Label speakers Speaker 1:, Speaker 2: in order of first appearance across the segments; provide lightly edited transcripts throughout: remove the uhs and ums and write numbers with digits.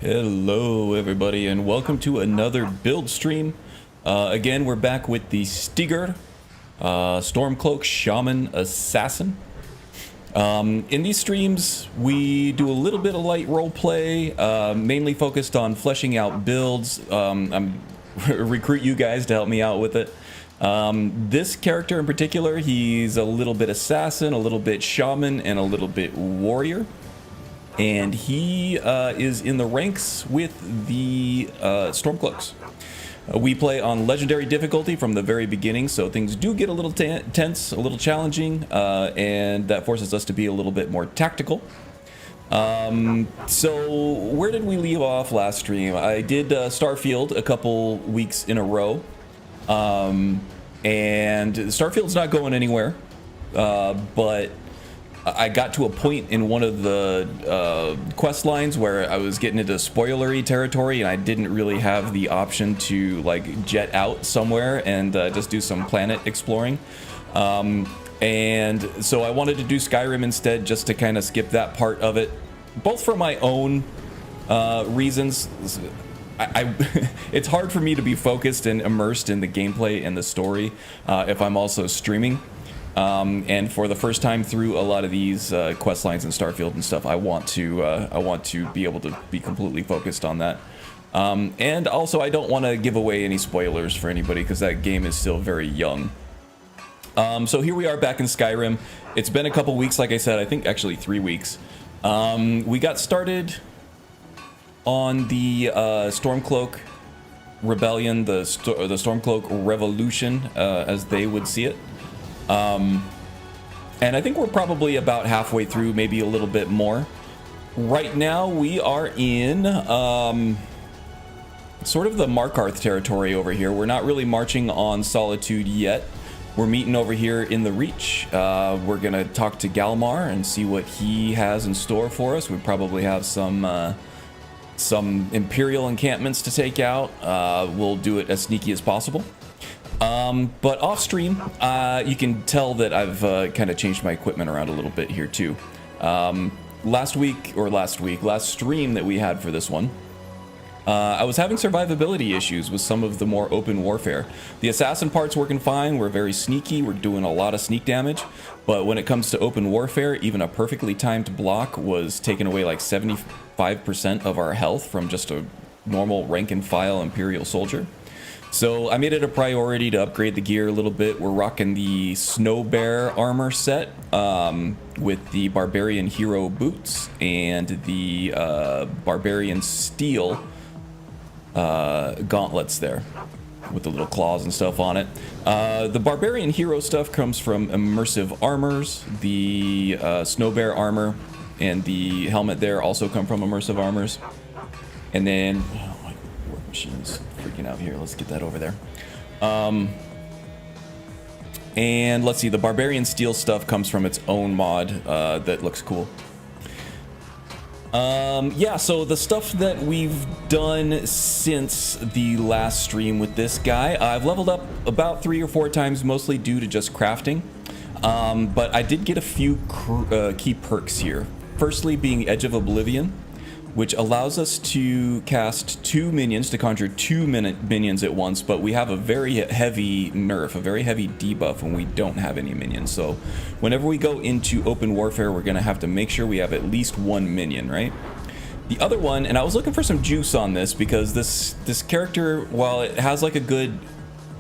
Speaker 1: Hello everybody and welcome to another build stream. Again, we're back with the Stiger, Stormcloak, Shaman, Assassin. In these streams, we do a little bit of light roleplay, mainly focused on fleshing out builds. I'm recruit you guys to help me out with it. This character in particular, he's a little bit Assassin, a little bit Shaman, and a little bit Warrior. And he is in the ranks with the Stormcloaks. We play on legendary difficulty from the very beginning, so things do get a little tense, a little challenging, and that forces us to be a little bit more tactical. So where did we leave off last stream? I did Starfield a couple weeks in a row, and Starfield's not going anywhere, but I got to a point in one of the quest lines where I was getting into spoilery territory, and I didn't really have the option to like jet out somewhere and just do some planet exploring. And so I wanted to do Skyrim instead, just to kind of skip that part of it, both for my own reasons. It's hard for me to be focused and immersed in the gameplay and the story if I'm also streaming. And for the first time through a lot of these quest lines in Starfield and stuff, I want to be able to be completely focused on that. And also, I don't want to give away any spoilers for anybody because that game is still very young. So here we are back in Skyrim. It's been a couple weeks, like I said. I think actually 3 weeks. We got started on the Stormcloak Rebellion, the Stormcloak Revolution, as they would see it. And I think we're probably about halfway through, maybe a little bit more. Right now we are in sort of the Markarth territory over here. We're not really marching on Solitude yet. We're meeting over here in the Reach. We're gonna talk to Galmar and see what he has in store for us. We probably have some Imperial encampments to take out. We'll do it as sneaky as possible. But off stream, you can tell that I've kind of changed my equipment around a little bit here too. Last stream that we had for this one, I was having survivability issues with some of the more open warfare. The assassin part's working fine. We're very sneaky. We're doing a lot of sneak damage. But when it comes to open warfare, even a perfectly timed block was taking away like 75% of our health from just a normal rank and file Imperial soldier. So I made it a priority to upgrade the gear a little bit. We're rocking the Snow Bear Armor Set with the Barbarian Hero boots and the Barbarian Steel gauntlets there with the little claws and stuff on it. The Barbarian Hero stuff comes from Immersive Armors. The Snow Bear armor and the helmet there also come from Immersive Armors. And then, oh, my work machine's freaking out here. Let's get that over there. And let's see, the Barbarian Steel stuff comes from its own mod that looks cool. Yeah, so the stuff that we've done since the last stream with this guy, I've leveled up about 3 or 4 times, mostly due to just crafting. But I did get a few key perks here. Firstly being Edge of Oblivion, which allows us to cast 2 minions, to conjure 2 minions at once, but we have a very heavy nerf, a very heavy debuff when we don't have any minions. So whenever we go into open warfare, we're gonna have to make sure we have at least 1 minion, right? The other one, and I was looking for some juice on this, because this character, while it has like a good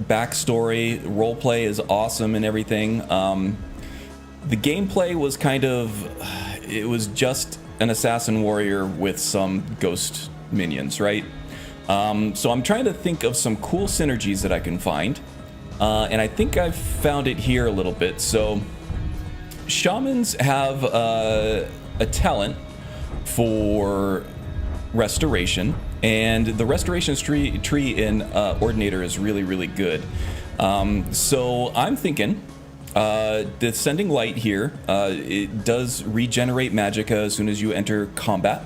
Speaker 1: backstory, roleplay is awesome and everything, the gameplay was kind of, it was just an assassin warrior with some ghost minions, right? So I'm trying to think of some cool synergies that I can find, and I think I've found it here a little bit. So shamans have a talent for restoration, and the restoration tree in Ordinator is really good. So I'm thinking Descending Light here, it does regenerate magicka as soon as you enter combat.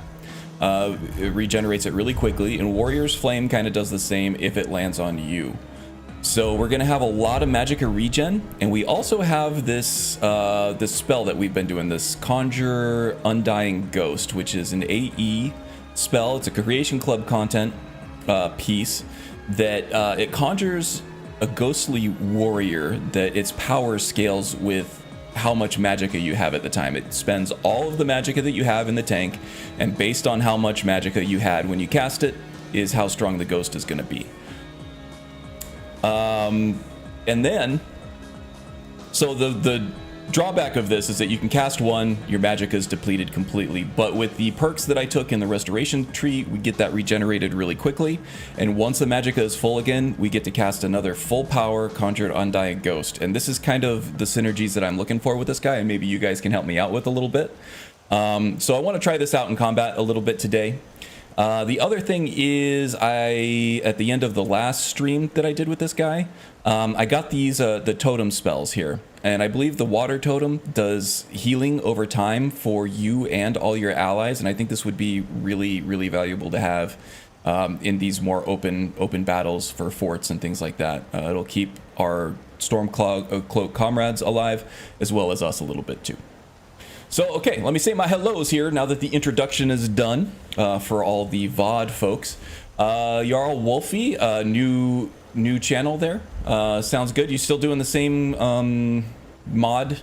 Speaker 1: It regenerates it really quickly, and Warrior's Flame kind of does the same if it lands on you. So we're gonna have a lot of magicka regen, and we also have this this spell that we've been doing, this Conjure Undying Ghost, which is an AE spell. It's a Creation Club content piece that it conjures a ghostly warrior that its power scales with how much magicka you have at the time. It spends all of the magicka that you have in the tank, and based on how much magicka you had when you cast it is how strong the ghost is going to be. And then, so the drawback of this is that you can cast one, your magicka is depleted completely, but with the perks that I took in the restoration tree, we get that regenerated really quickly, and once the magicka is full again, we get to cast another full power Conjured Undying Ghost, and this is kind of the synergies that I'm looking for with this guy, and maybe you guys can help me out with a little bit. So I want to try this out in combat a little bit today. The other thing is, at the end of the last stream that I did with this guy, I got these the totem spells here, and I believe the water totem does healing over time for you and all your allies, and I think this would be really, really valuable to have in these more open battles for forts and things like that. It'll keep our Stormcloak comrades alive, as well as us a little bit too. So, okay, let me say my hellos here now that the introduction is done for all the VOD folks. Jarl Wolfie, new channel there. Sounds good. You still doing the same mod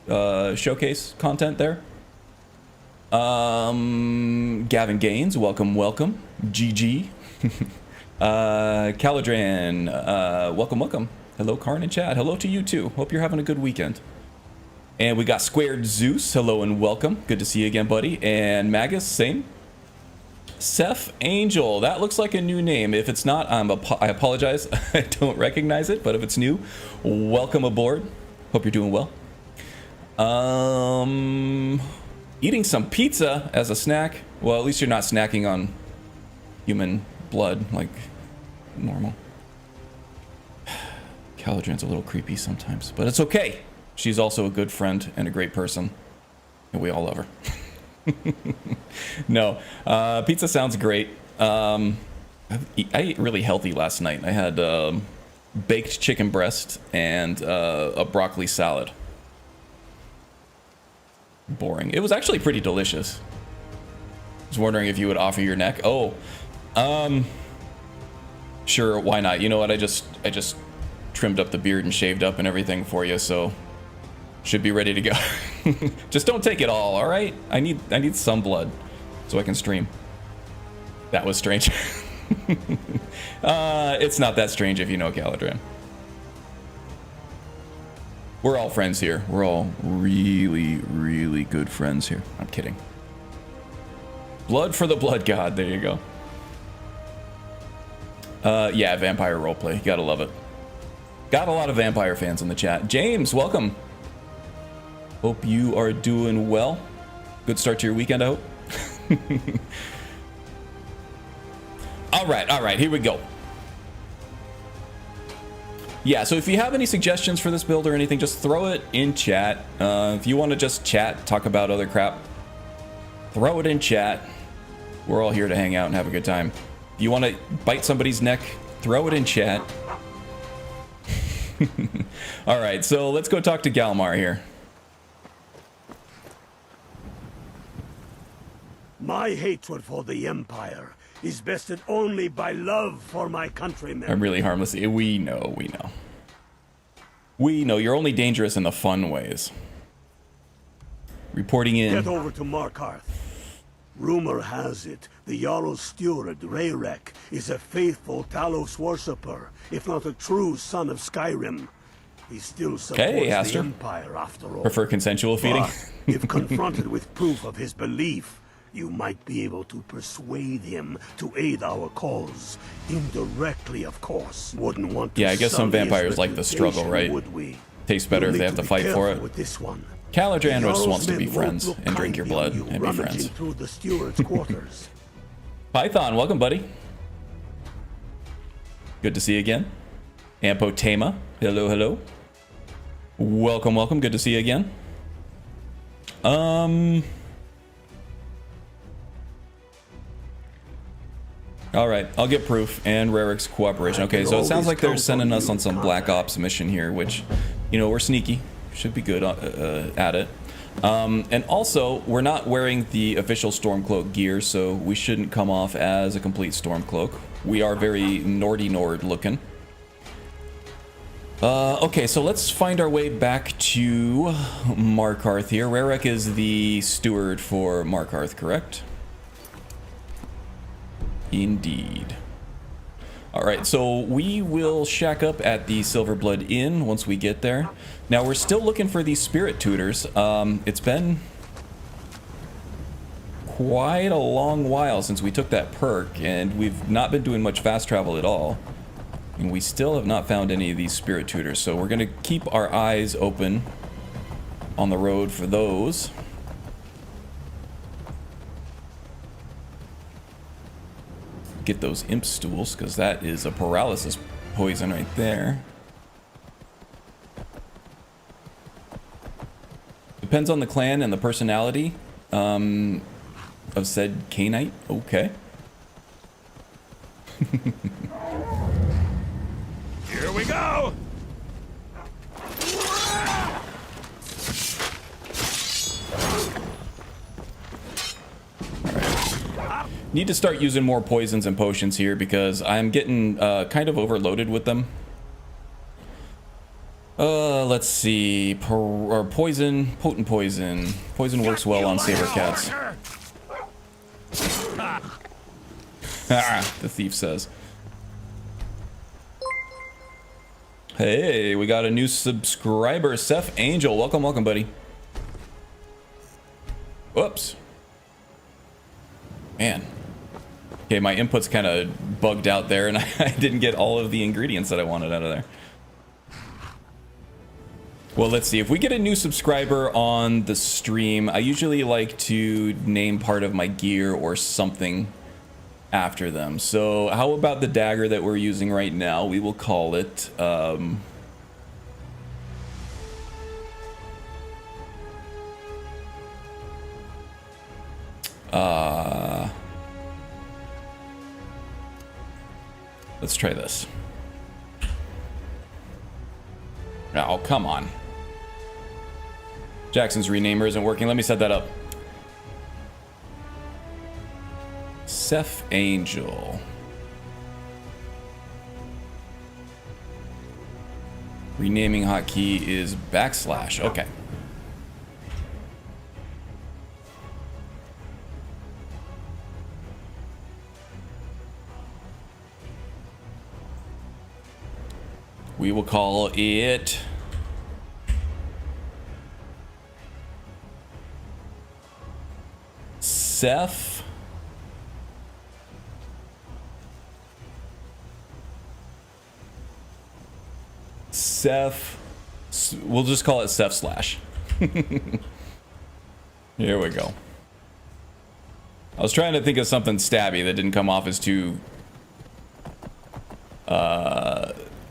Speaker 1: showcase content there? Gavin Gaines, welcome. GG. Caladran, welcome. Hello, Karn and Chad. Hello to you too. Hope you're having a good weekend. And we got Squared Zeus, hello and welcome. Good to see you again, buddy. And Magus, same. Seth Angel, that looks like a new name. If it's not, I apologize. I don't recognize it, but if it's new, welcome aboard. Hope you're doing well. Eating some pizza as a snack. Well, at least you're not snacking on human blood like normal. Caladran's a little creepy sometimes, but it's okay. She's also a good friend and a great person, and we all love her. No, pizza sounds great. I ate really healthy last night. I had baked chicken breast and a broccoli salad. Boring. It was actually pretty delicious. I was wondering if you would offer your neck. Oh, sure, why not? You know what? I just trimmed up the beard and shaved up and everything for you, so should be ready to go. Just don't take it all right? I need some blood so I can stream. That was strange. It's not that strange if you know Caladran. We're all friends here. We're all really, really good friends here. I'm kidding. Blood for the blood god. There you go. Yeah, vampire roleplay. Gotta love it. Got a lot of vampire fans in the chat. James, welcome. Hope you are doing well. Good start to your weekend, I hope. All right, here we go. Yeah, so if you have any suggestions for this build or anything, just throw it in chat. If you want to just chat, talk about other crap, throw it in chat. We're all here to hang out and have a good time. If you want to bite somebody's neck, throw it in chat. All right, so let's go talk to Galmar here.
Speaker 2: My hatred for the Empire is bested only by love for my countrymen.
Speaker 1: I'm really harmless. We know. We know. You're only dangerous in the fun ways. Reporting in.
Speaker 2: Get over to Markarth. Rumor has it the Jarl's steward, Rayrek, is a faithful Talos worshipper, if not a true son of Skyrim. He still supports the Empire after all.
Speaker 1: Prefer consensual feeding?
Speaker 2: But if confronted with proof of his belief, you might be able to persuade him to aid our cause. Indirectly, of course. Wouldn't want to.
Speaker 1: Yeah, I guess some vampires like the struggle, right?
Speaker 2: Would we?
Speaker 1: Tastes better if they have to fight for it.
Speaker 2: With this one.
Speaker 1: Caladran just wants to be friends and drink your blood and be friends.
Speaker 2: Through the steward's quarters.
Speaker 1: Python, welcome, buddy. Good to see you again. Ampotema, hello. Welcome. Good to see you again. All right, I'll get proof and Rarik's cooperation. Okay, so it sounds like they're sending us on some Black Ops mission here, which, you know, we're sneaky. Should be good at it. And also, we're not wearing the official Stormcloak gear, so we shouldn't come off as a complete Stormcloak. We are very Nordy Nord looking. Okay, so let's find our way back to Markarth here. Rarik is the steward for Markarth, correct? Indeed. Alright, so we will shack up at the Silverblood Inn once we get there. Now, we're still looking for these spirit tutors. It's been quite a long while since we took that perk, and we've not been doing much fast travel at all. And we still have not found any of these spirit tutors, so we're going to keep our eyes open on the road for those. Get those imp stools, because that is a paralysis poison right there. Depends on the clan and the personality of said Canite. Okay.
Speaker 2: Here we go!
Speaker 1: Need to start using more poisons and potions here because I'm getting kind of overloaded with them. Let's see. Poison, potent poison. Poison works well on saber cats. The thief says. Hey, we got a new subscriber, Seth Angel. Welcome, welcome, buddy. Whoops. Man. Okay, my input's kind of bugged out there, and I didn't get all of the ingredients that I wanted out of there. Well, let's see. If we get a new subscriber on the stream, I usually like to name part of my gear or something after them. So how about the dagger that we're using right now? We will call it... let's try this. Oh, come on. Jackson's renamer isn't working. Let me set that up. Seth Angel. Renaming hotkey is \. Okay. We will call it Seth we'll just call it Seth / Here we go. I was trying to think of something stabby that didn't come off as too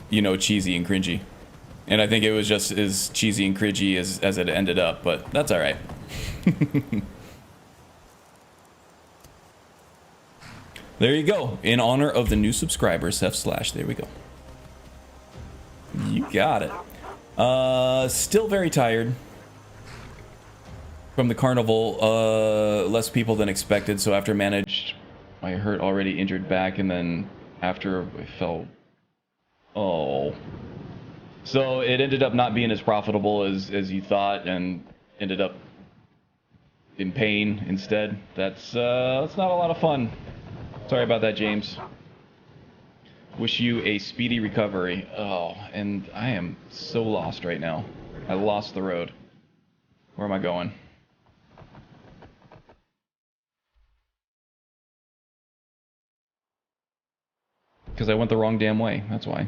Speaker 1: you know, cheesy and cringy. And I think it was just as cheesy and cringy as it ended up, but that's all right. There you go. In honor of the new subscriber, Seth / there we go. You got it. Still very tired from the carnival. Less people than expected, so after managed my hurt already injured back, and then after I fell... Oh. So it ended up not being as profitable as you thought, and ended up in pain instead. That's not a lot of fun. Sorry about that, James. Wish you a speedy recovery. Oh, and I am so lost right now. I lost the road. Where am I going? Because I went the wrong damn way, that's why.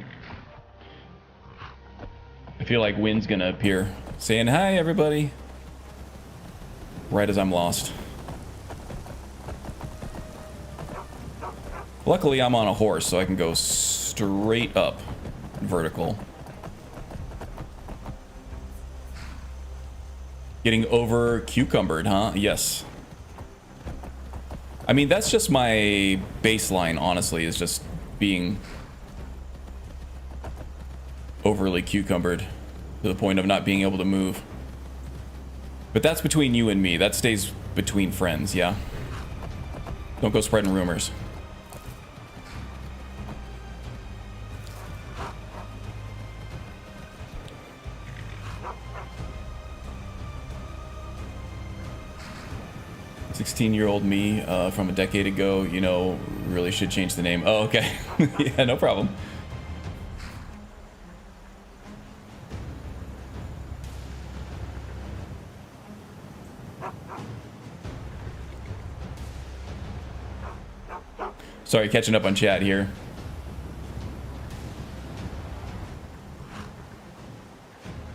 Speaker 1: I feel like Wynn's gonna appear, saying, "Hi, everybody." Right as I'm lost. Luckily, I'm on a horse, so I can go straight up vertical. Getting over cucumbered, huh? Yes. I mean, that's just my baseline, honestly, is just being overly cucumbered to the point of not being able to move. But that's between you and me. That stays between friends, yeah? Don't go spreading rumors. "16-year-old me from a decade ago, you know, really should change the name." Oh, okay. Yeah, no problem. Sorry, catching up on chat here.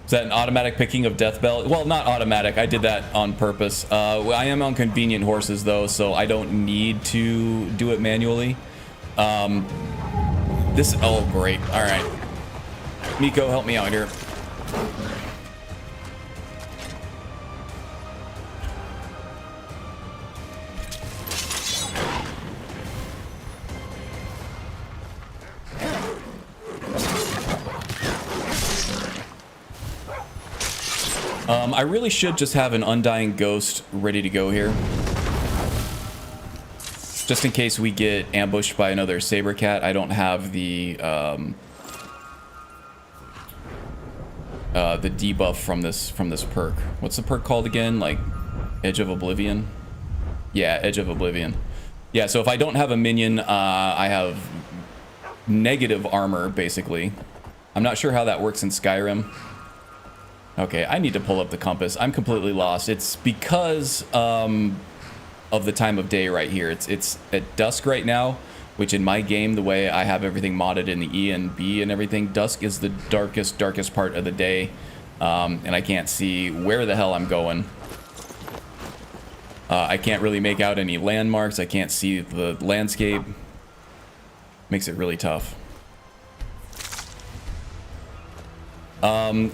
Speaker 1: Is that an automatic picking of Death Bell? Well, not automatic. I did that on purpose. I am on convenient horses, though, so I don't need to do it manually. Oh, great. All right. Nico, help me out here. I really should just have an Undying Ghost ready to go here. Just in case we get ambushed by another Saber Cat. I don't have the debuff from this perk. What's the perk called again? Like Edge of Oblivion? Yeah, Edge of Oblivion. Yeah, so if I don't have a minion, I have negative armor, basically. I'm not sure how that works in Skyrim. Okay, I need to pull up the compass. I'm completely lost. It's because of the time of day right here. It's at dusk right now, which in my game, the way I have everything modded in the E and B and everything, dusk is the darkest part of the day, and I can't see where the hell I'm going. I can't really make out any landmarks. I can't see the landscape. Makes it really tough.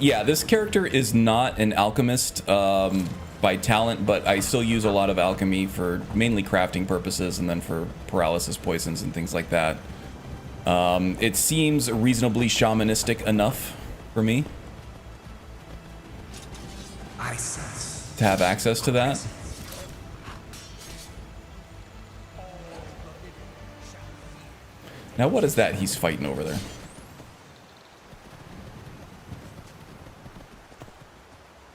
Speaker 1: Yeah, this character is not an alchemist by talent, but I still use a lot of alchemy for mainly crafting purposes and then for paralysis poisons and things like that. It seems reasonably shamanistic enough for me to have access to that. Now, what is that he's fighting over there?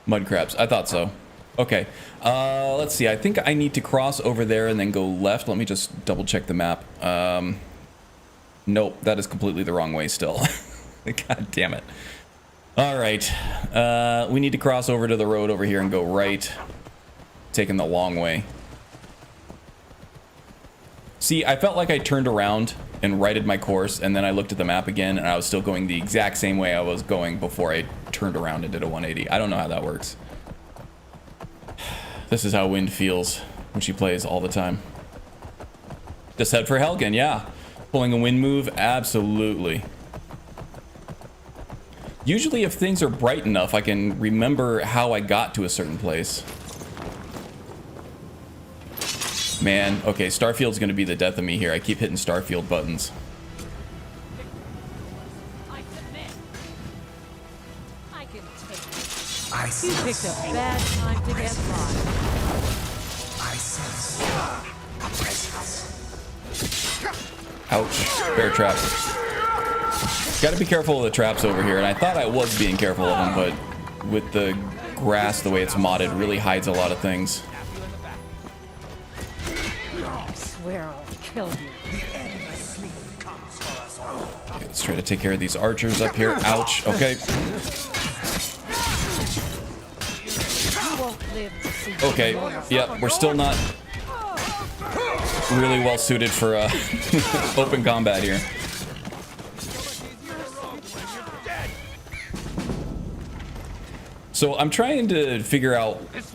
Speaker 1: Mud crabs. I thought so. Okay. Let's see. I think I need to cross over there and then go left. Let me just double check the map. Nope. That is completely the wrong way still. God damn it. All right. We need to cross over to the road over here and go right. Taking the long way. See, I felt like I turned around and righted my course, and then I looked at the map again, and I was still going the exact same way I was going before I turned around and did a 180. I don't know how that works. This is how Wind feels when she plays all the time. Just head for Helgen, yeah. Pulling a wind move, absolutely. Usually if things are bright enough, I can remember how I got to a certain place. Man, okay, Starfield's gonna be the death of me here. I keep hitting Starfield buttons.
Speaker 3: I submit. I can take it. You picked a bad time to get by.
Speaker 4: I sense a presence.
Speaker 1: Ouch, bear trap. Gotta be careful of the traps over here, and I thought I was being careful of them, but with the grass, the way it's modded, really hides a lot of things.
Speaker 3: I swear I'll kill you.
Speaker 1: Okay, let's try to take care of these archers up here. Ouch, okay.
Speaker 3: You won't live to see
Speaker 1: Okay, yep, we're still not really well suited for open combat here. So I'm trying to figure out. Okay,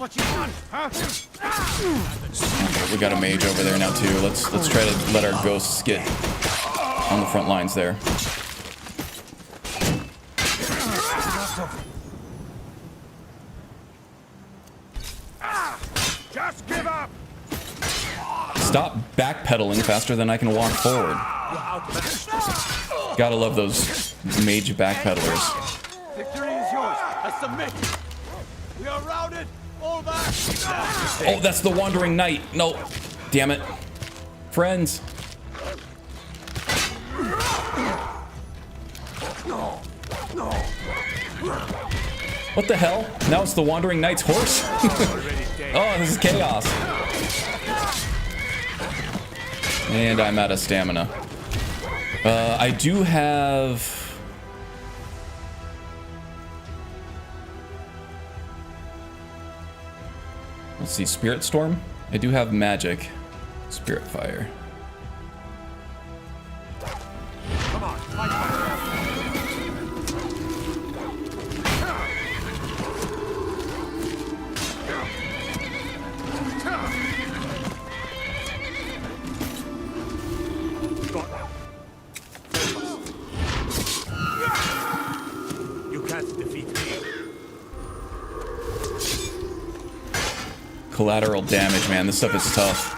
Speaker 1: we got a mage over there now too. Let's try to let our ghosts get on the front lines there.
Speaker 4: Just give up.
Speaker 1: stop backpedaling faster than I can walk forward. Gotta love those mage backpedalers.
Speaker 2: Victory is yours. I submit. We are routed. All back.
Speaker 1: Oh, that's the Wandering Knight. No, damn it. Friends. What the hell? Now it's the Wandering Knight's horse? Oh, this is chaos. And I'm out of stamina. I do have... Let's see, Spirit Storm? I do have magic. Spirit Fire.
Speaker 2: Come on, fight back. You can't defeat me.
Speaker 1: Collateral damage, man. This stuff is tough.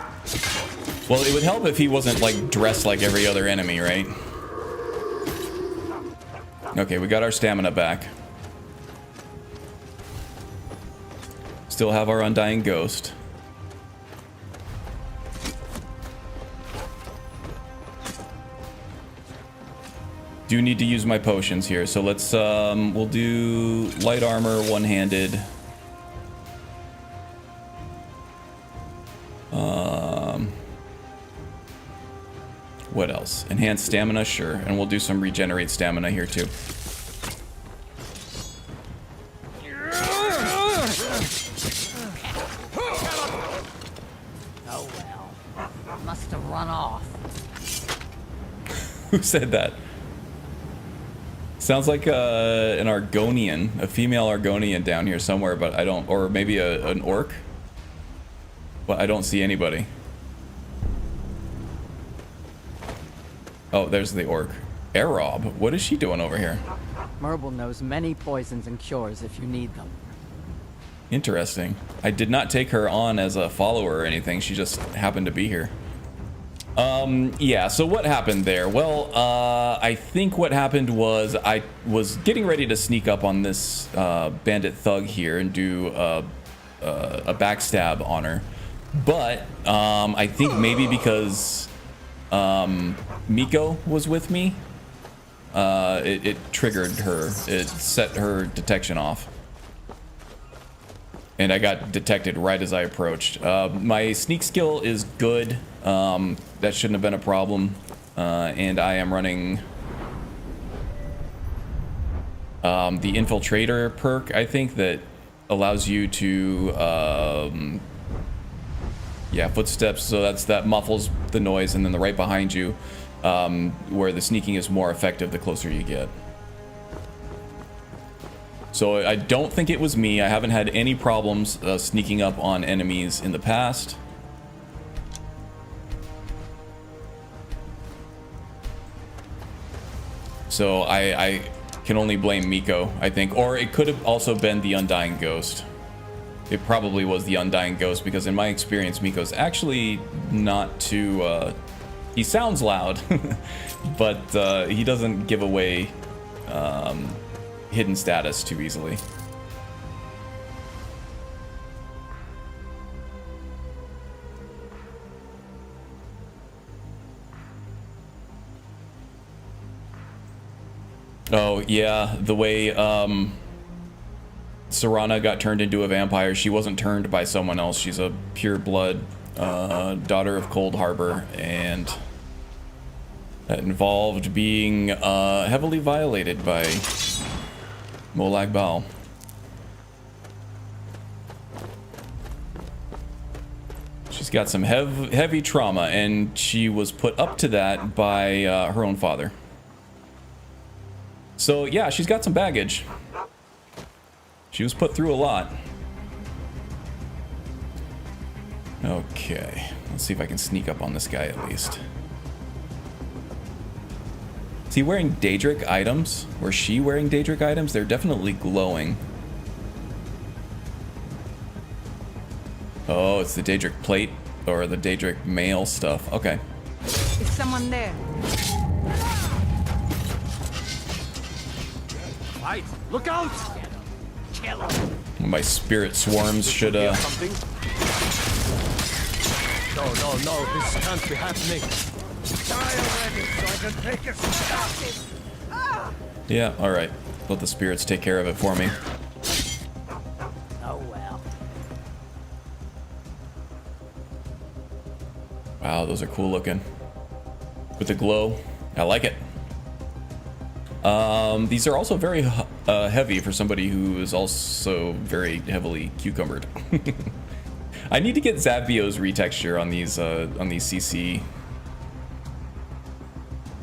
Speaker 1: Well, it would help if he wasn't, like, dressed like every other enemy, right? Okay, we got our stamina back. Still have our Undying Ghost. Do need to use my potions here, so let's, we'll do light armor, one-handed. What else? Enhanced stamina, sure. And we'll do some regenerate stamina here too.
Speaker 3: Oh well. Must have run off.
Speaker 1: Who said that? Sounds like an Argonian, a female Argonian down here somewhere, but I don't, or maybe an orc. But I don't see anybody. Oh, there's the orc. Arob, what is she doing over here?
Speaker 5: Merble knows many poisons and cures if you need them.
Speaker 1: Interesting. I did not take her on as a follower or anything. She just happened to be here. Yeah, so what happened there? Well, I think what happened was I was getting ready to sneak up on this bandit thug here and do a backstab on her. But I think maybe because Miko was with me, it triggered her. It set her detection off. And I got detected right as I approached. My sneak skill is good. That shouldn't have been a problem. And I am running the Infiltrator perk, I think, that allows you to... yeah, footsteps, so that muffles the noise, and then the right behind you, where the sneaking is more effective the closer you get. So I don't think it was me. I haven't had any problems sneaking up on enemies in the past. So I can only blame Miko, I think. Or it could have also been the Undying Ghost. It probably was the Undying Ghost, because in my experience, Miko's actually not too... he sounds loud, but he doesn't give away hidden status too easily. Oh, yeah, the way Serana got turned into a vampire, she wasn't turned by someone else. She's a pure blood daughter of Cold Harbor, and that involved being heavily violated by Molag Bal. She's got some heavy trauma, and she was put up to that by her own father. So yeah, she's got some baggage. She was put through a lot. Okay, let's see if I can sneak up on this guy at least. Is he wearing Daedric items? Or she wearing Daedric items? They're definitely glowing. Oh, it's the Daedric plate. or the Daedric mail stuff. Okay.
Speaker 5: Is someone there?
Speaker 2: Right, look out! Kill him.
Speaker 1: My spirit swarms should
Speaker 2: Something? No, this can't be happening. Die already so I can take a shot.
Speaker 1: Yeah, all right. Let the spirits take care of it for me.
Speaker 5: Oh well.
Speaker 1: Wow, those are cool looking. With the glow, I like it. These are also very heavy for somebody who is also very heavily cucumbered. I need to get Zavio's retexture on these CC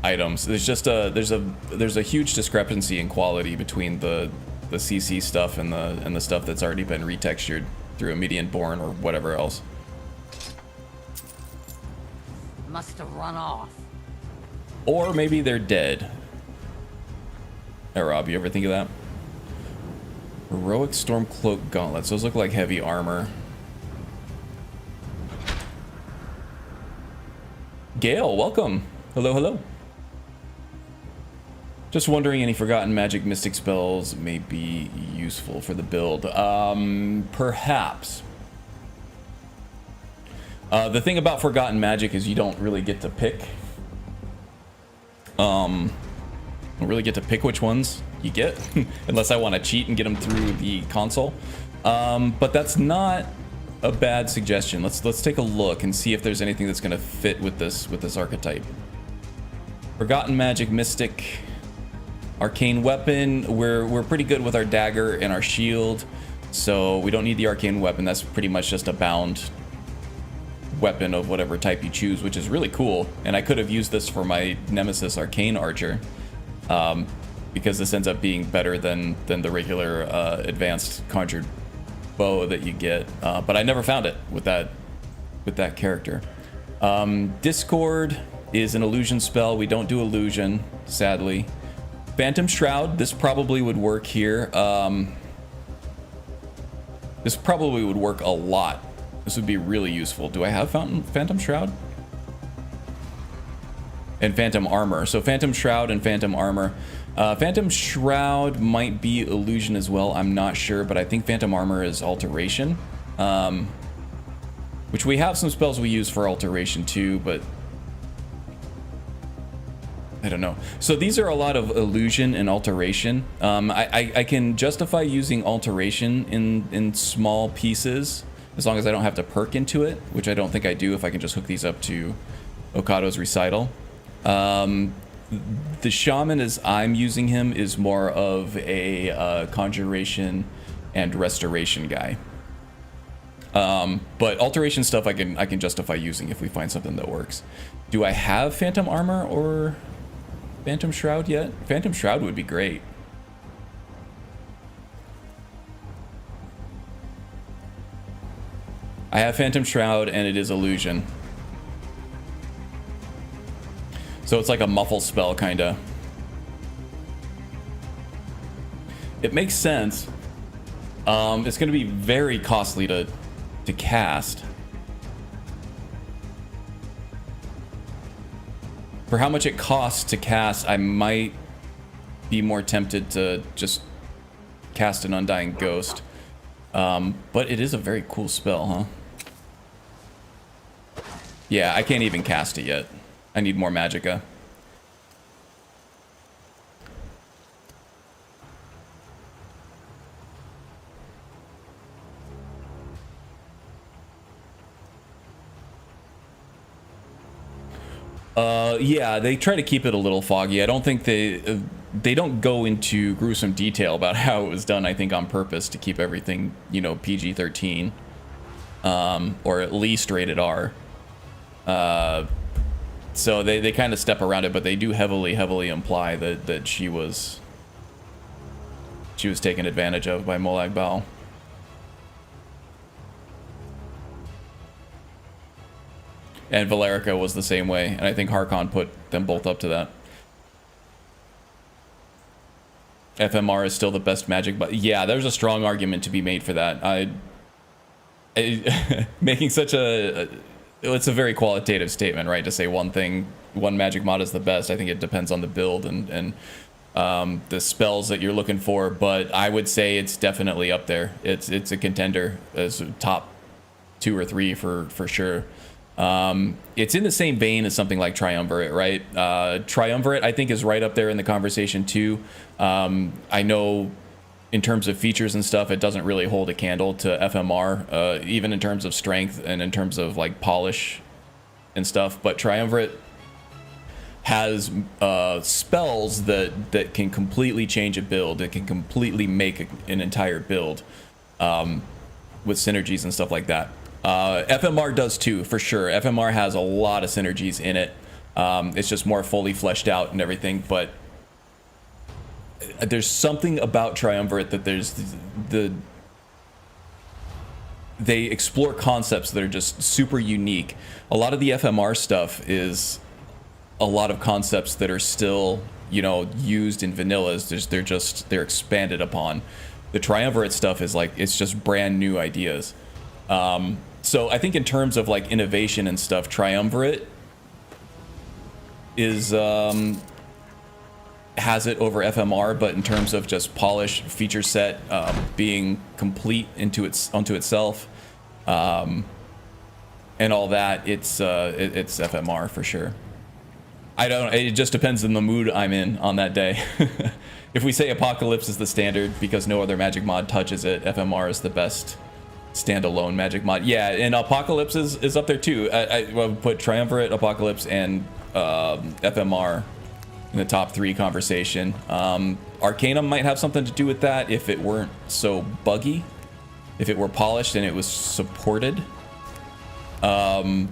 Speaker 1: items. There's just there's a huge discrepancy in quality between the CC stuff and the stuff that's already been retextured through a Median Born or whatever else.
Speaker 5: Must have run off.
Speaker 1: Or maybe they're dead. Hey, Rob, you ever think of that? Heroic Stormcloak gauntlets. Those look like heavy armor. Gale, welcome. Hello, hello. Just wondering, any forgotten magic mystic spells may be useful for the build. Perhaps. The thing about forgotten magic is you don't really get to pick. Don't really get to pick which ones you get, unless I want to cheat and get them through the console. But that's not a bad suggestion. Let's take a look and see if there's anything that's going to fit with this archetype. Forgotten magic mystic, arcane weapon. We're pretty good with our dagger and our shield, so we don't need the arcane weapon. That's pretty much just a bound weapon of whatever type you choose, which is really cool. And I could have used this for my Nemesis arcane archer, because this ends up being better than the regular advanced conjured bow that you get. But I never found it with that character. Discord is an illusion spell. We don't do illusion, sadly. Phantom Shroud, this probably would work here. This probably would work a lot. This would be really useful. Do I have Phantom Shroud? And Phantom Armor. So Phantom Shroud and Phantom Armor. Phantom Shroud might be illusion as well. I'm not sure, but I think Phantom Armor is alteration. Which we have some spells we use for alteration too, but I don't know. So these are a lot of illusion and alteration. I can justify using alteration in small pieces as long as I don't have to perk into it, which I don't think I do if I can just hook these up to Okado's recital. The Shaman, as I'm using him, is more of a conjuration and restoration guy. But alteration stuff I can justify using if we find something that works. Do I have Phantom Armor or Phantom Shroud yet? Phantom Shroud would be great. I have Phantom Shroud and it is illusion. So it's like a muffle spell, kinda. It makes sense. It's gonna be very costly to cast. For how much it costs to cast, I might be more tempted to just cast an Undying Ghost. But it is a very cool spell, huh? Yeah, I can't even cast it yet. I need more magicka. Yeah, they try to keep it a little foggy. I don't think they don't go into gruesome detail about how it was done, I think on purpose to keep everything, you know, PG-13. Or at least rated R. So they kind of step around it, but they do heavily imply that she was taken advantage of by Molag Bal. And Valerica was the same way, and I think Harkon put them both up to that. FMR is still the best magic, but yeah, there's a strong argument to be made for that. Making such a it's a very qualitative statement, right? To say one magic mod is the best. I think it depends on the build and the spells that you're looking for, but I would say it's definitely up there. It's a contender as top 2 or 3 for sure. It's in the same vein as something like Triumvirate, right? Triumvirate, I think, is right up there in the conversation too. I know in terms of features and stuff, it doesn't really hold a candle to FMR, even in terms of strength and in terms of like polish and stuff. But Triumvirate has spells that can completely change a build. It can completely make an entire build with synergies and stuff like that. FMR does too, for sure. FMR has a lot of synergies in it. It's just more fully fleshed out and everything, but there's something about Triumvirate that they explore concepts that are just super unique. A lot of the FMR stuff is a lot of concepts that are still, you know, used in vanillas. They're expanded upon. The Triumvirate stuff is like, it's just brand new ideas. So I think in terms of like innovation and stuff, Triumvirate is has it over FMR, but in terms of just polish, feature set, being complete onto itself, and all that, it's FMR for sure. It just depends on the mood I'm in on that day. If we say Apocalypse is the standard because no other magic mod touches it, FMR is the best standalone magic mod. Yeah, and Apocalypse is up there too. I would put Triumvirate, Apocalypse, and FMR in the top 3 conversation. Arcanum might have something to do with that if it weren't so buggy. If it were polished and it was supported. Arcanum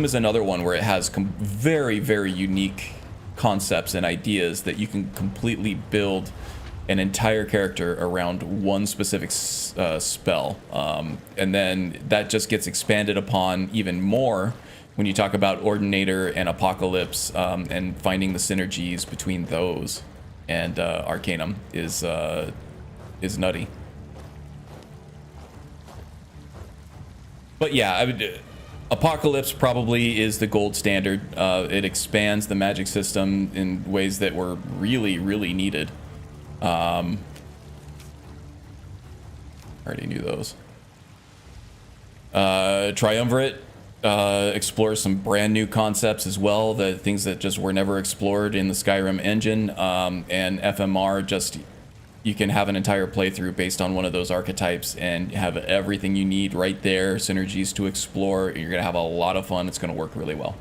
Speaker 1: is another one where it has very, very unique concepts and ideas that you can completely build an entire character around one specific spell. And then that just gets expanded upon even more when you talk about Ordinator and Apocalypse, and finding the synergies between those and Arcanum is nutty. But yeah, Apocalypse probably is the gold standard. It expands the magic system in ways that were really, really needed. Already knew those. Triumvirate explores some brand new concepts as well, the things that just were never explored in the Skyrim engine. And FMR, just you can have an entire playthrough based on one of those archetypes and have everything you need right there, synergies to explore. You're gonna have a lot of fun. It's gonna work really well.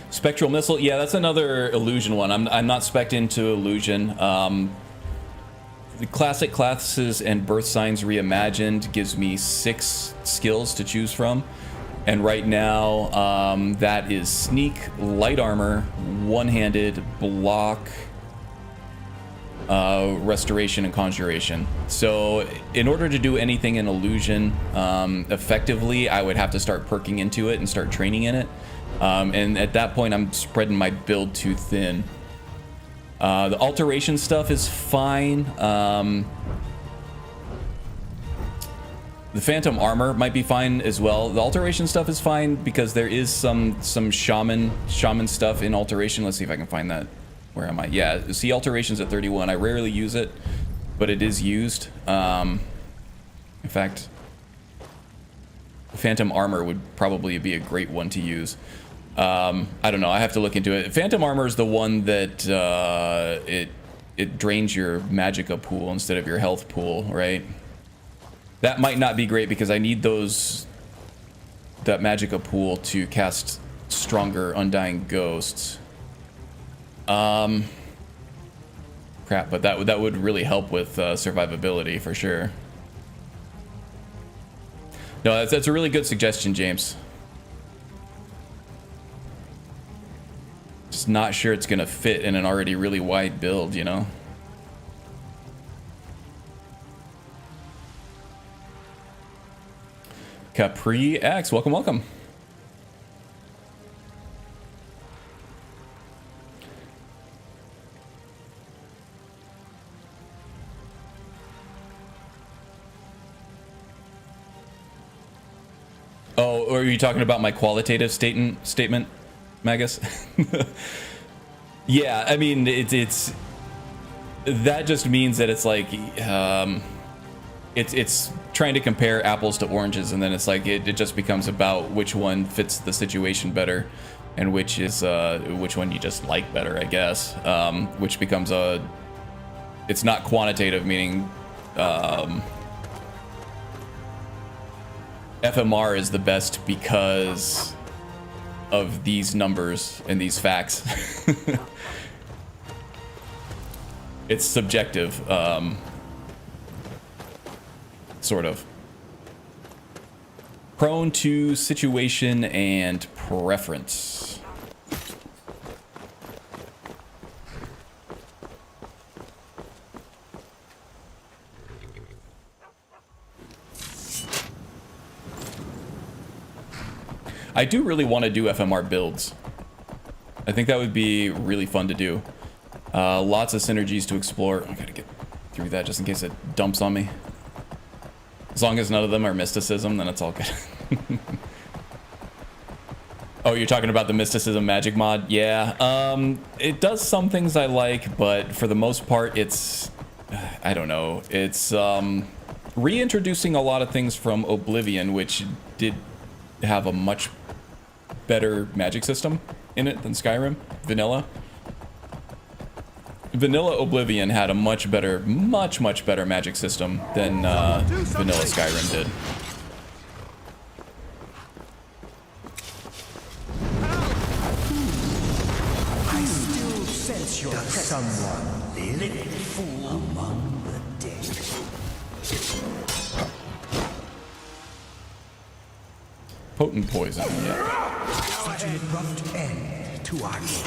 Speaker 1: Spectral Missile, yeah, that's another illusion one. I'm not spec'd into illusion. The classic classes and birth signs reimagined gives me 6 skills to choose from, and right now that is sneak, light armor, one-handed, block, restoration, and conjuration. So in order to do anything in illusion effectively, I would have to start perking into it and start training in it. And at that point, I'm spreading my build too thin. The alteration stuff is fine. The Phantom Armor might be fine as well. The alteration stuff is fine because there is some shaman stuff in alteration. Let's see if I can find that. Where am I? Yeah, see, alteration's at 31. I rarely use it, but it is used. In fact, Phantom Armor would probably be a great one to use. I don't know. I have to look into it. Phantom Armor is the one that it drains your magicka pool instead of your health pool, right? That might not be great because I need that magicka pool to cast stronger Undying Ghosts. Crap, but that would really help with survivability for sure. No, that's a really good suggestion, James. Just not sure it's gonna fit in an already really wide build, you know? Capri X, welcome, welcome. Oh, or are you talking about my qualitative statement, Magus? Yeah, I mean, it's that just means that it's like it's trying to compare apples to oranges, and then it's like it just becomes about which one fits the situation better, and which one you just like better, I guess. Which becomes it's not quantitative, meaning FMR is the best because of these numbers and these facts. It's subjective, sort of. Prone to situation and preference. I do really want to do FMR builds. I think that would be really fun to do. Lots of synergies to explore. I gotta get through that just in case it dumps on me. As long as none of them are mysticism, then it's all good. Oh, you're talking about the mysticism magic mod? Yeah. It does some things I like, but for the most part, it's... I don't know. It's reintroducing a lot of things from Oblivion, which did have a much better magic system in it than Skyrim. Vanilla Oblivion had a much better magic system than vanilla Skyrim did.
Speaker 4: I still sense your presence. Someone living fool among the dead.
Speaker 1: Potent poison, yeah.
Speaker 4: Such an abrupt end to our game.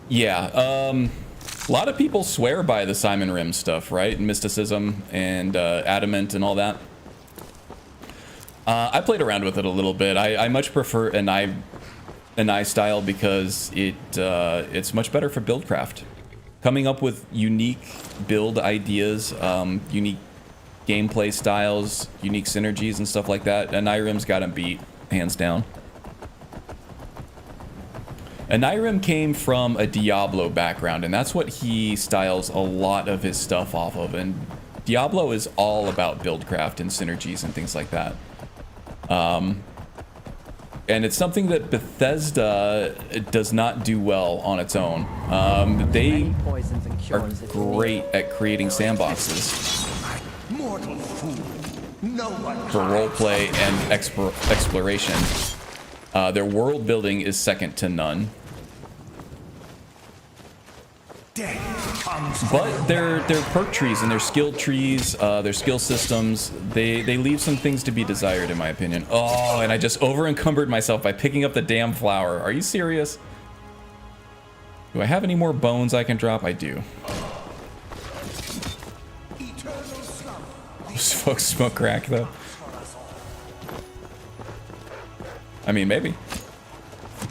Speaker 1: Yeah, a lot of people swear by the Simon Rim stuff, right? Mysticism and adamant and all that. I played around with it a little bit. I much prefer an eye style because it's much better for buildcraft. Coming up with unique build ideas, unique gameplay styles, unique synergies and stuff like that. And Nyrim's got him beat, hands down. And Nyrim came from a Diablo background, and that's what he styles a lot of his stuff off of. And Diablo is all about buildcraft and synergies and things like that. And it's something that Bethesda does not do well on its own. They are great at creating sandboxes for roleplay and exploration. Their world building is second to none. But their perk trees and their skill trees, their skill systems, they leave some things to be desired, in my opinion. Oh, and I just over-encumbered myself by picking up the damn flower. Are you serious? Do I have any more bones I can drop? I do. Those folks smoke crack, though. I mean, maybe.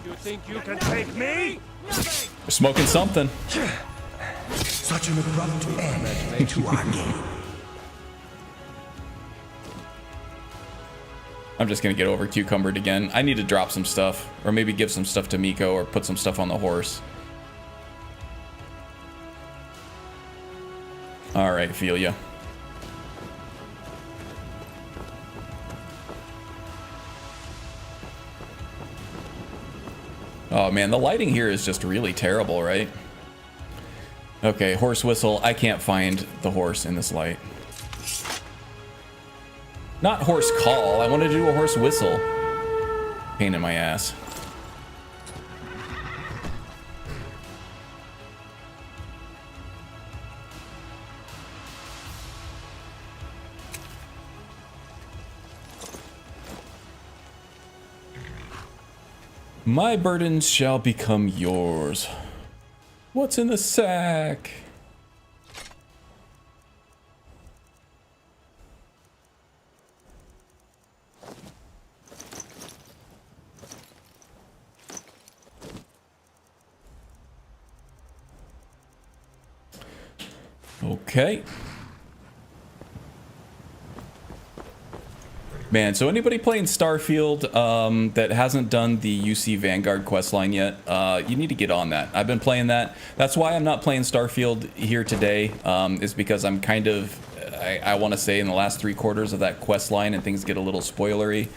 Speaker 2: You think you can take me?
Speaker 1: They're smoking something.
Speaker 4: Such an abrupt end to our game.
Speaker 1: I'm just gonna get over cucumbered again. I need to drop some stuff, or maybe give some stuff to Miko, or put some stuff on the horse. All right, feel ya. Oh man, the lighting here is just really terrible, right? Okay, horse whistle. I can't find the horse in this light. Not horse call. I wanted to do a horse whistle. Pain in my ass. My burdens shall become yours. What's in the sack? Okay. Man, so anybody playing Starfield that hasn't done the UC Vanguard questline yet, you need to get on that. I've been playing that. That's why I'm not playing Starfield here today, is because I'm kind of, I want to say, in the last 3/4 of that questline, and things get a little spoilery.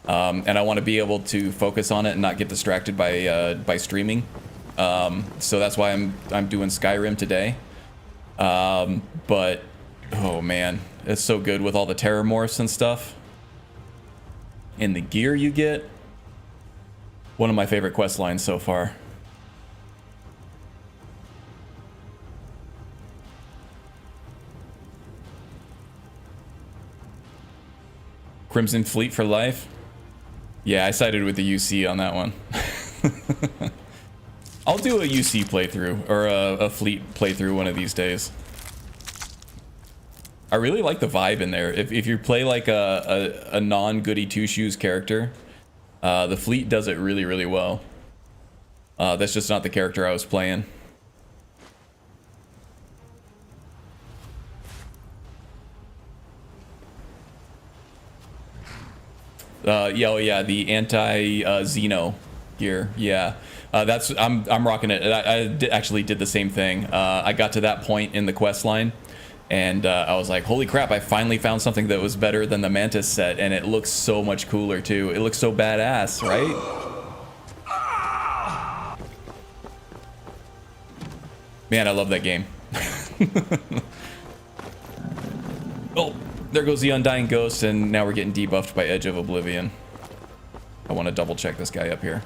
Speaker 1: And I want to be able to focus on it and not get distracted by streaming. So that's why I'm doing Skyrim today. But, oh man, it's so good with all the terramorphs and stuff. And the gear you get. One of my favorite quest lines so far. Crimson Fleet for life. Yeah, I sided with the UC on that one. I'll do a UC playthrough or a Fleet playthrough one of these days. I really like the vibe in there. If you play like a non-goody two-shoes character, the Fleet does it really, really well. That's just not the character I was playing. Yeah, oh yeah, the anti-Xeno gear. Yeah, I'm rocking it. Actually did the same thing. I got to that point in the quest line, and I was like, holy crap! I finally found something that was better than the Mantis set, and it looks so much cooler too. It looks so badass, right? Man, I love that game. Oh. There goes the Undying Ghost, and now we're getting debuffed by Edge of Oblivion. I want to double check this guy up here.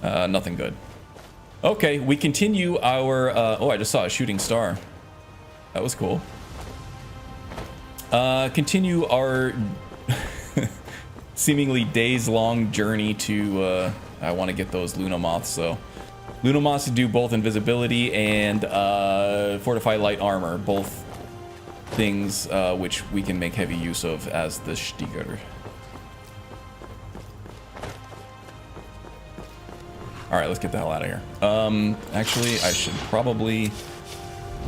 Speaker 1: Nothing good. Okay, we continue our... oh, I just saw a shooting star. That was cool. Continue our seemingly days-long journey to... I want to get those Luna Moths, so... Luna Moths do both invisibility and fortify light armor, both things which we can make heavy use of as the Stiger. Alright, let's get the hell out of here. Actually, I should probably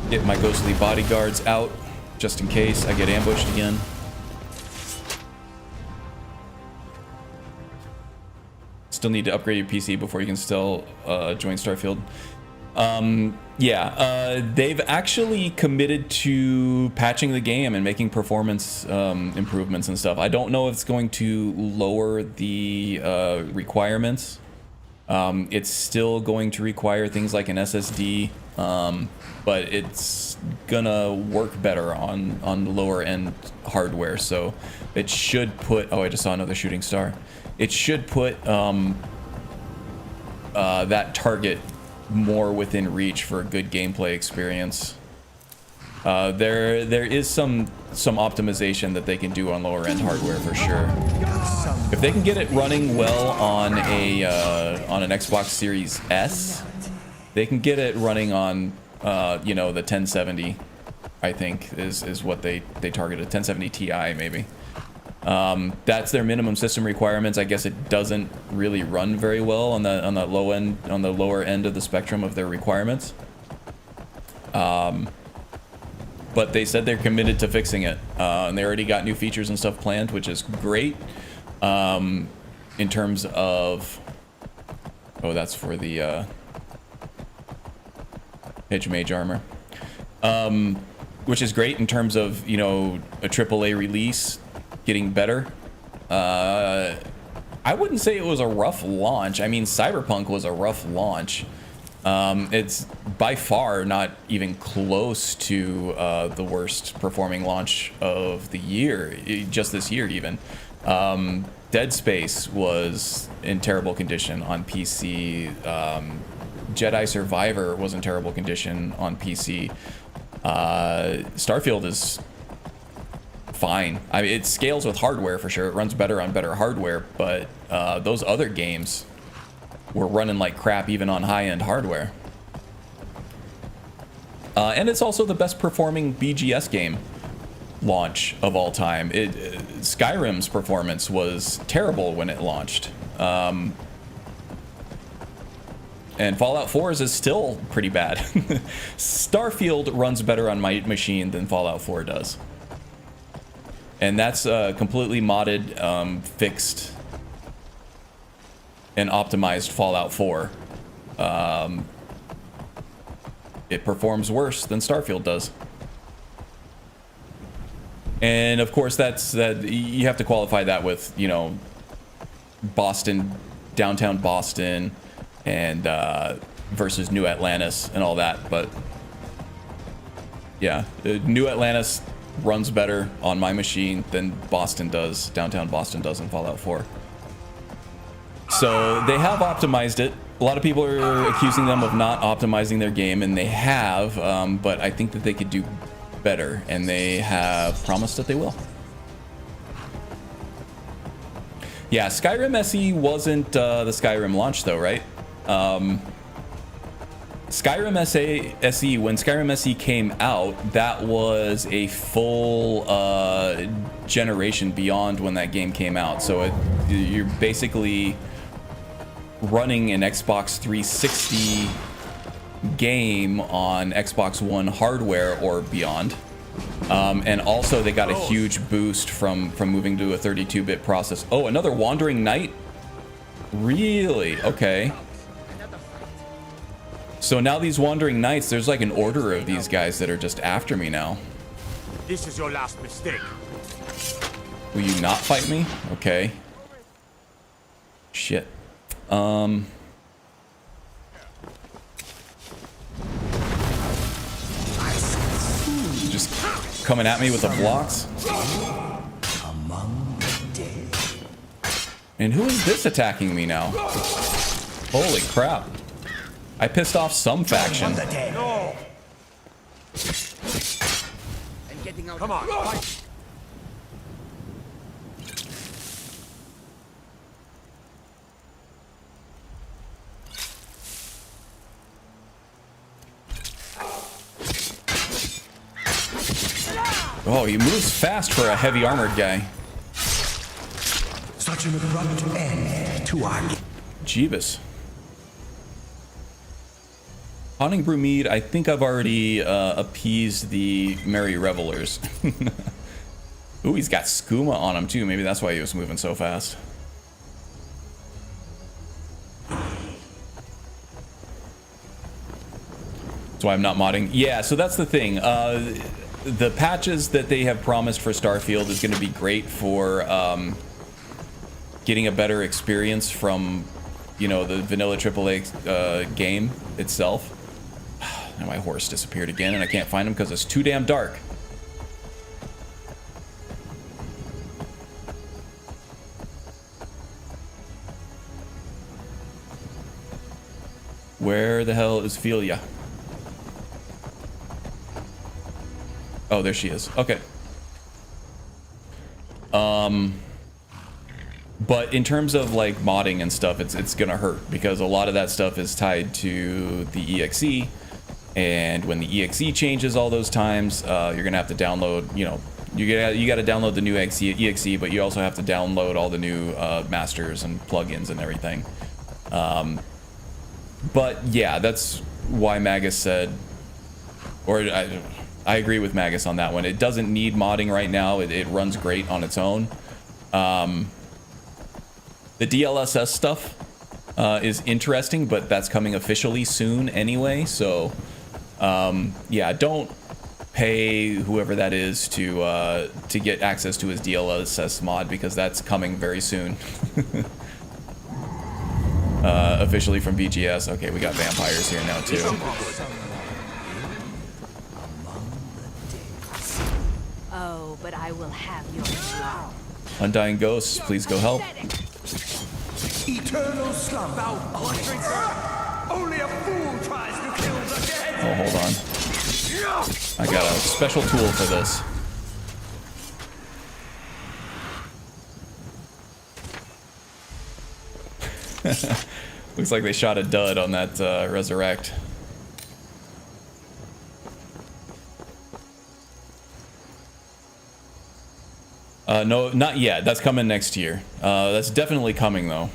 Speaker 1: get my ghostly bodyguards out, just in case I get ambushed again. Still need to upgrade your PC before you can still join Starfield. Yeah, they've actually committed to patching the game and making performance improvements and stuff. I don't know if it's going to lower the requirements. It's still going to require things like an SSD, but it's gonna work better on lower end hardware. So it should put... Oh, I just saw another shooting star. It should put that target more within reach for a good gameplay experience. There is some optimization that they can do on lower end hardware for sure. If they can get it running well on an Xbox Series S, they can get it running on you know, the 1070. I think is what they targeted. 1070 Ti maybe. That's their minimum system requirements. I guess it doesn't really run very well on the low end, on the lower end of the spectrum of their requirements. But they said they're committed to fixing it, and they already got new features and stuff planned, which is great. In terms of, oh, that's for the Edge Mage armor, which is great in terms of, you know, a AAA release getting better. I wouldn't say it was a rough launch. I mean, Cyberpunk was a rough launch. It's by far not even close to the worst performing launch of the year, just this year even. Dead Space was in terrible condition on PC. Jedi Survivor was in terrible condition on PC. Starfield is fine. I mean, it scales with hardware for sure. It runs better on better hardware, but those other games were running like crap even on high-end hardware. And it's also the best performing BGS game launch of all time. Skyrim's performance was terrible when it launched. And Fallout 4's is still pretty bad. Starfield runs better on my machine than Fallout 4 does. And that's completely modded, fixed, and optimized Fallout 4. It performs worse than Starfield does. And of course, you have to qualify that with, you know, Boston, downtown Boston, and versus New Atlantis and all that. But yeah, New Atlantis runs better on my machine than Boston does, downtown Boston does in Fallout 4. So they have optimized it. A lot of people are accusing them of not optimizing their game, and they have, but I think that they could do better, and they have promised that they will. Yeah, Skyrim SE wasn't the Skyrim launch though, right? Skyrim SE, when Skyrim SE came out, that was a full generation beyond when that game came out. So you're basically running an Xbox 360 game on Xbox One hardware or beyond. And also they got a huge boost from moving to a 32-bit process. Oh, another Wandering Knight? Really? Okay. So now these Wandering Knights, there's like an order of these guys that are just after me now.
Speaker 2: This is your last mistake.
Speaker 1: Will you not fight me? Okay. Shit. Just coming at me with the blocks. And who is this attacking me now? Holy crap. I pissed off some faction.
Speaker 2: Come on, fight.
Speaker 1: Oh, he moves fast for a heavy armored guy.
Speaker 4: Such an abrupt end to our...
Speaker 1: Jeebus. Haunting Brewmead, I think I've already appeased the Merry Revelers. Ooh, he's got skooma on him too. Maybe that's why he was moving so fast. That's why I'm not modding. Yeah, so that's the thing. The patches that they have promised for Starfield is going to be great for getting a better experience from, you know, the vanilla AAA game itself. Now my horse disappeared again, and I can't find him because it's too damn dark. Where the hell is Philia? Oh, there she is. Okay. But in terms of like modding and stuff, it's gonna hurt because a lot of that stuff is tied to the EXE, and when the EXE changes all those times, you're gonna have to download. You know, you got to download the new EXE, but you also have to download all the new masters and plugins and everything. But yeah, that's why Magus said, or I agree with Magus on that one. It doesn't need modding right now. It runs great on its own. The DLSS stuff is interesting, but that's coming officially soon anyway. So, yeah, don't pay whoever that is to get access to his DLSS mod because that's coming very soon. Officially from VGS. Okay, we got vampires here now too.
Speaker 3: Oh, but I will have your blood.
Speaker 1: Undying Ghosts, please go help.
Speaker 4: Eternal slump out. Only a fool tries to kill the dead.
Speaker 1: Oh, hold on. I got a special tool for this. Looks like they shot a dud on that resurrect. No, not yet. That's coming next year. That's definitely coming though.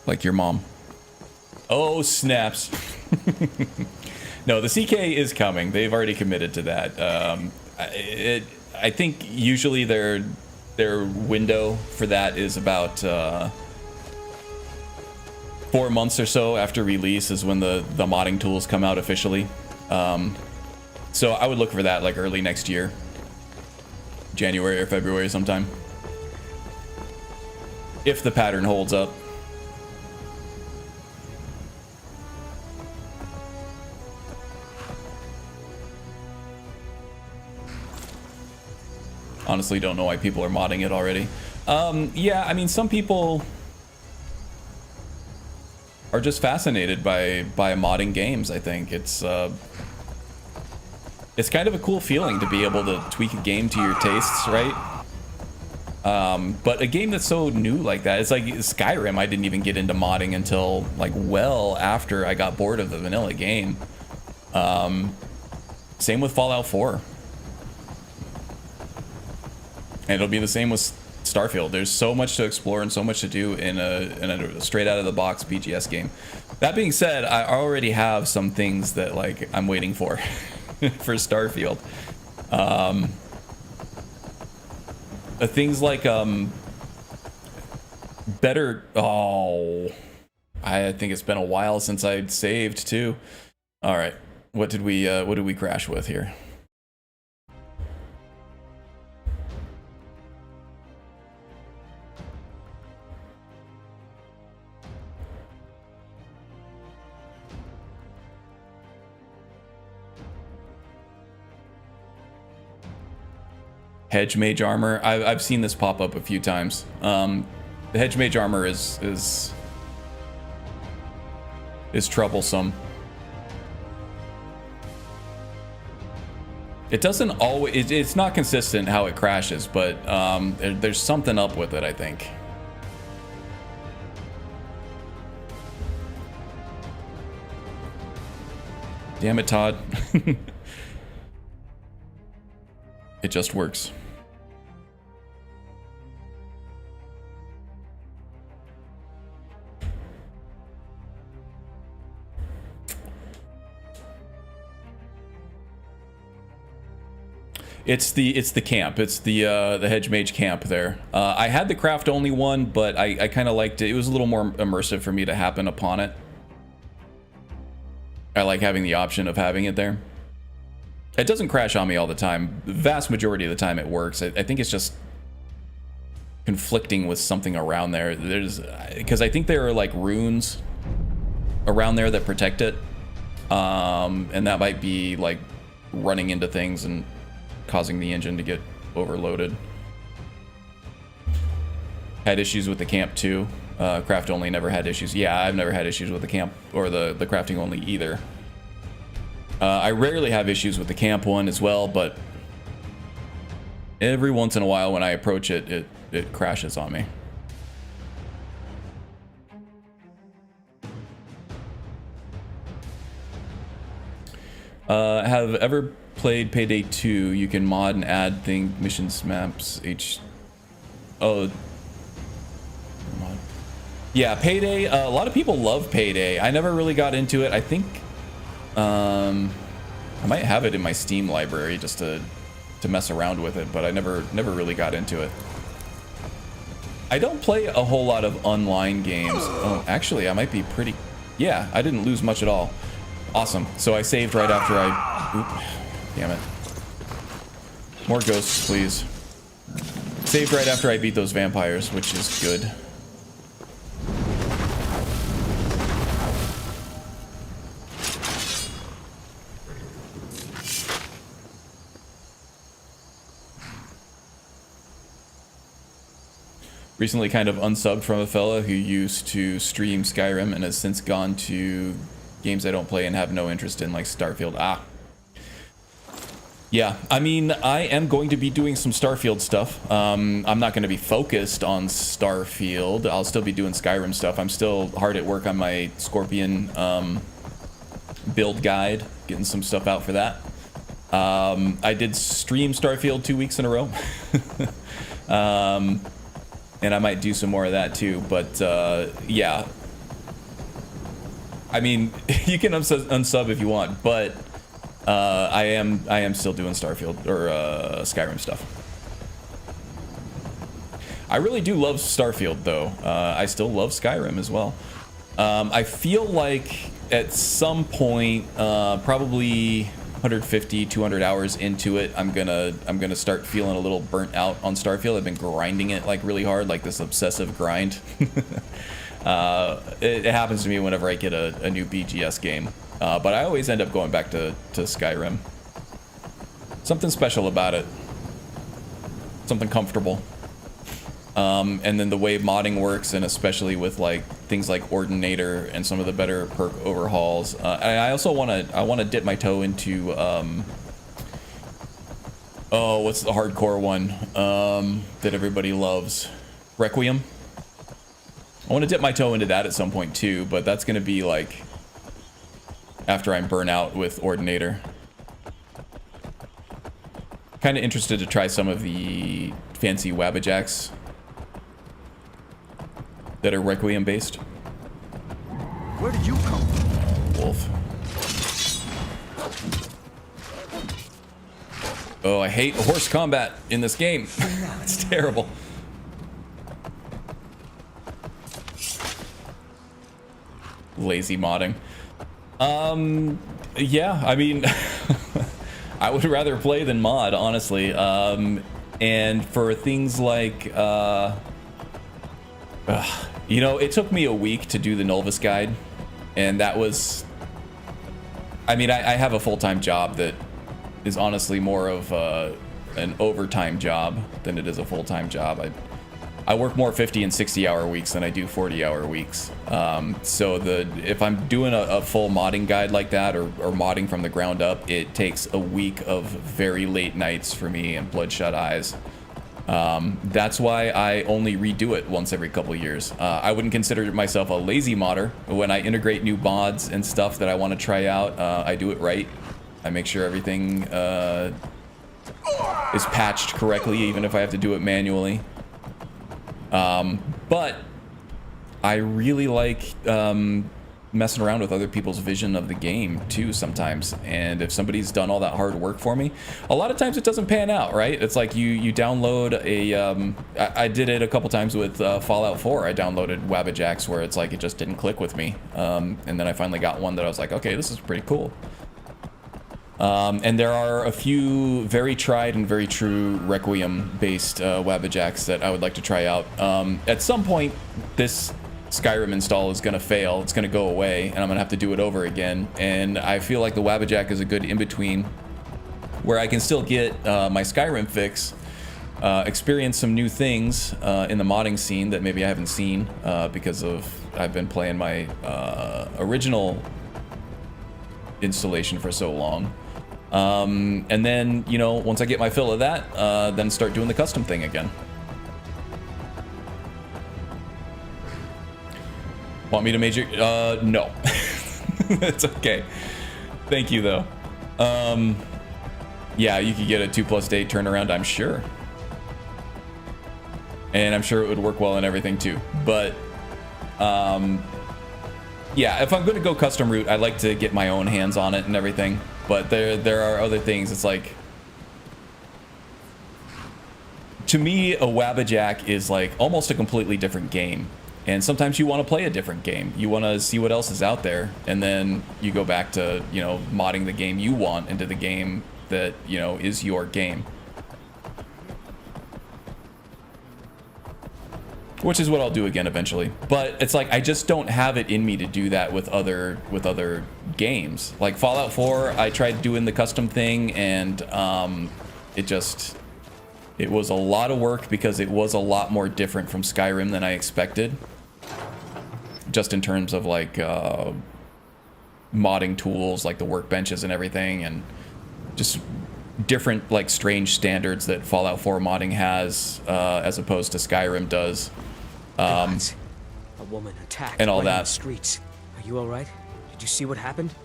Speaker 1: Like your mom. Oh, snaps. No, the CK is coming. They've already committed to that. I think usually their window for that is about 4 months or so after release is when the modding tools come out officially. So I would look for that like early next year, January or February sometime, if the pattern holds up. Honestly, don't know why people are modding it already. Yeah, I mean, some people are just fascinated by modding games. I think it's kind of a cool feeling to be able to tweak a game to your tastes, right? But a game that's so new like that, it's like Skyrim. I didn't even get into modding until like well after I got bored of the vanilla game. Same with Fallout 4. And it'll be the same with Starfield. There's so much to explore and so much to do in a straight out of the box BGS game. That being said, I already have some things that like I'm waiting for for Starfield. Things like better. Oh, I think it's been a while since I saved too. All right, what did we crash with here? Hedge Mage Armor. I've seen this pop up a few times. The Hedge Mage Armor is troublesome. It doesn't always. It's not consistent how it crashes, but there's something up with it, I think. Damn it, Todd. It just works. It's the camp. It's the Hedge Mage camp there. I had the craft only one, but I kind of liked it. It was a little more immersive for me to happen upon it. I like having the option of having it there. It doesn't crash on me all the time. The vast majority of the time it works. I think it's just conflicting with something around there. Because I think there are like runes around there that protect it. And that might be like running into things and causing the engine to get overloaded. Had issues with the camp too. Craft only never had issues. Yeah, I've never had issues with the camp or the crafting only either. I rarely have issues with the camp one as well, but every once in a while when I approach it, it crashes on me. Have ever played Payday 2? You can mod and add thing missions, maps, Oh, mod. Yeah, Payday. A lot of people love Payday. I never really got into it. I think I might have it in my Steam library just to mess around with it, but I never really got into it. I don't play a whole lot of online games. Oh, actually, I might be pretty. Yeah, I didn't lose much at all. Awesome. So I saved right after Oop. Damn it. More ghosts, please. Saved right after I beat those vampires, which is good. Recently kind of unsubbed from a fella who used to stream Skyrim and has since gone to games I don't play and have no interest in, like Starfield. Yeah, I mean, I am going to be doing some Starfield stuff. I'm not going to be focused on Starfield. I'll still be doing Skyrim stuff. I'm still hard at work on my Scorpion build guide, getting some stuff out for that. I did stream Starfield 2 weeks in a row. And I might do some more of that too, but yeah. I mean, you can unsub if you want, but I am still doing Starfield or Skyrim stuff. I really do love Starfield though. I still love Skyrim as well. I feel like at some point, probably 150, 200 hours into it, I'm gonna start feeling a little burnt out on Starfield. I've been grinding it like really hard, like this obsessive grind. It happens to me whenever I get a new BGS game, but I always end up going back to Skyrim. Something special about it. Something comfortable. And then the way modding works, and especially with like things like Ordinator and some of the better perk overhauls. And I also want to dip my toe into oh, what's the hardcore one that everybody loves? Requiem. I want to dip my toe into that at some point too, but that's going to be like after I'm burnt out with Ordinator. Kind of interested to try some of the fancy Wabbajacks that are Requiem based.
Speaker 4: Where did you come from?
Speaker 1: Wolf. Oh, I hate horse combat in this game. It's terrible. Lazy modding. Yeah, I mean, I would rather play than mod, honestly. And for things like, you know, it took me a week to do the Nulvis guide, and that was, I mean, I have a full-time job that is honestly more of an overtime job than it is a full-time job. I work more 50 and 60 hour weeks than I do 40-hour weeks. So if I'm doing a full modding guide like that, or modding from the ground up, it takes a week of very late nights for me and bloodshot eyes. That's why I only redo it once every couple years. I wouldn't consider myself a lazy modder. When I integrate new mods and stuff that I want to try out, I do it right. I make sure everything is patched correctly, even if I have to do it manually. But I really like messing around with other people's vision of the game too sometimes, and if somebody's done all that hard work for me, a lot of times it doesn't pan out, right? It's like you download a I did it a couple times with Fallout 4. I downloaded Wabbajacks where it's like it just didn't click with me, and then I finally got one that I was like, okay, this is pretty cool. And there are a few very tried and very true Requiem based Wabbajacks that I would like to try out. At some point this Skyrim install is going to fail, it's going to go away, and I'm going to have to do it over again. And I feel like the Wabbajack is a good in-between where I can still get my Skyrim fix, experience some new things in the modding scene that maybe I haven't seen because I've been playing my original installation for so long. And then, you know, once I get my fill of that, then start doing the custom thing again. Want me to major? No. It's okay. Thank you, though. Yeah, you could get a 2+ day turnaround, I'm sure. And I'm sure it would work well and everything, too. But, yeah, if I'm going to go custom route, I like to get my own hands on it and everything. But there are other things. It's like, to me, a Wabbajack is like almost a completely different game. And sometimes you want to play a different game. You want to see what else is out there, and then you go back to, you know, modding the game you want into the game that, you know, is your game. Which is what I'll do again eventually. But it's like I just don't have it in me to do that with other games. Like Fallout 4, I tried doing the custom thing, and it was a lot of work because it was a lot more different from Skyrim than I expected. Just in terms of like modding tools, like the workbenches and everything, and just different like strange standards that Fallout 4 modding has as opposed to Skyrim does.
Speaker 6: A woman attacked
Speaker 1: and all
Speaker 6: right in
Speaker 1: that.
Speaker 6: the streets. Are you all right? Did you see what happened?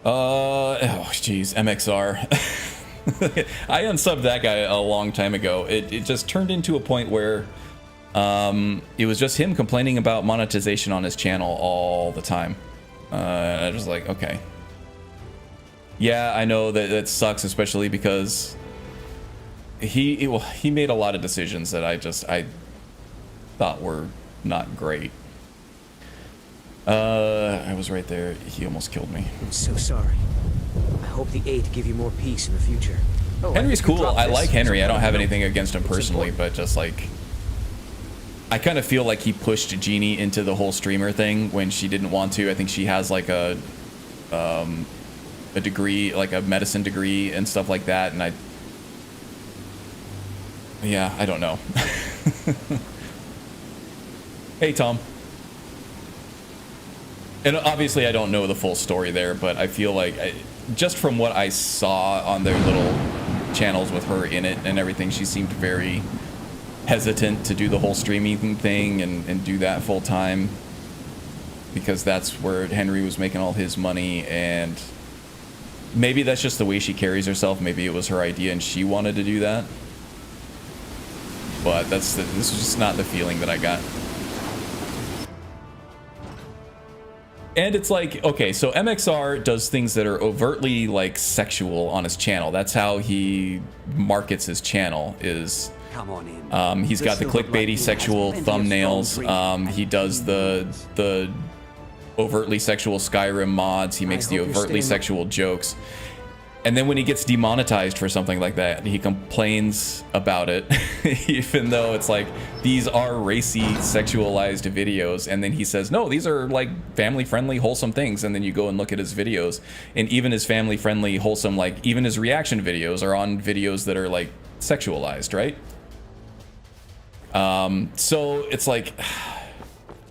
Speaker 1: Oh jeez, MXR. I unsubbed that guy a long time ago. It just turned into a point where It was just him complaining about monetization on his channel all the time. I was like, okay. Yeah, I know that sucks, especially because he made a lot of decisions that I thought were not great. I was right there. He almost killed me.
Speaker 6: I'm so sorry. I hope the 8 give you more peace in the future. Oh,
Speaker 1: Henry's cool. I like Henry. I don't have
Speaker 6: No.
Speaker 1: anything against him personally, but just like, I kind of feel like he pushed Jeannie into the whole streamer thing when she didn't want to. I think she has like a degree, like a medicine degree and stuff like that, and yeah, I don't know. Hey, Tom. And obviously I don't know the full story there, but I feel like just from what I saw on their little channels with her in it and everything, she seemed very hesitant to do the whole streaming thing and do that full time, because that's where Henry was making all his money, and maybe that's just the way she carries herself. Maybe it was her idea and she wanted to do that, but this was just not the feeling that I got. And it's like, okay, so MXR does things that are overtly like sexual on his channel. That's how he markets his channel. Is
Speaker 4: Come on in.
Speaker 1: He's got the clickbaity sexual thumbnails. He does the overtly sexual Skyrim mods. He makes the overtly sexual jokes. And then when he gets demonetized for something like that, he complains about it, even though it's like, these are racy, sexualized videos. And then he says, no, these are like family-friendly, wholesome things. And then you go and look at his videos, and even his family-friendly, wholesome, like even his reaction videos are on videos that are like sexualized, right? So it's like,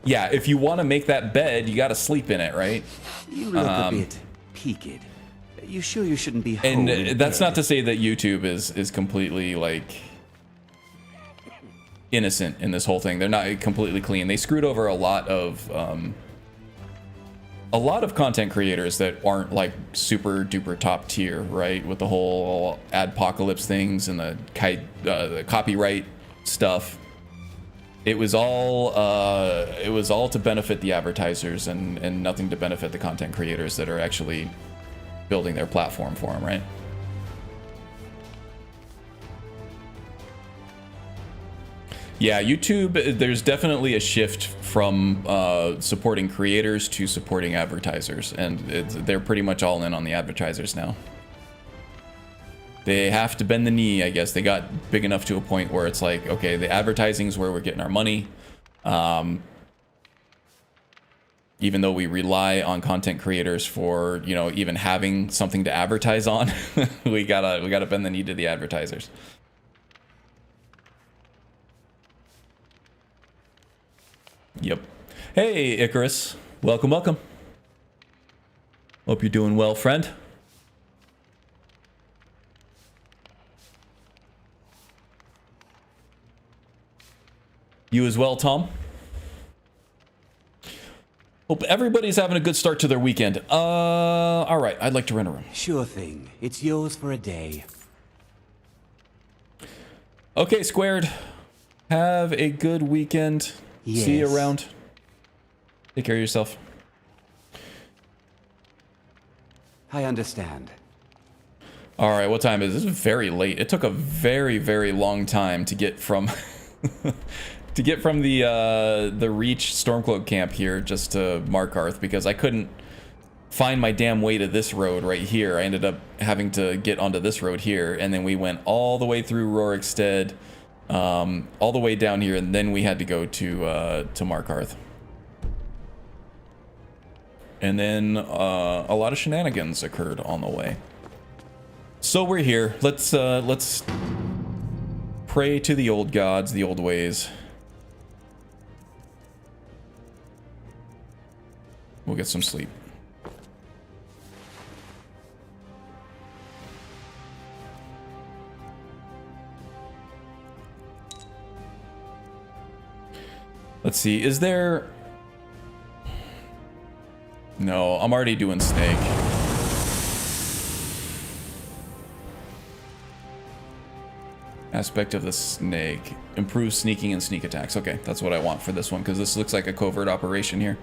Speaker 1: yeah, if you want to make that bed, you got to sleep in it, right?
Speaker 4: You look a bit peaked. You sure you shouldn't be home?
Speaker 1: And that's not to say that YouTube is completely like innocent in this whole thing. They're not completely clean. They screwed over a lot of content creators that aren't like super duper top tier, right? With the whole adpocalypse things and the copyright stuff. It was all to benefit the advertisers and nothing to benefit the content creators that are actually building their platform for them, right? Yeah, YouTube, there's definitely a shift from supporting creators to supporting advertisers, and they're pretty much all in on the advertisers now. They have to bend the knee, I guess. They got big enough to a point where it's like, okay, the advertising is where we're getting our money. Even though we rely on content creators for, you know, even having something to advertise on, we gotta bend the knee to the advertisers. Yep. Hey, Icarus. Welcome. Hope you're doing well, friend. You as well, Tom. Hope everybody's having a good start to their weekend. All right, I'd like to rent a room.
Speaker 4: Sure thing. It's yours for a day.
Speaker 1: Okay, Squared. Have a good weekend.
Speaker 4: Yes.
Speaker 1: See you around. Take care of yourself.
Speaker 4: I understand.
Speaker 1: All right, what time is this? This is very late. It took a very, very long time to get from to get from the Reach Stormcloak camp here just to Markarth, because I couldn't find my damn way to this road right here. I ended up having to get onto this road here, and then we went all the way through Rorikstead, all the way down here, and then we had to go to Markarth. And then a lot of shenanigans occurred on the way. So we're here. Let's pray to the old gods, the old ways. We'll get some sleep. Let's see, is there... No, I'm already doing snake. Aspect of the snake. Improve sneaking and sneak attacks. Okay, that's what I want for this one, because this looks like a covert operation here.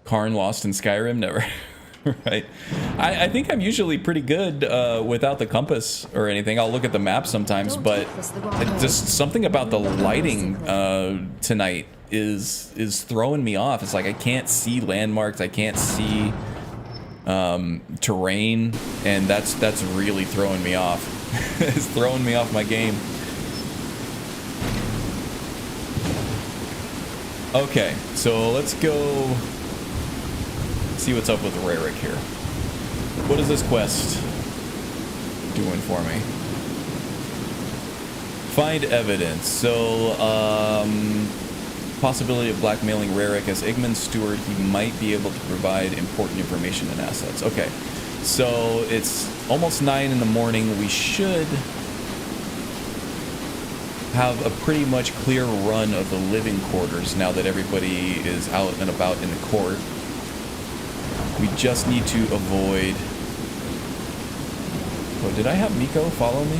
Speaker 1: Karn lost in Skyrim? Never. Right. I think I'm usually pretty good without the compass or anything. I'll look at the map sometimes, but just something about the lighting tonight is throwing me off. It's like I can't see landmarks, I can't see terrain, and that's really throwing me off. It's throwing me off my game. Okay, so let's go see what's up with Rarick here. What is this quest doing for me? Find evidence. So, possibility of blackmailing Rarick as Igman's steward. He might be able to provide important information and assets. Okay, so it's almost 9 in the morning. We should have a pretty much clear run of the living quarters now that everybody is out and about in the court. We just need to avoid... Oh, did I have Miko follow me?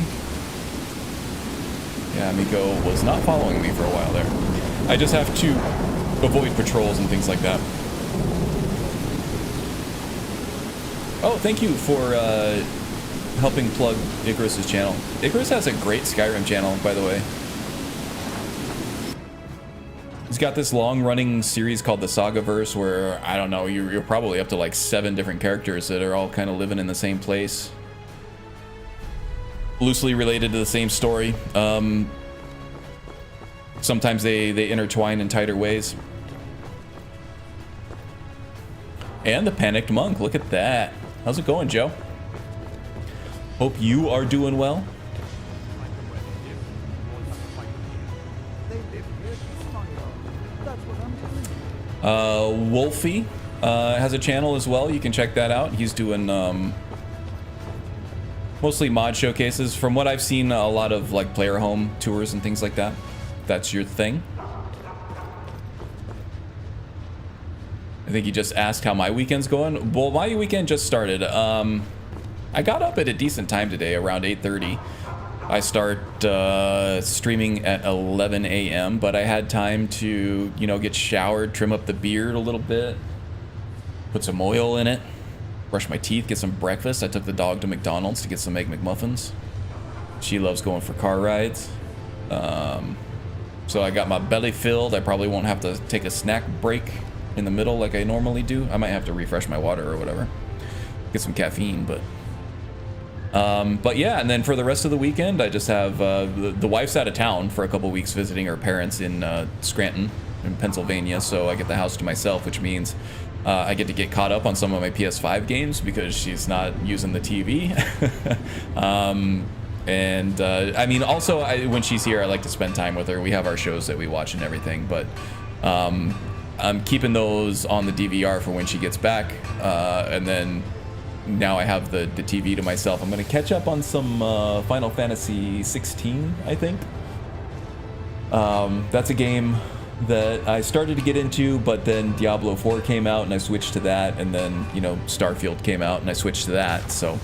Speaker 1: Yeah, Miko was not following me for a while there. I just have to avoid patrols and things like that. Oh, thank you for helping plug Icarus's channel. Icarus has a great Skyrim channel, by the way. He's got this long-running series called the Sagaverse where, I don't know, you're probably up to like 7 different characters that are all kind of living in the same place. Loosely related to the same story. Sometimes they intertwine in tighter ways. And the Panicked Monk, look at that. How's it going, Joe? Hope you are doing well. Wolfie has a channel as well. You can check that out. He's doing mostly mod showcases. From what I've seen, a lot of like player home tours and things like that. That's your thing. I think you just asked how my weekend's going. Well, my weekend just started. I got up at a decent time today, around 8:30. I start streaming at 11 a.m., but I had time to, you know, get showered, trim up the beard a little bit, put some oil in it, brush my teeth, get some breakfast. I took the dog to McDonald's to get some Egg McMuffins. She loves going for car rides. So I got my belly filled. I probably won't have to take a snack break in the middle like I normally do. I might have to refresh my water or whatever, get some caffeine, but yeah, and then for the rest of the weekend, I just have the wife's out of town for a couple weeks visiting her parents in Scranton, in Pennsylvania, so I get the house to myself, which means I get to get caught up on some of my PS5 games because she's not using the TV. I mean, also, when she's here, I like to spend time with her. We have our shows that we watch and everything, but I'm keeping those on the DVR for when she gets back, and then now I have the TV to myself. I'm going to catch up on some Final Fantasy 16, I think. That's a game that I started to get into, but then Diablo 4 came out and I switched to that, and then, you know, Starfield came out and I switched to that, so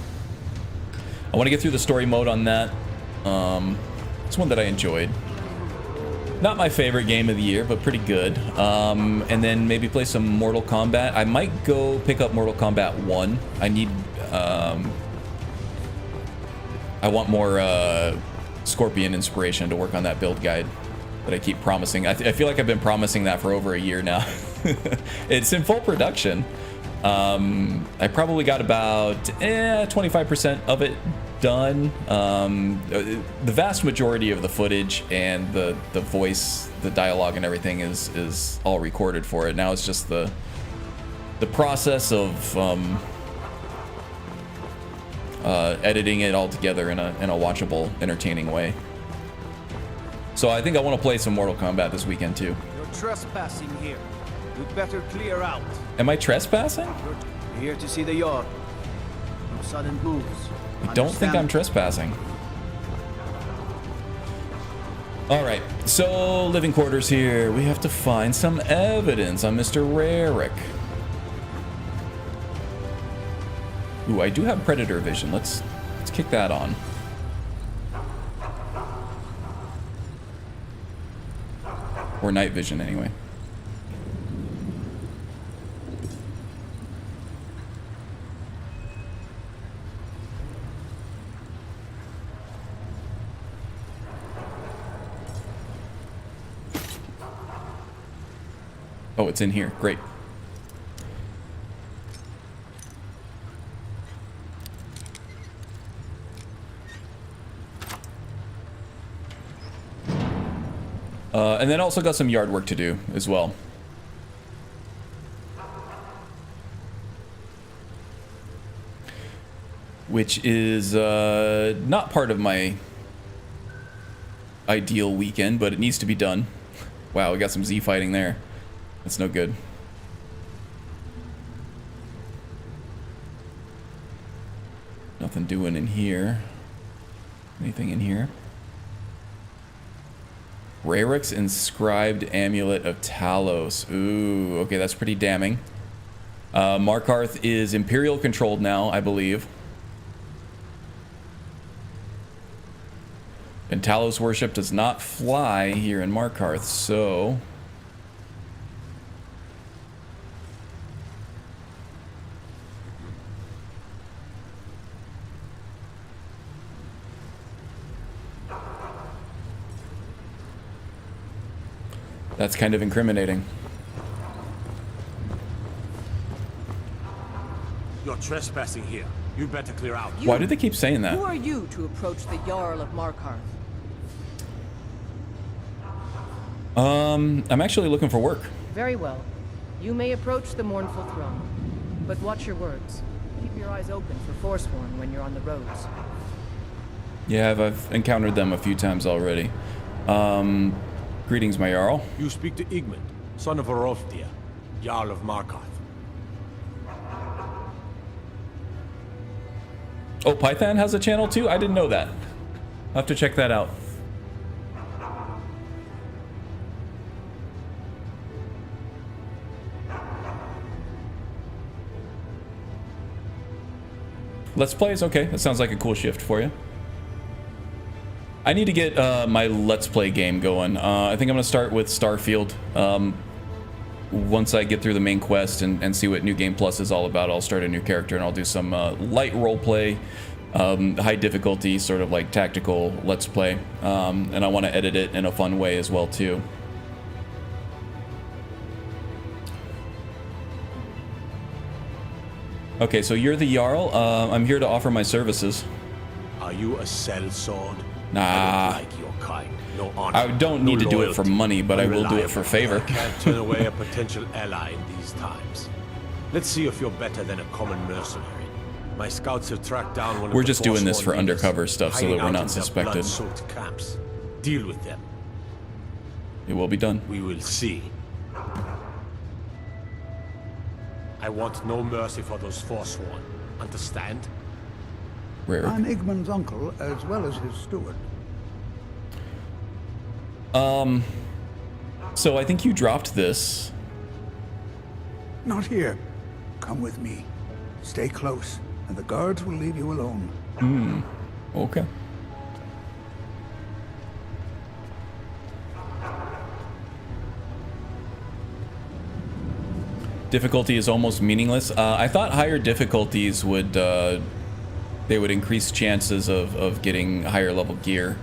Speaker 1: I want to get through the story mode on that. It's one that I enjoyed. Not my favorite game of the year, but pretty good. And then maybe play some Mortal Kombat. I might go pick up Mortal Kombat 1. I need... I want more Scorpion inspiration to work on that build guide that I keep promising. I feel like I've been promising that for over a year now. It's in full production. I probably got about 25% of it done. The vast majority of the footage and the voice, the dialogue and everything is all recorded for it. Now it's just the the process of editing it all together in a watchable, entertaining way. So I think I want to play some Mortal Kombat this weekend too.
Speaker 4: You're trespassing here. You'd better clear out.
Speaker 1: Am I trespassing?
Speaker 4: You're here to see the yard. No sudden moves.
Speaker 1: I don't think I'm trespassing. Alright, so living quarters here. We have to find some evidence on Mr. Rarick. Ooh, I do have predator vision. Let's kick that on. Or night vision anyway. Oh, it's in here. Great. And then also got some yard work to do as well. Which is not part of my ideal weekend, but it needs to be done. Wow, we got some Z fighting there. That's no good. Nothing doing in here. Anything in here? Rarick's inscribed amulet of Talos. Ooh, okay, that's pretty damning. Markarth is Imperial controlled now, I believe. And Talos worship does not fly here in Markarth, so... That's kind of incriminating.
Speaker 7: You're trespassing here. You better clear out.
Speaker 1: Why do they keep saying that?
Speaker 8: Who are you to approach the Jarl of Markarth?
Speaker 1: I'm actually looking for work.
Speaker 8: Very well. You may approach the mournful throne, but watch your words. Keep your eyes open for Forsworn when you're on the roads.
Speaker 1: Yeah, I've encountered them a few times already. Greetings, my Jarl.
Speaker 7: You speak to Igmund, son of Orolfdir, Jarl of Markarth.
Speaker 1: Oh, Python has a channel too? I didn't know that. I'll have to check that out. Let's Plays? Okay, that sounds like a cool shift for you. I need to get my Let's Play game going. I think I'm going to start with Starfield. Once I get through the main quest and see what New Game Plus is all about, I'll start a new character and I'll do some light roleplay, high difficulty, sort of like tactical Let's Play. And I want to edit it in a fun way as well, too. Okay, so you're the Jarl. I'm here to offer my services.
Speaker 7: Are you a sellsword?
Speaker 1: Nah.
Speaker 7: I don't like your kind. No honor.
Speaker 1: I don't need to do it for money, but I will do it for favor.
Speaker 7: I can't turn away a potential ally in these times. Let's see if you're better than a common mercenary. My scouts have tracked down one of
Speaker 1: We're
Speaker 7: the
Speaker 1: just doing this for
Speaker 7: Forsworn leaders,
Speaker 1: undercover stuff so that
Speaker 7: hiding
Speaker 1: we're
Speaker 7: out
Speaker 1: not
Speaker 7: in their
Speaker 1: suspected.
Speaker 7: blood-soaked camps. Deal with them.
Speaker 1: It will be done.
Speaker 7: We will see. I want no mercy for those Forsworn. Understand?
Speaker 1: Rare.
Speaker 9: I'm Igmund's uncle, as well as his steward.
Speaker 1: So I think you dropped this.
Speaker 9: Not here. Come with me. Stay close, and the guards will leave you alone.
Speaker 1: Okay. Difficulty is almost meaningless. I thought higher difficulties would, they would increase chances of getting higher level gear.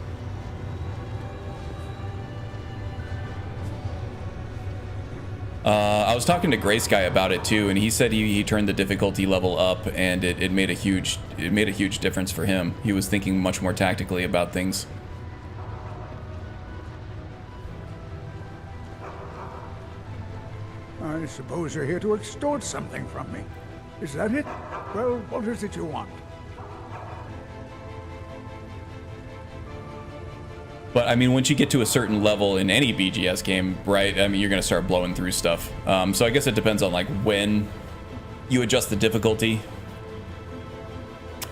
Speaker 1: I was talking to Grace Guy about it too, and he said he turned the difficulty level up, and it made a huge difference for him. He was thinking much more tactically about things.
Speaker 9: I I suppose you're here to extort something from me. Is that it? Well, what is it you want?
Speaker 1: But I mean, once you get to a certain level in any BGS game, right? I mean, you're gonna start blowing through stuff. So I guess it depends on like when you adjust the difficulty.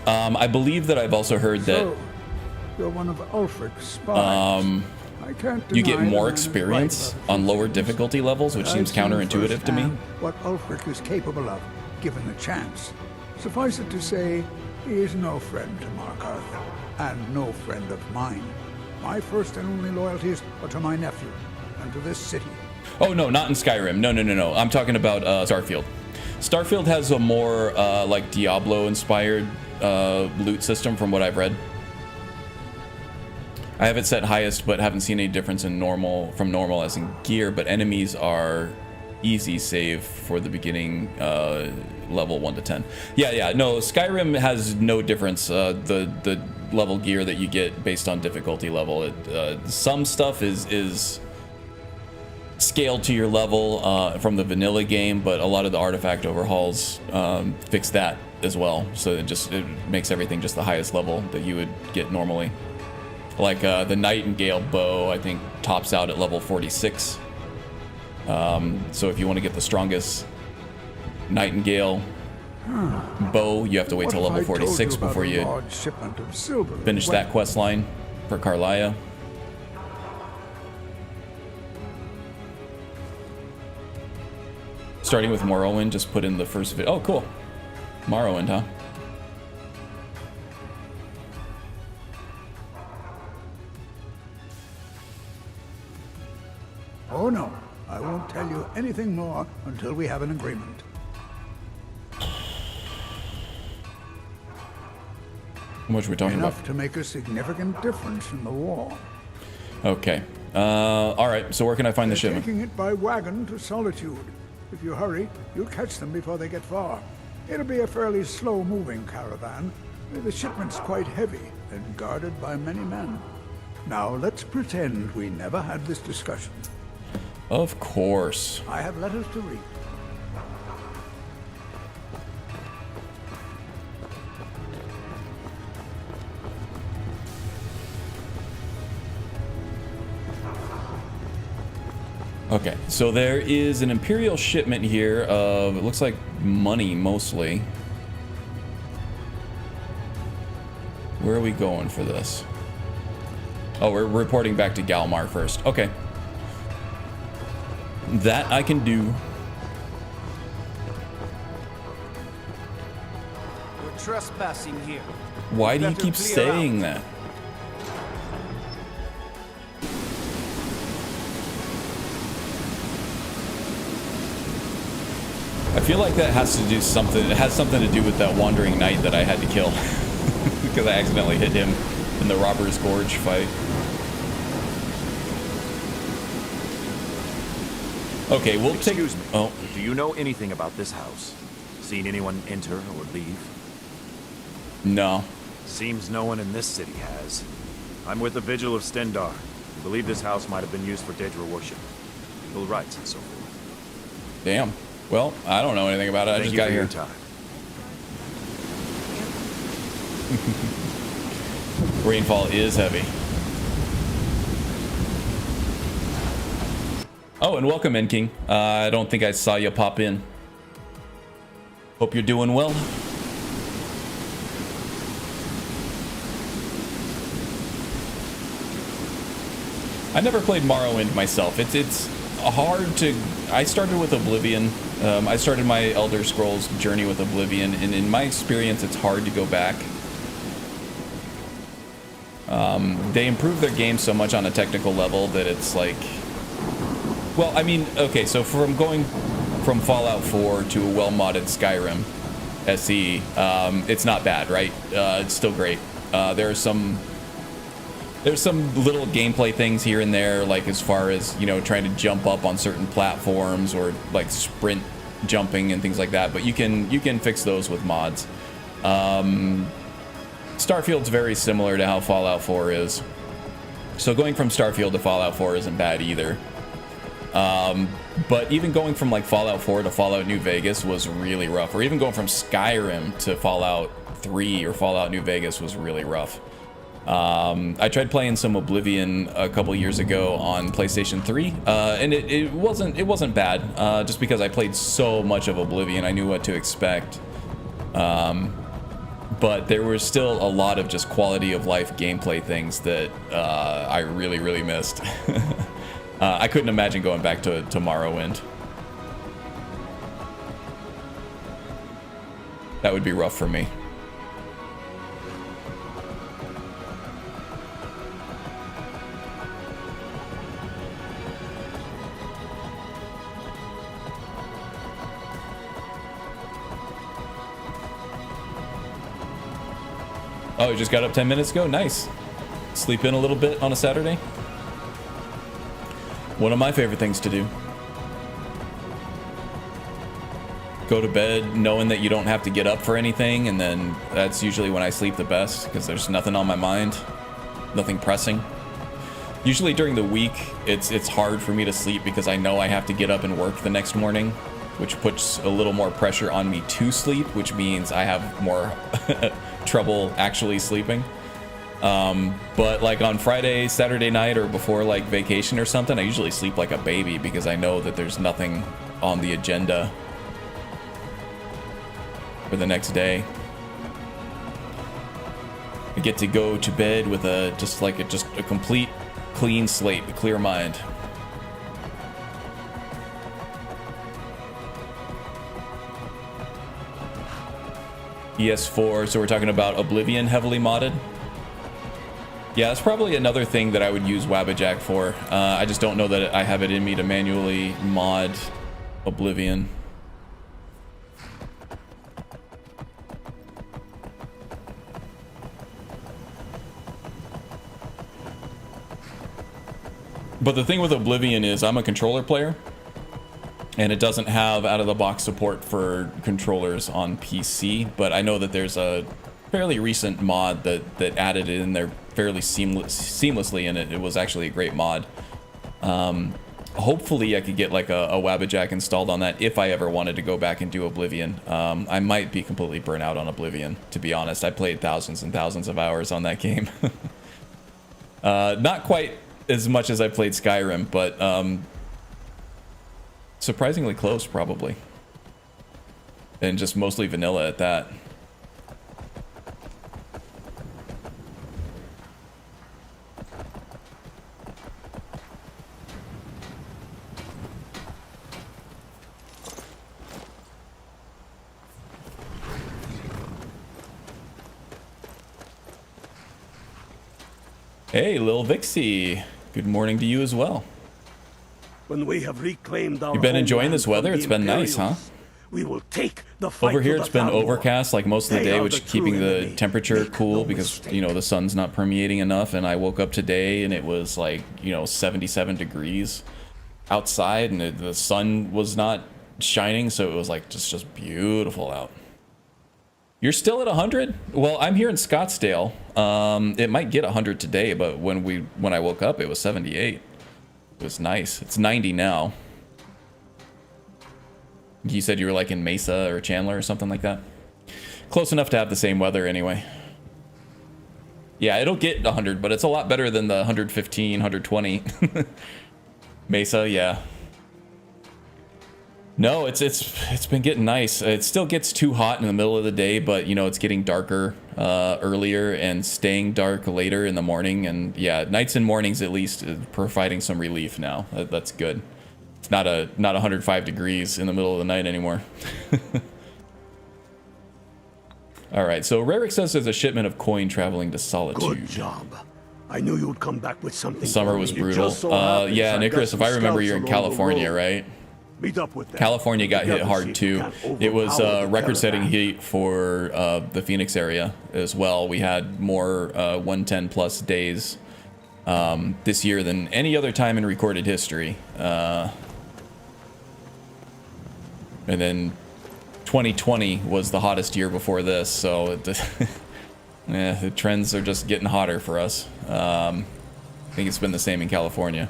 Speaker 1: I believe that I've also heard that
Speaker 9: you're one of Ulfric's spies. I can't
Speaker 1: you get
Speaker 9: deny the
Speaker 1: more
Speaker 9: man is
Speaker 1: experience
Speaker 9: right
Speaker 1: on lower
Speaker 9: about
Speaker 1: difficulty levels, which
Speaker 9: I've
Speaker 1: seems
Speaker 9: seen
Speaker 1: counterintuitive to me.
Speaker 9: firsthand what Ulfric is capable of, given the chance. Suffice it to say, he is no friend to Mark Arthur, and no friend of mine. My first and only loyalties are to my nephew, and to this city.
Speaker 1: Oh no, not in Skyrim. No. I'm talking about Starfield. Starfield has a more like Diablo-inspired loot system, from what I've read. I have it set highest, but haven't seen any difference in normal as in gear. But enemies are easy save for the beginning level 1 to 10. Yeah. No, Skyrim has no difference. The level gear that you get based on difficulty level. Some stuff is scaled to your level from the vanilla game, but a lot of the artifact overhauls fix that as well. So it makes everything just the highest level that you would get normally. Like the Nightingale bow, I think tops out at level 46. So if you want to get the strongest Nightingale bow, you have to wait till level 46 before you finish that quest line for Carlia. Starting with Morrowind, just put in the first video. Oh, cool. Morrowind, huh?
Speaker 9: Oh no, I won't tell you anything more until we have an agreement.
Speaker 1: How much are we talking
Speaker 9: Enough
Speaker 1: about?
Speaker 9: to make a significant difference in the war.
Speaker 1: Okay. All right. So where can I find the
Speaker 9: They're
Speaker 1: shipment?
Speaker 9: taking it by wagon to Solitude. If you hurry, you'll catch them before they get far. It'll be a fairly slow-moving caravan. The shipment's quite heavy and guarded by many men. Now let's pretend we never had this discussion.
Speaker 1: Of course.
Speaker 9: I have letters to read.
Speaker 1: Okay, so there is an Imperial shipment here of, it looks like money mostly. Where are we going for this? Oh, we're reporting back to Galmar first. Okay. That I can do.
Speaker 4: You're trespassing here.
Speaker 1: Why do you
Speaker 4: Better
Speaker 1: keep
Speaker 4: clear
Speaker 1: saying
Speaker 4: out.
Speaker 1: that? I feel like that has to do something. It has something to do with that wandering knight that I had to kill because I accidentally hit him in the Robber's Gorge fight. Okay, we'll
Speaker 10: Excuse me.
Speaker 1: Oh,
Speaker 10: Do you know anything about this house? Seen anyone enter or leave?
Speaker 1: no.
Speaker 10: Seems no one in this city has. I'm with the Vigil of Stendar. I believe this house might have been used for Daedra worship, legal rites and so forth.
Speaker 1: Damn. Well, I don't know anything about it. I just
Speaker 10: Thank you
Speaker 1: got
Speaker 10: for
Speaker 1: here.
Speaker 10: your time.
Speaker 1: Rainfall is heavy. Oh, and welcome in, King. I don't think I saw you pop in. Hope you're doing well. I never played Morrowind myself. It's hard to. I started with Oblivion. I started my Elder Scrolls journey with Oblivion, and in my experience, it's hard to go back. They improved their game so much on a technical level that it's like. Well, I mean, okay, so from going from Fallout 4 to a well-modded Skyrim SE, it's not bad, right? It's still great. There's some little gameplay things here and there, like as far as, you know, trying to jump up on certain platforms or like sprint jumping and things like that, but you can fix those with mods. Starfield's very similar to how Fallout 4 is. So going from Starfield to Fallout 4 isn't bad either. But even going from like Fallout 4 to Fallout New Vegas was really rough, or even going from Skyrim to Fallout 3 or Fallout New Vegas was really rough. I tried playing some Oblivion a couple years ago on PlayStation 3, and it wasn't bad, just because I played so much of Oblivion, I knew what to expect. But there was still a lot of just quality of life gameplay things that I really missed. I couldn't imagine going back to Morrowind. That would be rough for me. Oh, you just got up 10 minutes ago? Nice. Sleep in a little bit on a Saturday? One of my favorite things to do. Go to bed knowing that you don't have to get up for anything, and then that's usually when I sleep the best, because there's nothing on my mind, nothing pressing. Usually during the week, it's hard for me to sleep because I know I have to get up and work the next morning, which puts a little more pressure on me to sleep, which means I have more trouble actually sleeping. But like on Friday, Saturday night, or before like vacation or something, I usually sleep like a baby because I know that there's nothing on the agenda for the next day. I get to go to bed with just a complete clean slate, a clear mind. ES4, so we're talking about Oblivion heavily modded. Yeah, that's probably another thing that I would use Wabbajack for. I just don't know that I have it in me to manually mod Oblivion. But the thing with Oblivion is I'm a controller player, and it doesn't have out-of-the-box support for controllers on PC, but I know that there's a fairly recent mod that added it in there fairly seamlessly, and it was actually a great mod. Hopefully I could get like a Wabbajack installed on that if I ever wanted to go back and do Oblivion. I might be completely burnt out on Oblivion, to be honest. I played thousands and thousands of hours on that game. Not quite as much as I played Skyrim, but surprisingly close, probably. And just mostly vanilla at that. Hey, Lil Vixie. Good morning to you as well.
Speaker 2: When we have reclaimed our
Speaker 1: You've been enjoying this weather? It's been nice, huh?
Speaker 2: We will take the fight.
Speaker 1: Over here it's been overcast like most of the day, which is keeping the temperature cool because, you know, the sun's not permeating enough. And I woke up today and it was like, you know, 77 degrees outside, and the sun was not shining, so it was like just beautiful out. You're still at 100? Well, I'm here in Scottsdale. It might get 100 today, but when I woke up, it was 78. It was nice. It's 90 now. You said you were like in Mesa or Chandler or something like that? Close enough to have the same weather anyway. Yeah, it'll get 100, but it's a lot better than the 115, 120. Mesa, yeah. No, it's been getting nice. It still gets too hot in the middle of the day, but you know, it's getting darker earlier and staying dark later in the morning. And yeah, nights and mornings at least providing some relief now. That's good. It's not 105 degrees in the middle of the night anymore. All right, so Rarick says there's a shipment of coin traveling to Solitude.
Speaker 2: Good job. I knew you would come back with something.
Speaker 1: Summer was brutal. Yeah, Nicholas, if I remember, you're in California, right?
Speaker 2: Meet up with them.
Speaker 1: California got hit hard too. It was record-setting heat for the Phoenix area as well. We had more 110 plus days this year than any other time in recorded history. And then 2020 was the hottest year before this, so yeah, the trends are just getting hotter for us. I think it's been the same in California.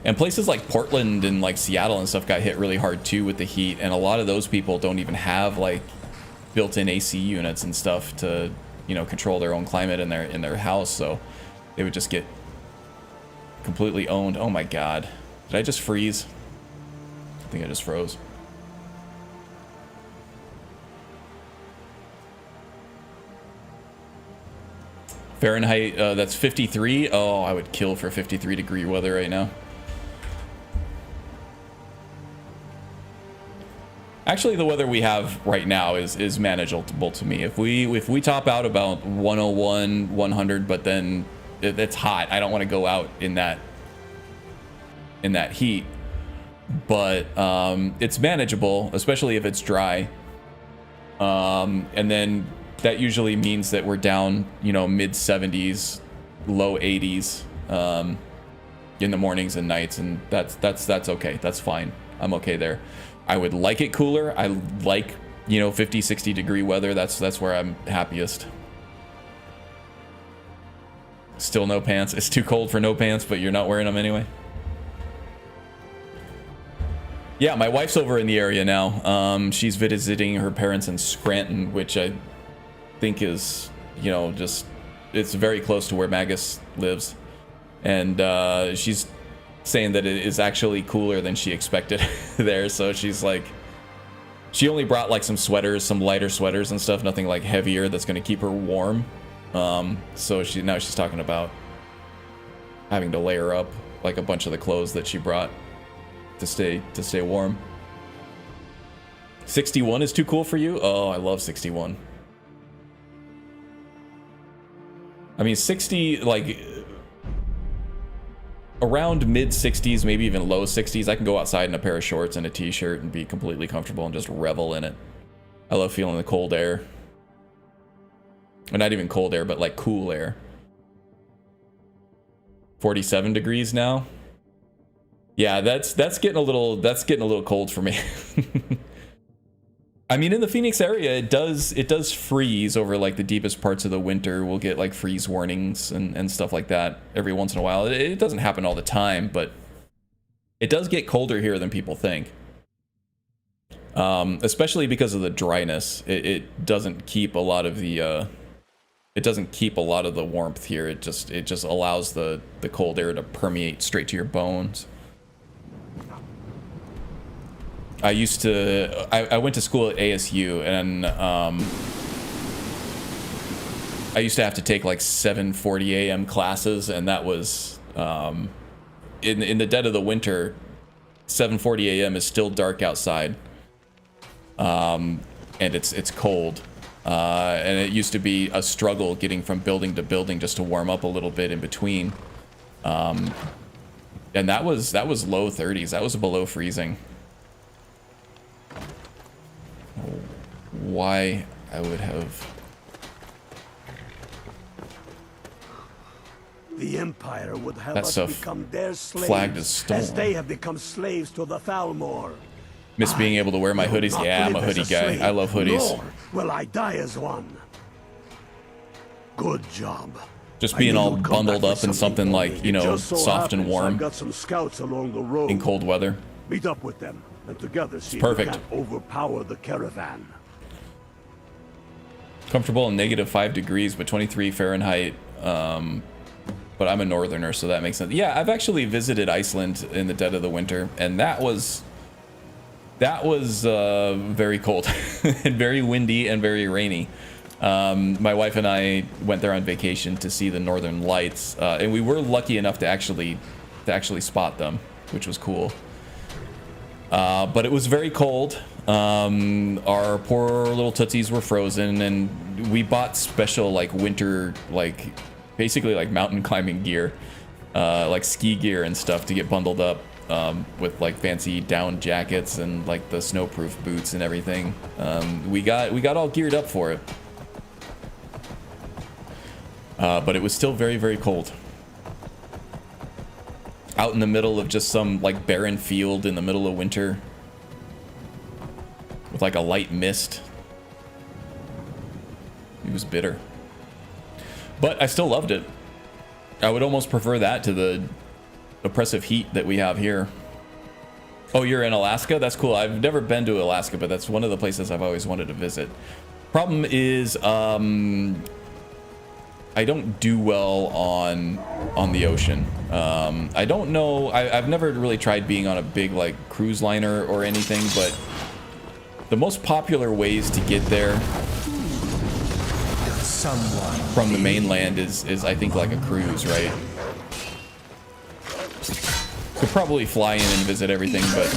Speaker 1: And places like Portland and like Seattle and stuff got hit really hard too with the heat, and a lot of those people don't even have like built-in AC units and stuff to, you know, control their own climate in their house, so they would just get completely owned. Oh my god. Did I just freeze? I think I just froze. Fahrenheit, that's 53. Oh, I would kill for 53 degree weather right now. Actually, the weather we have right now is manageable to me. If we top out about 101, 100, but then it's hot, I don't want to go out in that heat. But it's manageable, especially if it's dry. And then that usually means that we're down, you know, mid 70s, low 80s in the mornings and nights, and that's okay. That's fine. I'm okay there. I would like it cooler. I like, you know, 50, 60 degree weather. That's where I'm happiest. Still no pants. It's too cold for no pants, but you're not wearing them anyway. Yeah, my wife's over in the area now. She's visiting her parents in Scranton, which I think is, you know, just, it's very close to where Magus lives. And she's saying that it is actually cooler than she expected there. So she's like, she only brought like some sweaters, some lighter sweaters and stuff, nothing like heavier that's going to keep her warm. So now she's talking about having to layer up like a bunch of the clothes that she brought to stay warm. 61 is too cool for you? Oh, I love 61. I mean, 60, like around mid 60s, maybe even low 60s, I can go outside in a pair of shorts and a t-shirt and be completely comfortable and just revel in it. I love feeling the cold air. Or not even cold air, but like cool air. 47 degrees now. Yeah, that's getting a little cold for me. I mean, in the Phoenix area, it does freeze over like the deepest parts of the winter. We'll get like freeze warnings and stuff like that every once in a while. It doesn't happen all the time, but it does get colder here than people think. Especially because of the dryness. It doesn't keep a lot of the warmth here. It just allows the cold air to permeate straight to your bones. I went to school at ASU, and I used to have to take like 7:40 a.m. classes, and that was in the dead of the winter. 7:40 a.m. is still dark outside, and it's cold, and it used to be a struggle getting from building to building just to warm up a little bit in between, and that was low 30s. That was below freezing. Why I would have...
Speaker 2: The Empire would have
Speaker 1: that
Speaker 2: us
Speaker 1: stuff
Speaker 2: become their slaves,
Speaker 1: flagged as stolen.
Speaker 2: as they have become slaves to the Thalmor.
Speaker 1: Miss being able to wear my hoodies. Yeah, I'm a hoodie guy. I love hoodies.
Speaker 2: Nor will I die as one. Good job.
Speaker 1: Just being all bundled up in something like, you know, soft and warm.
Speaker 2: I've got some scouts along the road.
Speaker 1: In cold weather.
Speaker 2: Meet up with them, and together see if
Speaker 1: perfect.
Speaker 2: we can't overpower the caravan.
Speaker 1: Comfortable in -5 degrees, but 23 Fahrenheit. But I'm a northerner, so that makes sense. Yeah, I've actually visited Iceland in the dead of the winter, and that was very cold and very windy and very rainy. My wife and I went there on vacation to see the Northern Lights, and we were lucky enough to actually spot them, which was cool. But it was very cold. Our poor little tootsies were frozen, and we bought special like winter, like basically like mountain climbing gear, like ski gear and stuff to get bundled up, with like fancy down jackets and like the snowproof boots and everything. We got all geared up for it. But it was still very, very cold. Out in the middle of just some like barren field in the middle of winter. With like a light mist. It was bitter. But I still loved it. I would almost prefer that to oppressive heat that we have here. Oh, you're in Alaska? That's cool. I've never been to Alaska, but that's one of the places I've always wanted to visit. Problem is, I don't do well on the ocean. I don't know. I've never really tried being on a big like cruise liner or anything, but the most popular ways to get there from the mainland is I think like a cruise, right? Could probably fly in and visit everything, but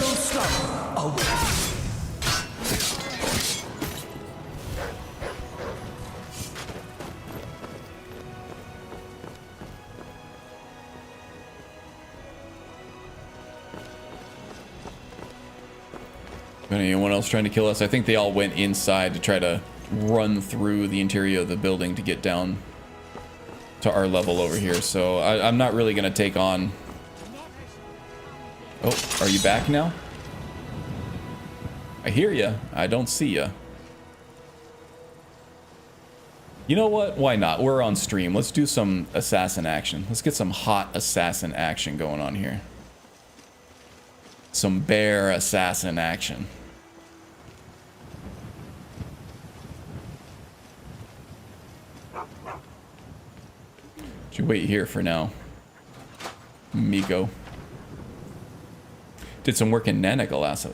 Speaker 1: anyone else trying to kill us? I think they all went inside to try to run through the interior of the building to get down to our level over here. So I'm not really going to take on... Oh, are you back now? I hear you. I don't see you. You know what? Why not? We're on stream. Let's do some assassin action. Let's get some hot assassin action going on here. Some bear assassin action. You wait here for now, Migo. Did some work in Nanak, Alaska,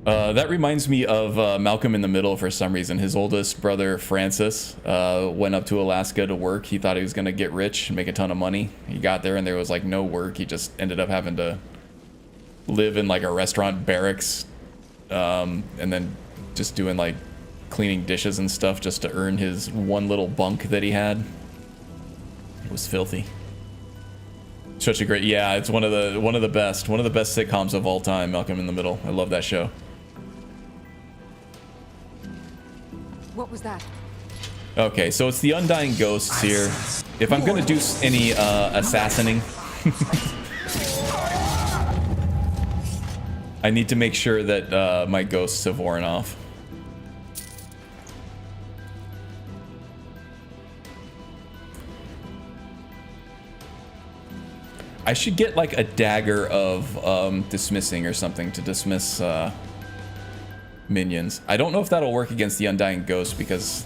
Speaker 1: huh? That reminds me of Malcolm in the Middle for some reason. His oldest brother, Francis, went up to Alaska to work. He thought he was going to get rich and make a ton of money. He got there and there was like no work. He just ended up having to live in like a restaurant barracks and then just doing like cleaning dishes and stuff just to earn his one little bunk that he had. It was filthy. Such a great, yeah, it's one of the best sitcoms of all time, Malcolm in the Middle. I love that show.
Speaker 11: What was that?
Speaker 1: Okay, so it's the Undying Ghosts here. If I'm gonna do any assassinating, I need to make sure that my ghosts have worn off. I should get like a dagger of dismissing or something to dismiss minions. I don't know if that'll work against the Undying Ghost because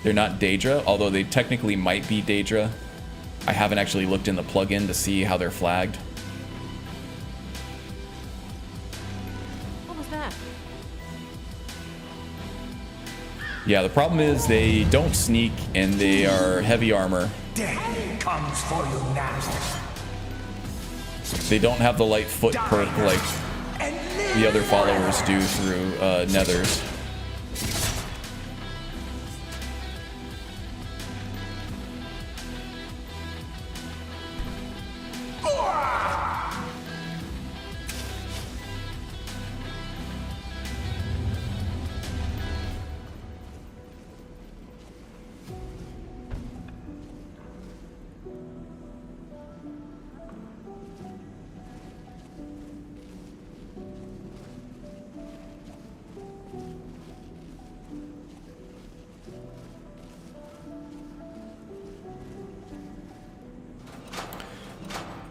Speaker 1: they're not Daedra, although they technically might be Daedra. I haven't actually looked in the plugin to see how they're flagged.
Speaker 3: What was that?
Speaker 1: Yeah, the problem is they don't sneak and they are heavy armor.
Speaker 4: Death comes for you now.
Speaker 1: They don't have the light foot perk like the other followers do through nethers.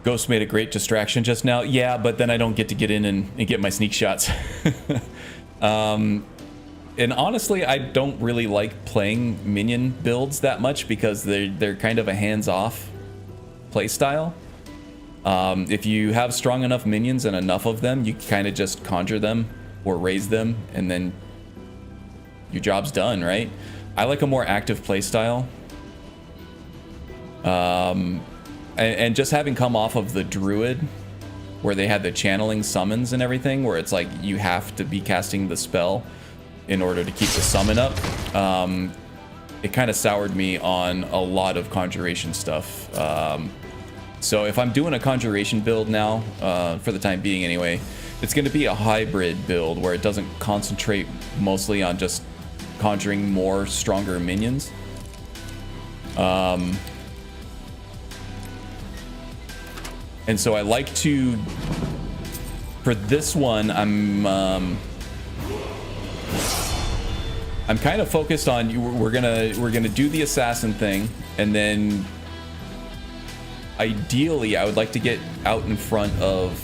Speaker 1: Ghost made a great distraction just now. Yeah, but then I don't get to get in and get my sneak shots. And honestly, I don't really like playing minion builds that much because they're kind of a hands-off play style. If you have strong enough minions and enough of them, you kind of just conjure them or raise them, and then your job's done, right? I like a more active play style. And just having come off of the Druid, where they had the channeling summons and everything, where it's like you have to be casting the spell in order to keep the summon up, it kind of soured me on a lot of conjuration stuff. So if I'm doing a conjuration build now, for the time being anyway, it's going to be a hybrid build where it doesn't concentrate mostly on just conjuring more stronger minions. And so I like to, for this one, I'm I'm kind of focused on we're gonna do the assassin thing, and then ideally I would like to get out in front of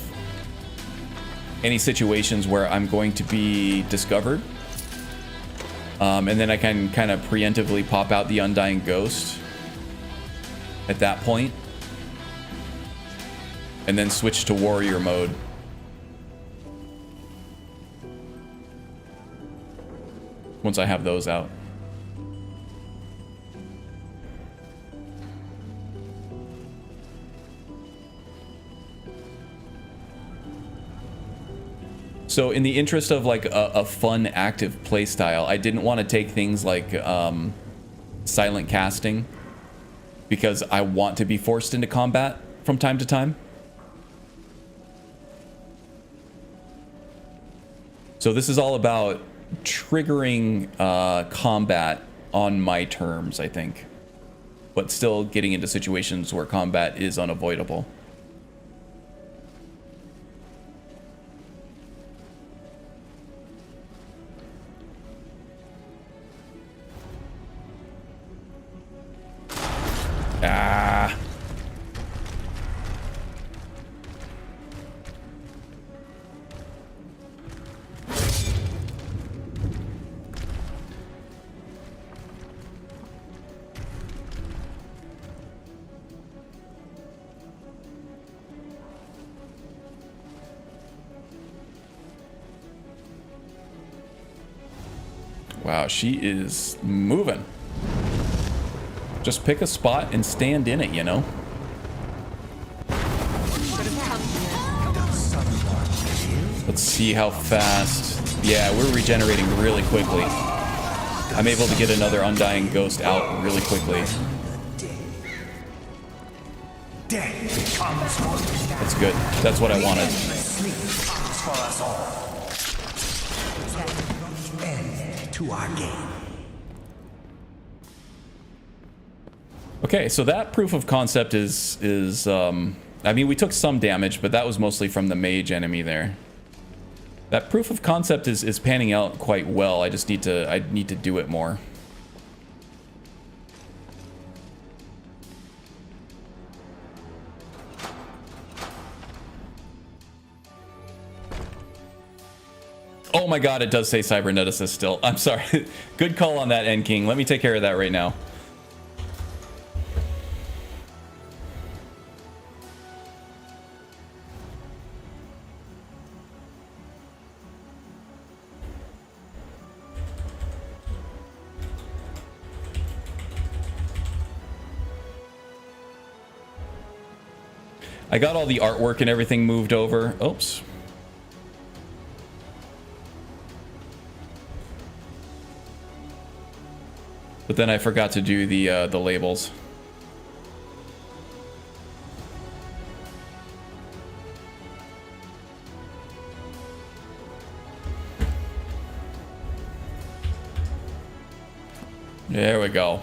Speaker 1: any situations where I'm going to be discovered, and then I can kind of preemptively pop out the Undying Ghost at that point, and then switch to warrior mode. Once I have those out. So in the interest of like a fun active playstyle, I didn't want to take things like silent casting, because I want to be forced into combat from time to time. So this is all about triggering combat on my terms, I think, but still getting into situations where combat is unavoidable. Ah. Wow, she is moving. Just pick a spot and stand in it, you know? Let's see how fast. Yeah, we're regenerating really quickly. I'm able to get another Undying Ghost out really quickly. That's good. That's what I wanted.
Speaker 4: To our game.
Speaker 1: Okay, so that proof of concept is I mean, we took some damage, but that was mostly from the mage enemy there. That proof of concept is panning out quite well. I just need to do it more. Oh my god, it does say cyberneticist still. I'm sorry. Good call on that, End King. Let me take care of that right now. I got all the artwork and everything moved over. Oops. But then I forgot to do the labels. There we go.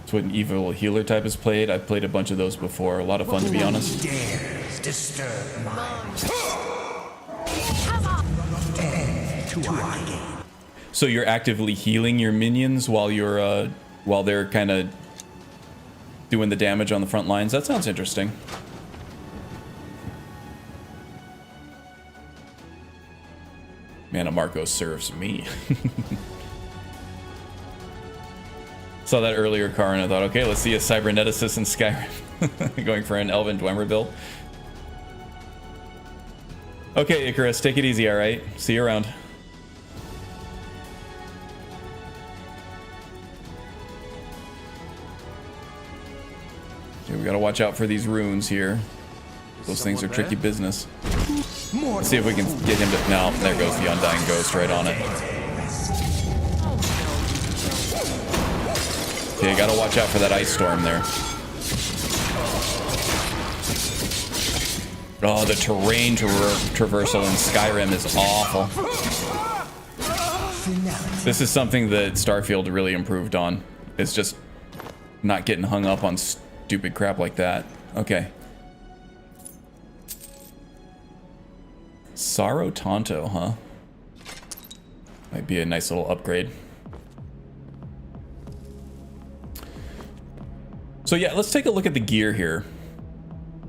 Speaker 1: It's what an evil healer type is played. I've played a bunch of those before. A lot of fun, to be honest.
Speaker 4: Dares disturb mine. To our game.
Speaker 1: So you're actively healing your minions while you're while they're kind of doing the damage on the front lines. That sounds interesting. Man, Marco serves me. Saw that earlier, Car, and I thought, okay, let's see a cyberneticist in Skyrim. Going for an Elven Dwemer build. Okay, Icarus, take it easy, alright? See you around. Okay, we gotta watch out for these runes here. Those things are tricky business. Let's see if we can get him to... No, there goes the Undying Ghost right on it. Okay, gotta watch out for that ice storm there. Oh, the terrain traversal in Skyrim is awful. This is something that Starfield really improved on. It's just not getting hung up on stupid crap like that. Okay. Sorrow Tonto, huh? Might be a nice little upgrade. So yeah, let's take a look at the gear here.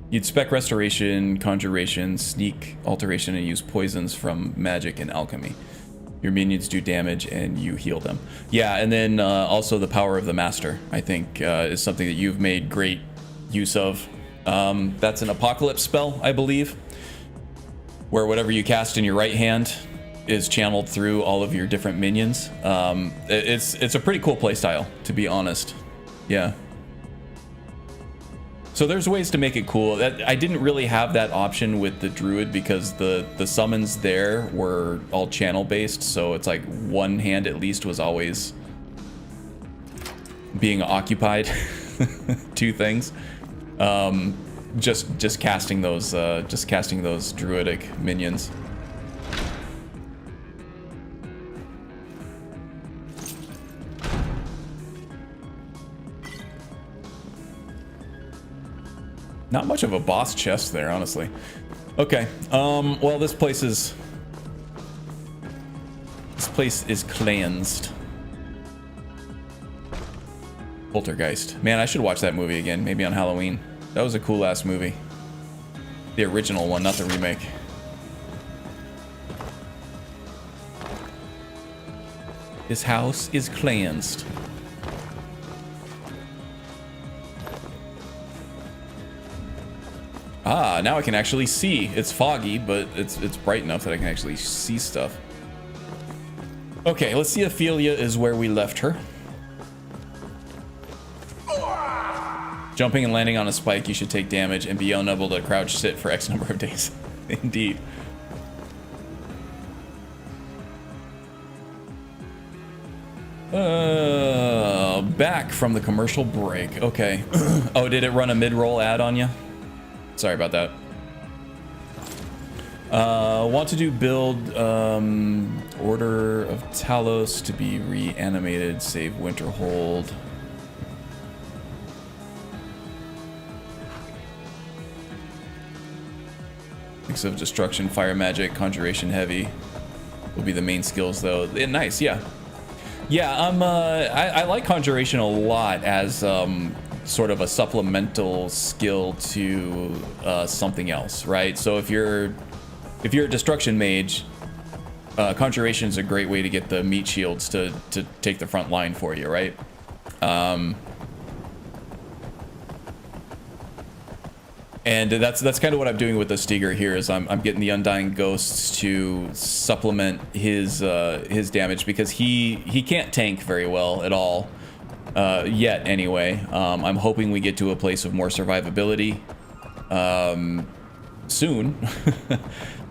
Speaker 1: You'd spec restoration, conjuration, sneak, alteration, and use poisons from magic and alchemy. Your minions do damage and you heal them. Yeah, and then also the power of the master, I think, is something that you've made great use of. That's an apocalypse spell, I believe, where whatever you cast in your right hand is channeled through all of your different minions. It's a pretty cool playstyle, to be honest. Yeah. So there's ways to make it cool. I didn't really have that option with the druid because the summons there were all channel based, so it's like one hand at least was always being occupied. Two things. Just casting those druidic minions. Not much of a boss chest there, honestly. Okay. Well, this place is cleansed. Poltergeist. Man, I should watch that movie again. Maybe on Halloween. That was a cool ass movie. The original one, not the remake. This house is cleansed. Ah, now I can actually see. It's foggy, but it's bright enough that I can actually see stuff. Okay, let's see if Ophelia is where we left her. Jumping and landing on a spike, you should take damage and be unable to crouch sit for X number of days. Indeed. Back from the commercial break. Okay. Oh, did it run a mid-roll ad on you? Sorry about that. Want to do build Order of Talos to be reanimated, save Winterhold. Mix of destruction, fire magic, conjuration heavy will be the main skills though. Nice, yeah. Yeah, I like conjuration a lot as sort of a supplemental skill to something else, right? So if you're a destruction mage, conjuration is a great way to get the meat shields to take the front line for you, right? And that's kind of what I'm doing with the Steger here. Is I'm getting the Undying Ghosts to supplement his damage because he can't tank very well at all. Yet anyway. I'm hoping we get to a place of more survivability soon.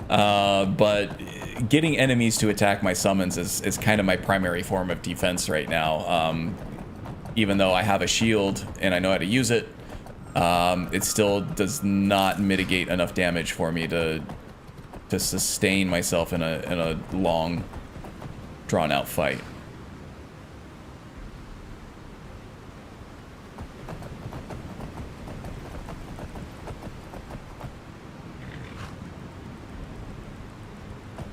Speaker 1: But getting enemies to attack my summons is kind of my primary form of defense right now. Even though I have a shield and I know how to use it, it still does not mitigate enough damage for me to sustain myself in a long, drawn out fight.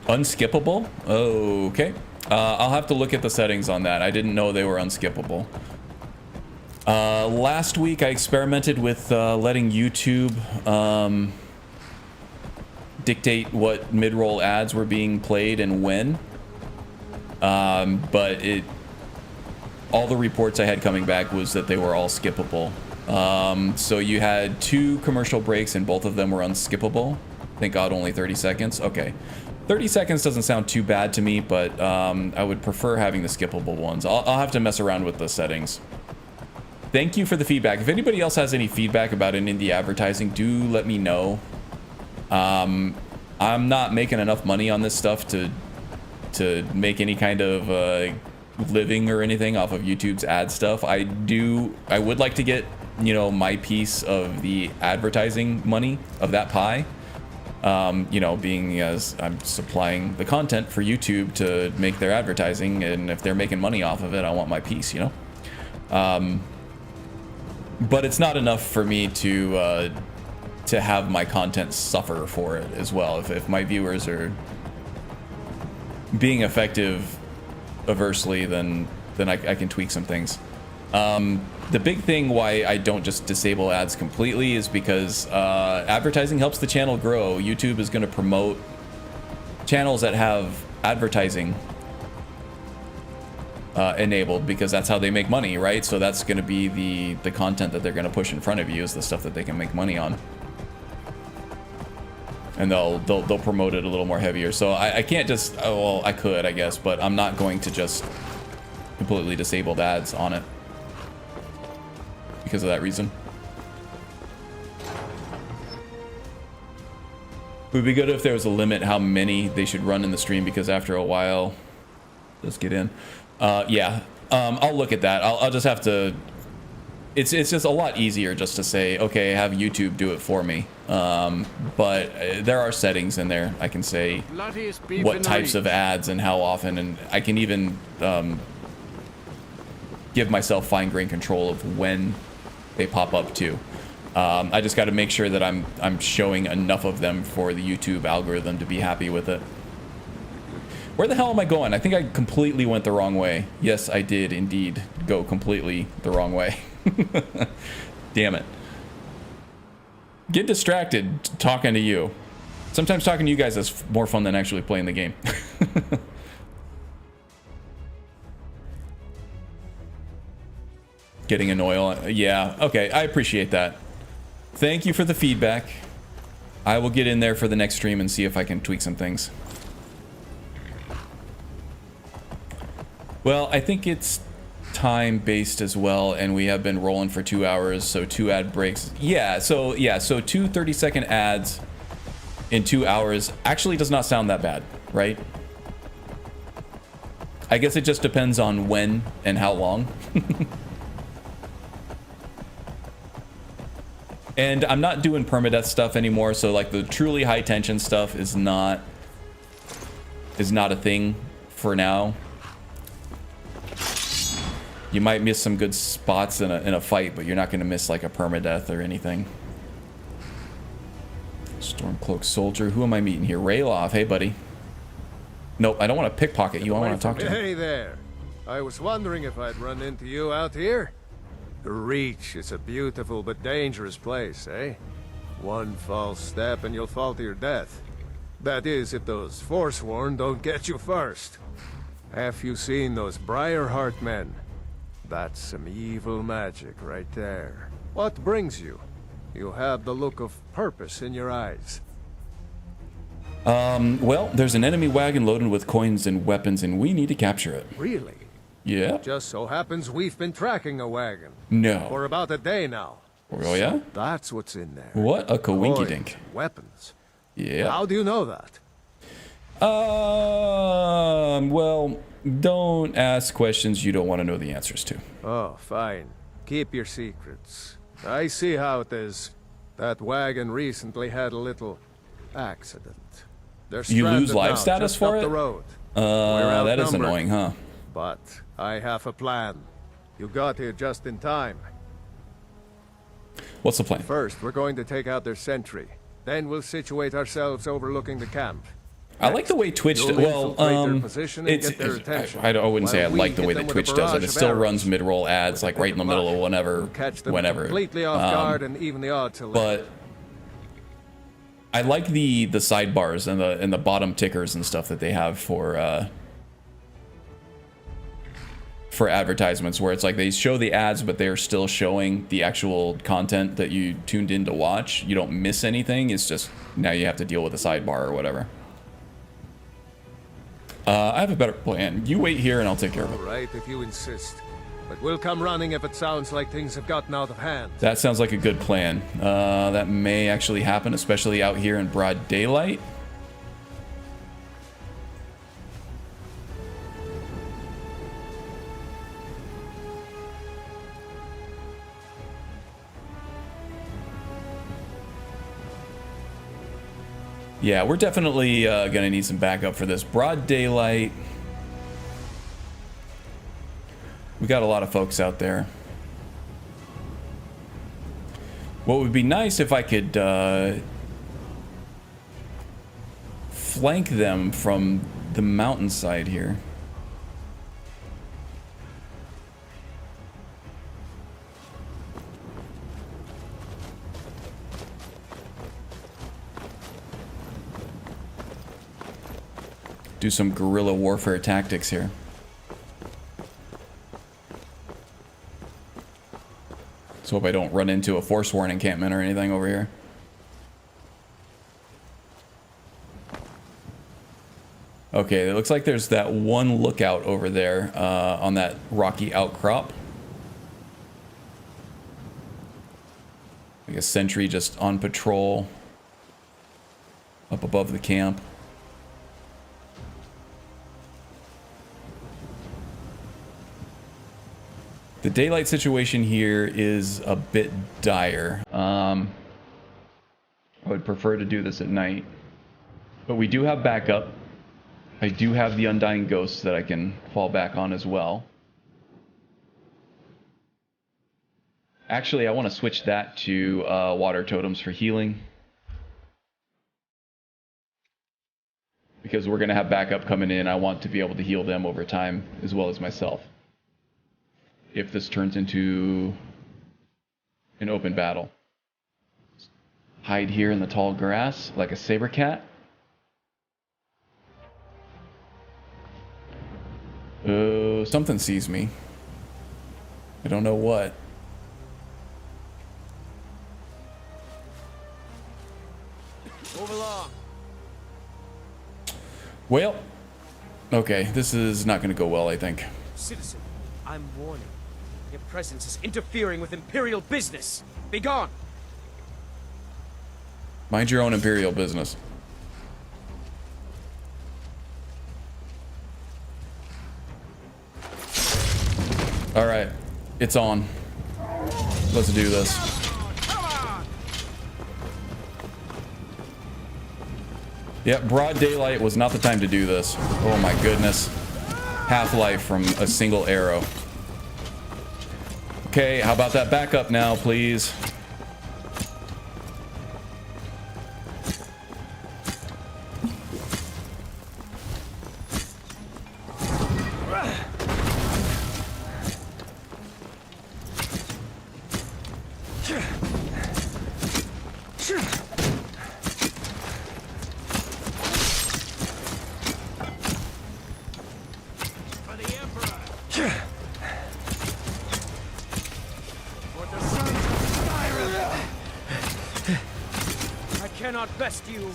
Speaker 1: Unskippable? Okay. I'll have to look at the settings on that. I didn't know they were unskippable. Last week I experimented with letting YouTube dictate what mid-roll ads were being played and when. But all the reports I had coming back was that they were all skippable. So you had 2 commercial breaks and both of them were unskippable. Thank God only 30 seconds. Okay. 30 seconds doesn't sound too bad to me, but I would prefer having the skippable ones. I'll have to mess around with the settings. Thank you for the feedback. If anybody else has any feedback about an indie advertising, do let me know. I'm not making enough money on this stuff to make any kind of living or anything off of YouTube's ad stuff. I would like to get, you know, my piece of the advertising money of that pie. You know, being as I'm supplying the content for YouTube to make their advertising, and if they're making money off of it, I want my piece, you know? But it's not enough for me to have my content suffer for it as well. If my viewers are being effective aversely, then I can tweak some things. The big thing why I don't just disable ads completely is because advertising helps the channel grow. YouTube is going to promote channels that have advertising enabled because that's how they make money, right? So that's going to be the content that they're going to push in front of you is the stuff that they can make money on. And they'll promote it a little more heavier. So I can't just, oh, well, I could, I guess, but I'm not going to just completely disable ads on it because of that reason. It would be good if there was a limit how many they should run in the stream, because after a while, let's get in. Yeah, I'll look at that. I'll just have to. It's just a lot easier just to say, okay, have YouTube do it for me. But there are settings in there. I can say what types of ads and how often, and I can even give myself fine-grained control of when they pop up too. I just got to make sure that I'm showing enough of them for the YouTube algorithm to be happy with it. Where the hell am I going? I think I completely went the wrong way. Yes, I did indeed go completely the wrong way. Damn it. Get distracted talking to you. Sometimes talking to you guys is more fun than actually playing the game. Getting an oil. Yeah, okay, I appreciate that. Thank you for the feedback. I will get in there for the next stream and see if I can tweak some things. Well, I think it's time-based as well, and we have been rolling for 2 hours, so 2 ad breaks. Yeah, so 2 30-second ads in 2 hours actually does not sound that bad, right? I guess it just depends on when and how long. And I'm not doing permadeath stuff anymore, so like the truly high tension stuff is not a thing for now. You might miss some good spots in a fight, but you're not going to miss like a permadeath or anything. Stormcloak soldier. Who am I meeting here? Rayloff. Hey, buddy. Nope, I don't want to pickpocket you. I want to talk to you.
Speaker 12: Hey there. I was wondering if I'd run into you out here. The Reach is a beautiful but dangerous place, eh? One false step and you'll fall to your death. That is, if those Forsworn don't get you first. Have you seen those Briarheart men? That's some evil magic right there. What brings you? You have the look of purpose in your eyes.
Speaker 1: Well, there's an enemy wagon loaded with coins and weapons, and we need to capture it.
Speaker 12: Really?
Speaker 1: Yeah.
Speaker 12: Just so happens we've been tracking a wagon.
Speaker 1: No.
Speaker 12: For about a day now.
Speaker 1: Oh, yeah?
Speaker 12: So that's what's in there.
Speaker 1: What a coinky-dink.
Speaker 12: Weapons.
Speaker 1: Yeah.
Speaker 12: How do you know that?
Speaker 1: Well, don't ask questions you don't want to know the answers to.
Speaker 12: Oh, fine. Keep your secrets. I see how it is. That wagon recently had a little accident. They're
Speaker 1: you lose life
Speaker 12: now,
Speaker 1: status for it?
Speaker 12: The road.
Speaker 1: That is annoying, huh?
Speaker 12: But I have a plan. You got here just in time.
Speaker 1: What's the plan?
Speaker 12: First, we're going to take out their sentry. Then we'll situate ourselves overlooking the camp.
Speaker 1: I like the way Twitch. I wouldn't say I like the way that Twitch does it. It still runs mid-roll ads like right in the middle of whenever.
Speaker 12: Completely off guard and even the odds.
Speaker 1: But I like the sidebars and the bottom tickers and stuff that they have for advertisements, where it's like they show the ads, but they're still showing the actual content that you tuned in to watch. You don't miss anything. It's just now you have to deal with a sidebar or whatever. I have a better plan. You wait here and I'll take care of it.
Speaker 12: All right, if you insist. But we'll come running if it sounds like things have gotten out of hand.
Speaker 1: That sounds like a good plan. That may actually happen, especially out here in broad daylight. Yeah, we're definitely gonna need some backup for this. Broad daylight. We got a lot of folks out there. What would be nice if I could flank them from the mountainside here. Do some guerrilla warfare tactics here. Let's hope I don't run into a Forsworn encampment or anything over here. Okay, it looks like there's that one lookout over there on that rocky outcrop. Like a sentry just on patrol up above the camp. The daylight situation here is a bit dire. I would prefer to do this at night. But we do have backup. I do have the Undying Ghosts that I can fall back on as well. Actually, I want to switch that to water totems for healing. Because we're going to have backup coming in. I want to be able to heal them over time as well as myself. If this turns into an open battle. Hide here in the tall grass like a saber cat. Something sees me. I don't know what.
Speaker 6: Move along.
Speaker 1: Well, okay, this is not going to go well, I think.
Speaker 6: Citizen, I'm warning. Your presence is interfering with Imperial business. Be gone.
Speaker 1: Mind your own Imperial business. All right, it's on. Let's do this. Yeah, broad daylight was not the time to do this. Oh my goodness. Half-life from a single arrow. Okay, how about that backup now, please?
Speaker 6: Best you.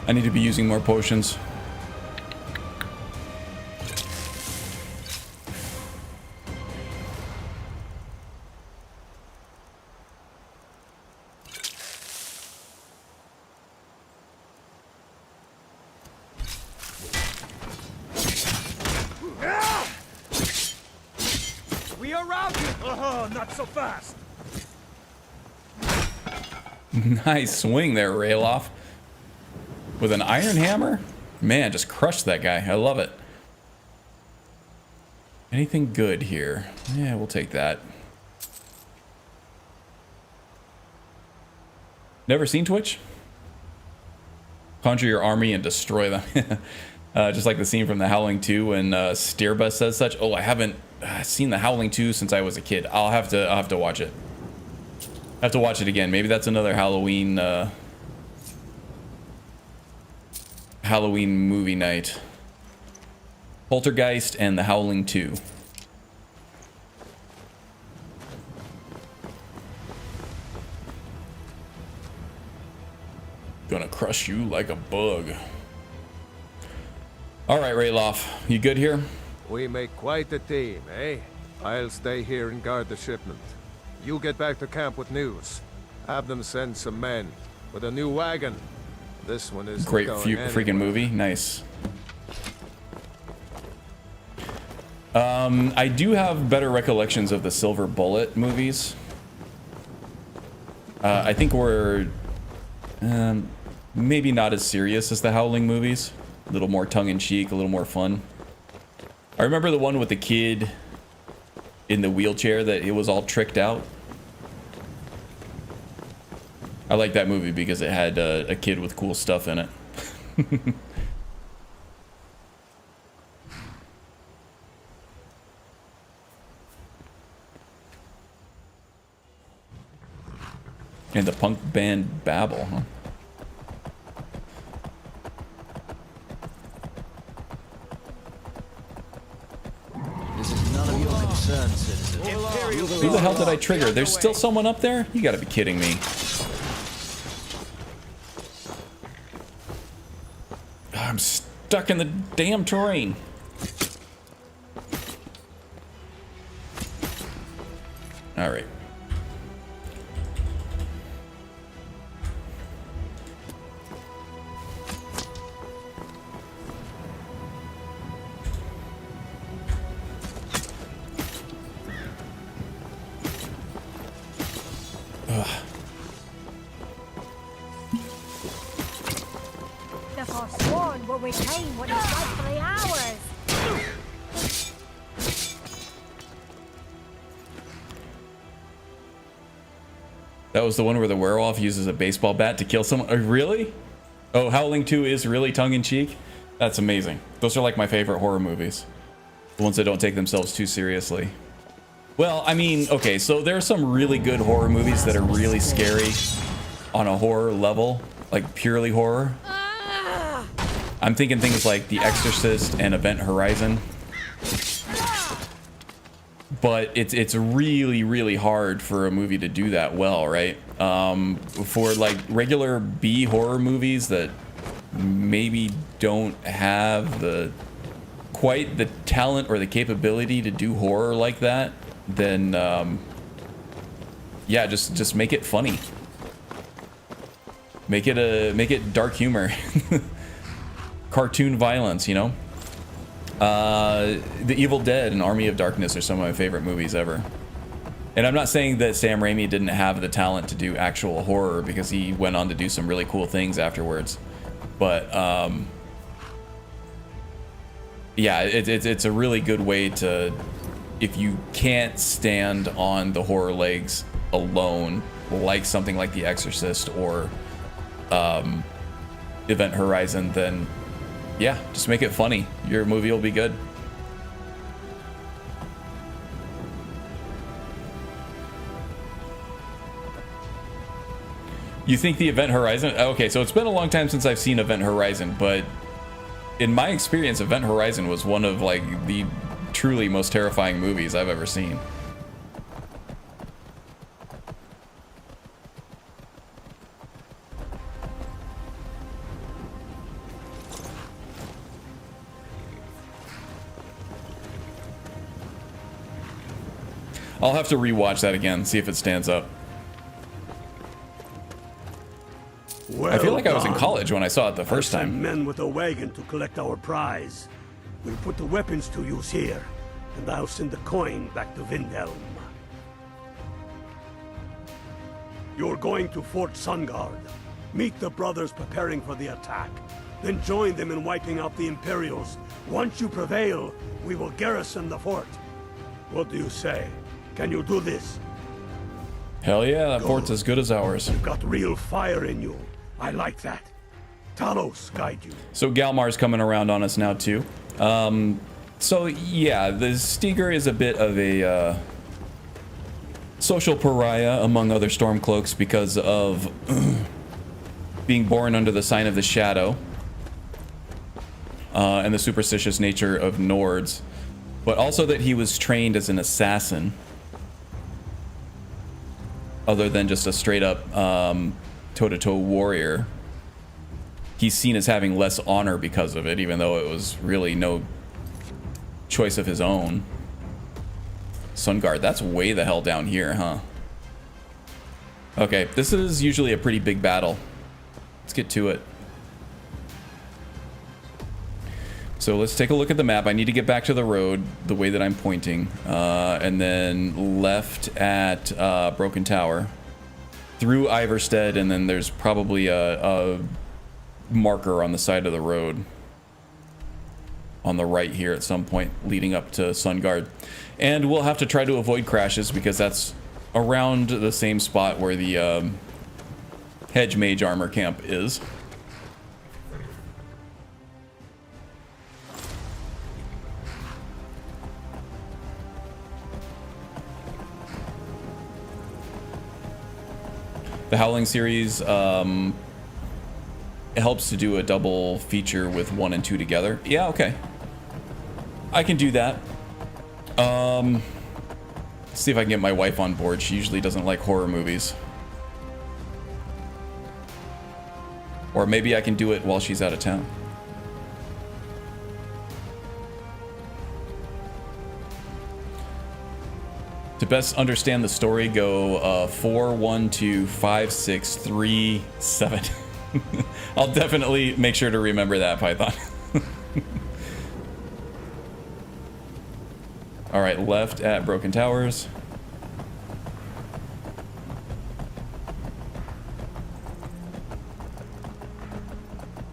Speaker 1: I need to be using more potions. Nice swing there, Rayloff. With an iron hammer? Man, just crushed that guy. I love it. Anything good here? Yeah, we'll take that. Never seen Twitch? Conjure your army and destroy them. Just like the scene from The Howling 2 when Steerbus says such. Oh, I haven't seen The Howling 2 since I was a kid. I'll have to watch it. I have to watch it again. Maybe that's another Halloween Halloween movie night. Poltergeist and The Howling 2. Gonna crush you like a bug. All right, Rayloff, you good here?
Speaker 12: We make quite a team, eh? I'll stay here and guard the shipment. You get back to camp with news. Have them send some men with a new wagon. This one is
Speaker 1: great freaking movie. Nice. I do have better recollections of the Silver Bullet movies. I think we're maybe not as serious as the Howling movies. A little more tongue-in-cheek, a little more fun. I remember the one with the kid in the wheelchair that it was all tricked out. I like that movie because it had a kid with cool stuff in it. And the punk band Babel, huh?
Speaker 4: This is none of your concern, citizen.
Speaker 1: Who the hell did I trigger? There's still someone up there? You gotta be kidding me. I'm stuck in the damn terrain. All right.
Speaker 13: The Forsworn will retain what is rightfully ours.
Speaker 1: That was the one where the werewolf uses a baseball bat to kill someone. Really? Oh, Howling 2 is really tongue-in-cheek? That's amazing. Those are like my favorite horror movies. The ones that don't take themselves too seriously. Well, I mean, okay, so there are some really good horror movies that are really scary on a horror level, like purely horror. I'm thinking things like The Exorcist and Event Horizon. But it's really, really hard for a movie to do that well, right? For like regular B horror movies that maybe don't have quite the talent or the capability to do horror like that, then yeah, just make it funny. Make it dark humor. Cartoon violence, you know? The Evil Dead and Army of Darkness are some of my favorite movies ever. And I'm not saying that Sam Raimi didn't have the talent to do actual horror, because he went on to do some really cool things afterwards. But yeah, it's a really good way to, if you can't stand on the horror legs alone, like something like The Exorcist or Event Horizon, then yeah, just make it funny. Your movie will be good. You think the Event Horizon? Okay, so it's been a long time since I've seen Event Horizon, but in my experience, Event Horizon was one of like the truly most terrifying movies I've ever seen. I'll have to rewatch that again, see if it stands up.
Speaker 2: Well
Speaker 1: I feel like I was in
Speaker 2: done.
Speaker 1: college when I saw it the first
Speaker 2: I sent
Speaker 1: time.
Speaker 2: men with a wagon to collect our prize. We'll put the weapons to use here, and I'll send the coin back to Vindhelm. You're going to Fort Sunguard. Meet the brothers preparing for the attack. Then join them in wiping out the Imperials. Once you prevail, we will garrison the fort. What do you say? Can you do this?
Speaker 1: Hell yeah, that fort's as good as ours.
Speaker 2: You've got real fire in you. I like that. Talos guide you.
Speaker 1: So Galmar's coming around on us now too. So yeah, the Steger is a bit of a social pariah among other Stormcloaks because of being born under the sign of the Shadow and the superstitious nature of Nords, but also that he was trained as an assassin, other than just a straight up toe-to-toe warrior. He's seen as having less honor because of it, even though it was really no choice of his own. Sunguard, that's way the hell down here, huh? Okay, this is usually a pretty big battle. Let's get to it. So let's take a look at the map. I need to get back to the road the way that I'm pointing, and then left at Broken Tower, through Iverstead, and then there's probably a marker on the side of the road. on the right here at some point leading up to Sunguard. And we'll have to try to avoid crashes because that's around the same spot where the Hedge Mage armor camp is. The Howling series it helps to do a double feature with 1 and 2 together. Yeah, okay. I can do that. See if I can get my wife on board. She usually doesn't like horror movies. Or maybe I can do it while she's out of town. To best understand the story, go 4, 1, 2, 5, 6, 3, 7. I'll definitely make sure to remember that, Python. All right, left at Broken Towers.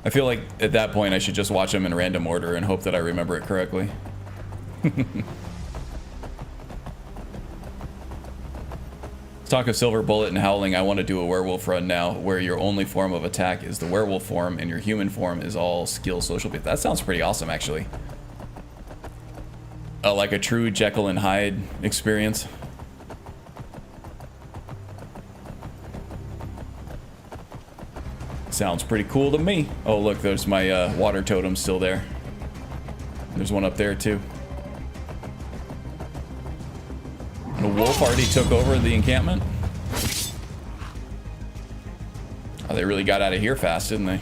Speaker 1: I feel like at that point I should just watch them in random order and hope that I remember it correctly. Talk of Silver Bullet and Howling. I want to do a werewolf run now where your only form of attack is the werewolf form and your human form is all skill social bit. That sounds pretty awesome, actually. Like a true Jekyll and Hyde experience. Sounds pretty cool to me. Oh, look, there's my water totem still there. There's one up there, too. The wolf already took over the encampment. Oh, they really got out of here fast, didn't they?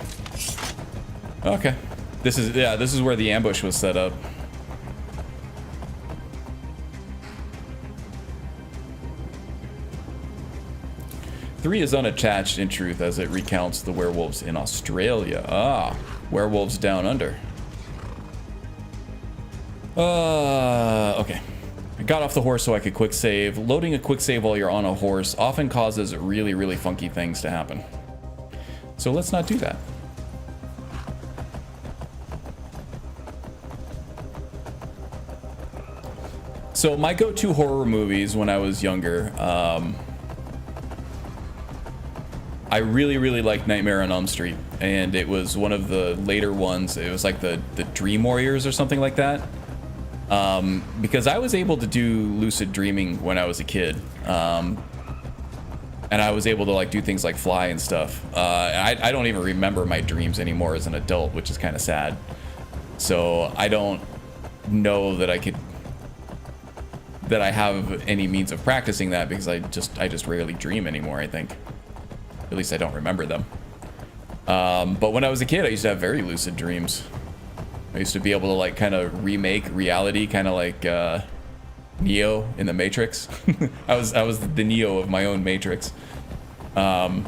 Speaker 1: Okay. This is where the ambush was set up. Three is unattached in truth as it recounts the werewolves in Australia. Ah, werewolves down under. Okay. I got off the horse so I could quick save. Loading a quick save while you're on a horse often causes really, really funky things to happen. So let's not do that. So my go-to horror movies when I was younger, I really, really liked Nightmare on Elm Street, and it was one of the later ones. It was like the Dream Warriors or something like that. Because I was able to do lucid dreaming when I was a kid, and I was able to like do things like fly and stuff. I don't even remember my dreams anymore as an adult, which is kind of sad. So I don't know that I have any means of practicing that because I just rarely dream anymore, I think. At least I don't remember them. But when I was a kid, I used to have very lucid dreams. I used to be able to like kind of remake reality, kind of like Neo in the Matrix. I was the Neo of my own Matrix, and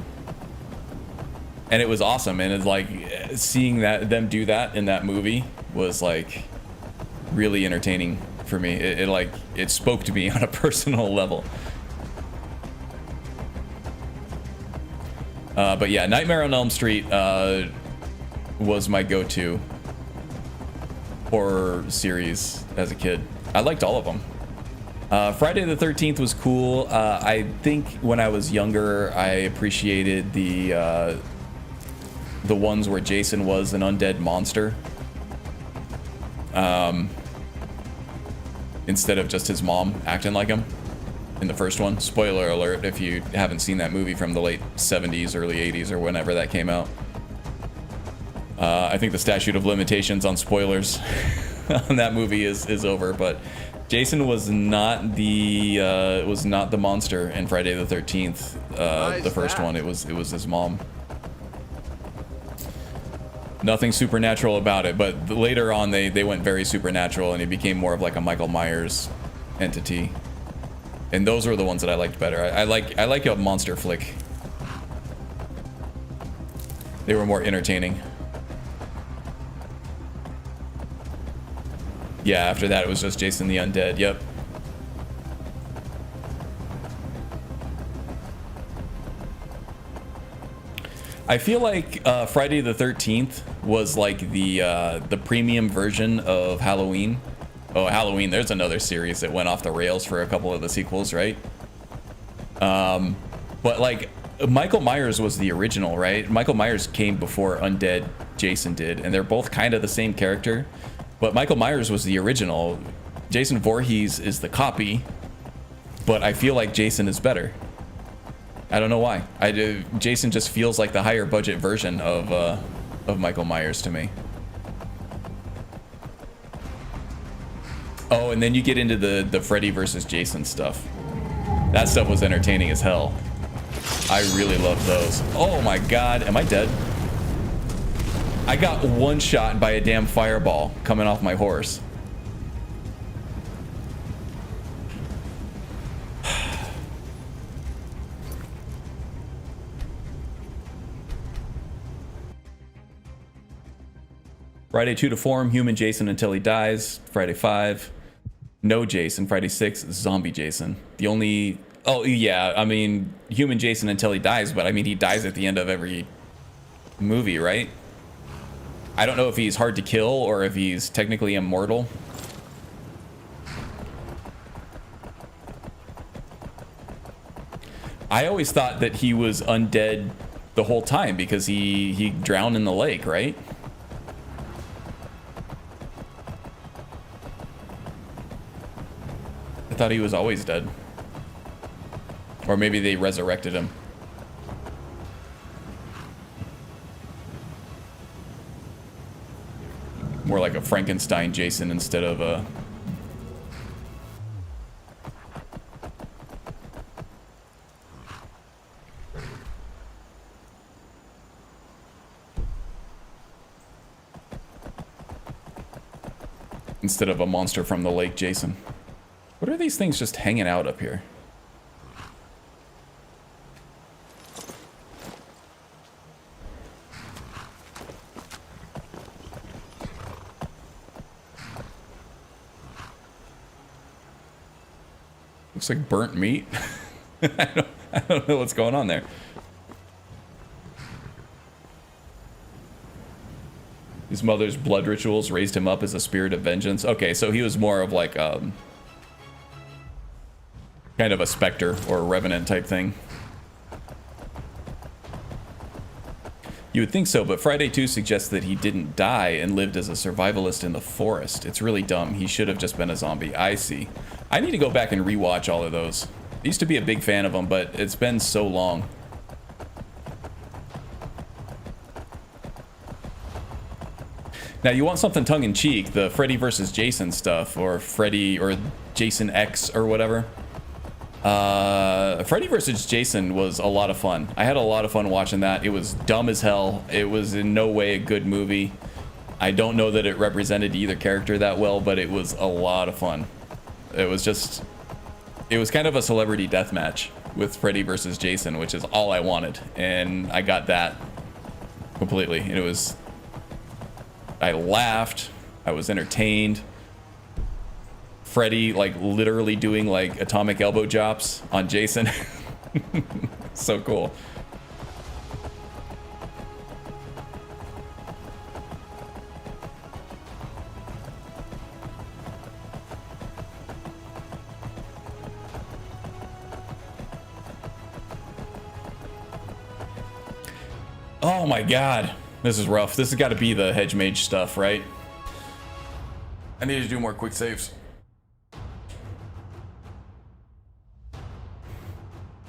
Speaker 1: it was awesome. And it's like seeing them do that in that movie was like really entertaining for me. It spoke to me on a personal level. But yeah, Nightmare on Elm Street was my go-to horror series as a kid. I liked all of them. Friday the 13th was cool. I think when I was younger, I appreciated the ones where Jason was an undead monster, instead of just his mom acting like him in the first one. Spoiler alert if you haven't seen that movie from the late 70s, early 80s, or whenever that came out. I think the statute of limitations on spoilers on that movie is over, but Jason was not the monster in Friday the 13th, the first one. It was his mom. Nothing supernatural about it, but later on they went very supernatural and he became more of like a Michael Myers entity. And those were the ones that I liked better. I like a monster flick. They were more entertaining. Yeah, after that it was just Jason the Undead. Yep. I feel like Friday the 13th was like the premium version of Halloween. Oh, Halloween, there's another series that went off the rails for a couple of the sequels, right? But like Michael Myers was the original, right? Michael Myers came before Undead Jason did, and they're both kind of the same character. But Michael Myers was the original. Jason Voorhees is the copy, but I feel like Jason is better. I don't know why. Jason just feels like the higher budget version of Michael Myers to me. Oh, and then you get into the Freddy versus Jason stuff. That stuff was entertaining as hell. I really loved those. Oh my god, am I dead? I got one shot by a damn fireball coming off my horse. Friday 2 to form, human Jason until he dies. Friday 5, no Jason. Friday 6, zombie Jason. The only... Oh, yeah, I mean, human Jason until he dies, but I mean, he dies at the end of every movie, right? I don't know if he's hard to kill or if he's technically immortal. I always thought that he was undead the whole time because he drowned in the lake, right? I thought he was always dead. Or maybe they resurrected him. More like a Frankenstein Jason instead of a... instead of a monster from the lake Jason. What are these things just hanging out up here? Looks like burnt meat. I don't know what's going on there. His mother's blood rituals raised him up as a spirit of vengeance. Okay, so he was more of like kind of a specter or a revenant type thing. You would think so, but Friday 2 suggests that he didn't die and lived as a survivalist in the forest. It's really dumb. He should have just been a zombie. I see. I need to go back and rewatch all of those. I used to be a big fan of them, but it's been so long. Now, you want something tongue-in-cheek, the Freddy versus Jason stuff, or Freddy or Jason X or whatever. Freddy vs. Jason was a lot of fun. I had a lot of fun watching that. It was dumb as hell. It was in no way a good movie. I don't know that it represented either character that well, but it was a lot of fun. It was just... it was kind of a celebrity deathmatch with Freddy vs. Jason, which is all I wanted. And I got that completely. And it was... I laughed. I was entertained. Freddy, like, literally doing, like, atomic elbow drops on Jason. So cool. Oh my god. This is rough. This has got to be the hedge mage stuff, right? I need to do more quick saves.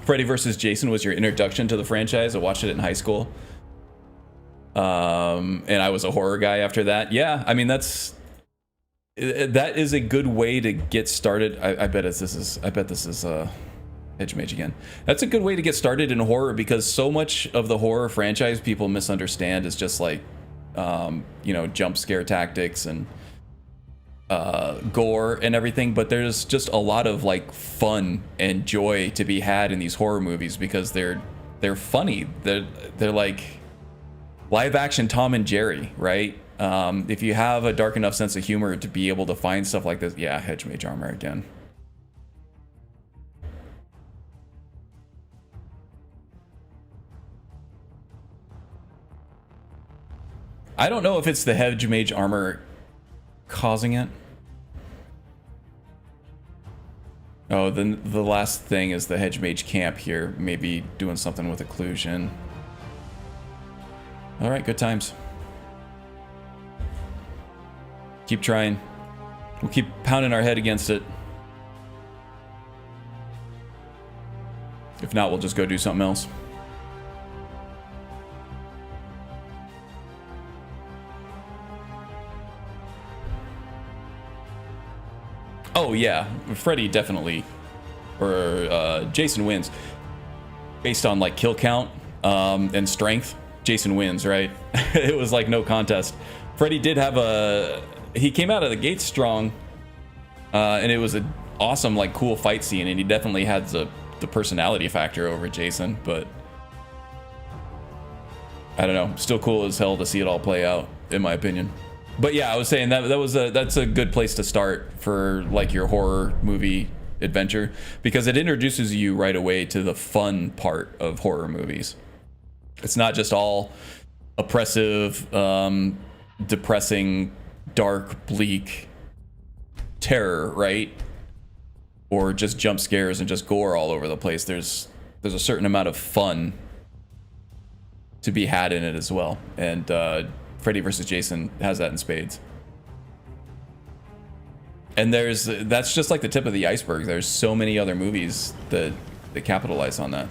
Speaker 1: Freddy vs. Jason was your introduction to the franchise. I watched it in high school. And I was a horror guy after that. Yeah, I mean, that is a good way to get started. I bet this is Hedge Mage again. That's a good way to get started in horror, because so much of the horror franchise people misunderstand is just like, you know, jump scare tactics and gore and everything, but there's just a lot of like fun and joy to be had in these horror movies because they're funny. They're like live action Tom and Jerry, right? If you have a dark enough sense of humor to be able to find stuff like this, yeah, Hedge Mage Armor again. I don't know if it's the hedge mage armor causing it. Oh, then the last thing is the hedge mage camp here, maybe doing something with occlusion. All right, good times. Keep trying. We'll keep pounding our head against it. If not, we'll just go do something else. Oh yeah, Freddy definitely, or Jason wins. Based on like kill count and strength, Jason wins, right? It was like no contest. Freddy did have he came out of the gate strong, and it was an awesome, like cool fight scene, and he definitely had the personality factor over Jason, but I don't know, still cool as hell to see it all play out, in my opinion. But yeah, I was saying that's a good place to start for like your horror movie adventure, because it introduces you right away to the fun part of horror movies. It's not just all oppressive, depressing, dark, bleak terror, right? Or just jump scares and just gore all over the place. There's a certain amount of fun to be had in it as well, and Freddy vs. Jason has that in spades. And that's just like the tip of the iceberg. There's so many other movies that capitalize on that.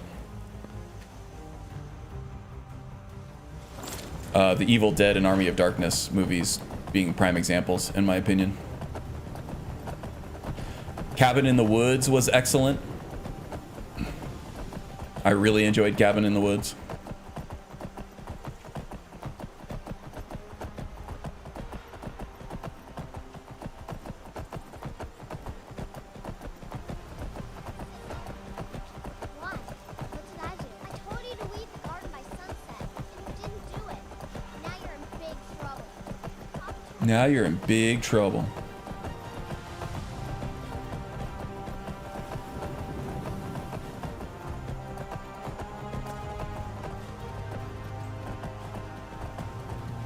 Speaker 1: The Evil Dead and Army of Darkness movies being prime examples, in my opinion. Cabin in the Woods was excellent. I really enjoyed Cabin in the Woods. Now you're in big trouble.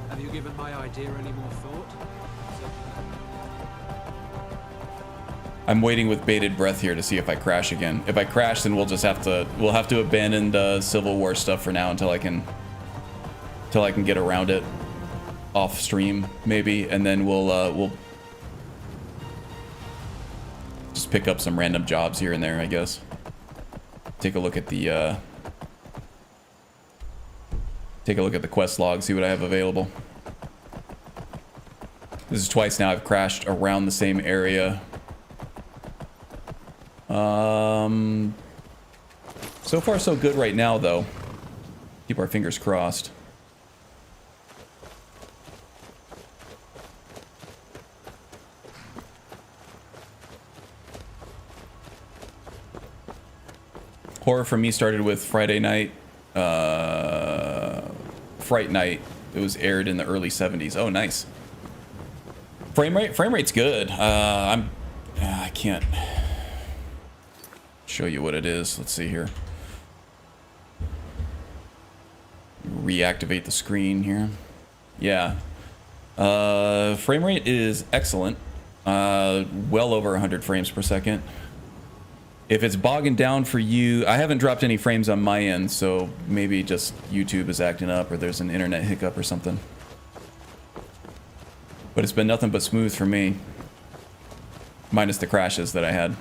Speaker 6: Have you given my idea any more thought?
Speaker 1: I'm waiting with bated breath here to see if I crash again. If I crash, then we'll have to abandon the Civil War stuff for now until I can get around it off stream, maybe, and then we'll just pick up some random jobs here and there, I guess. Take a look at the quest log, see what I have available. This is twice now I've crashed around the same area. So far so good right now, though. Keep our fingers crossed. Horror for me started with Friday Night, Fright Night. It was aired in the early 70s. Oh, nice. Frame rate's good. I can't show you what it is. Let's see here. Reactivate the screen here. Yeah. Frame rate is excellent. Well over 100 frames per second. If it's bogging down for you, I haven't dropped any frames on my end, so maybe just YouTube is acting up or there's an internet hiccup or something. But it's been nothing but smooth for me. Minus the crashes that I had.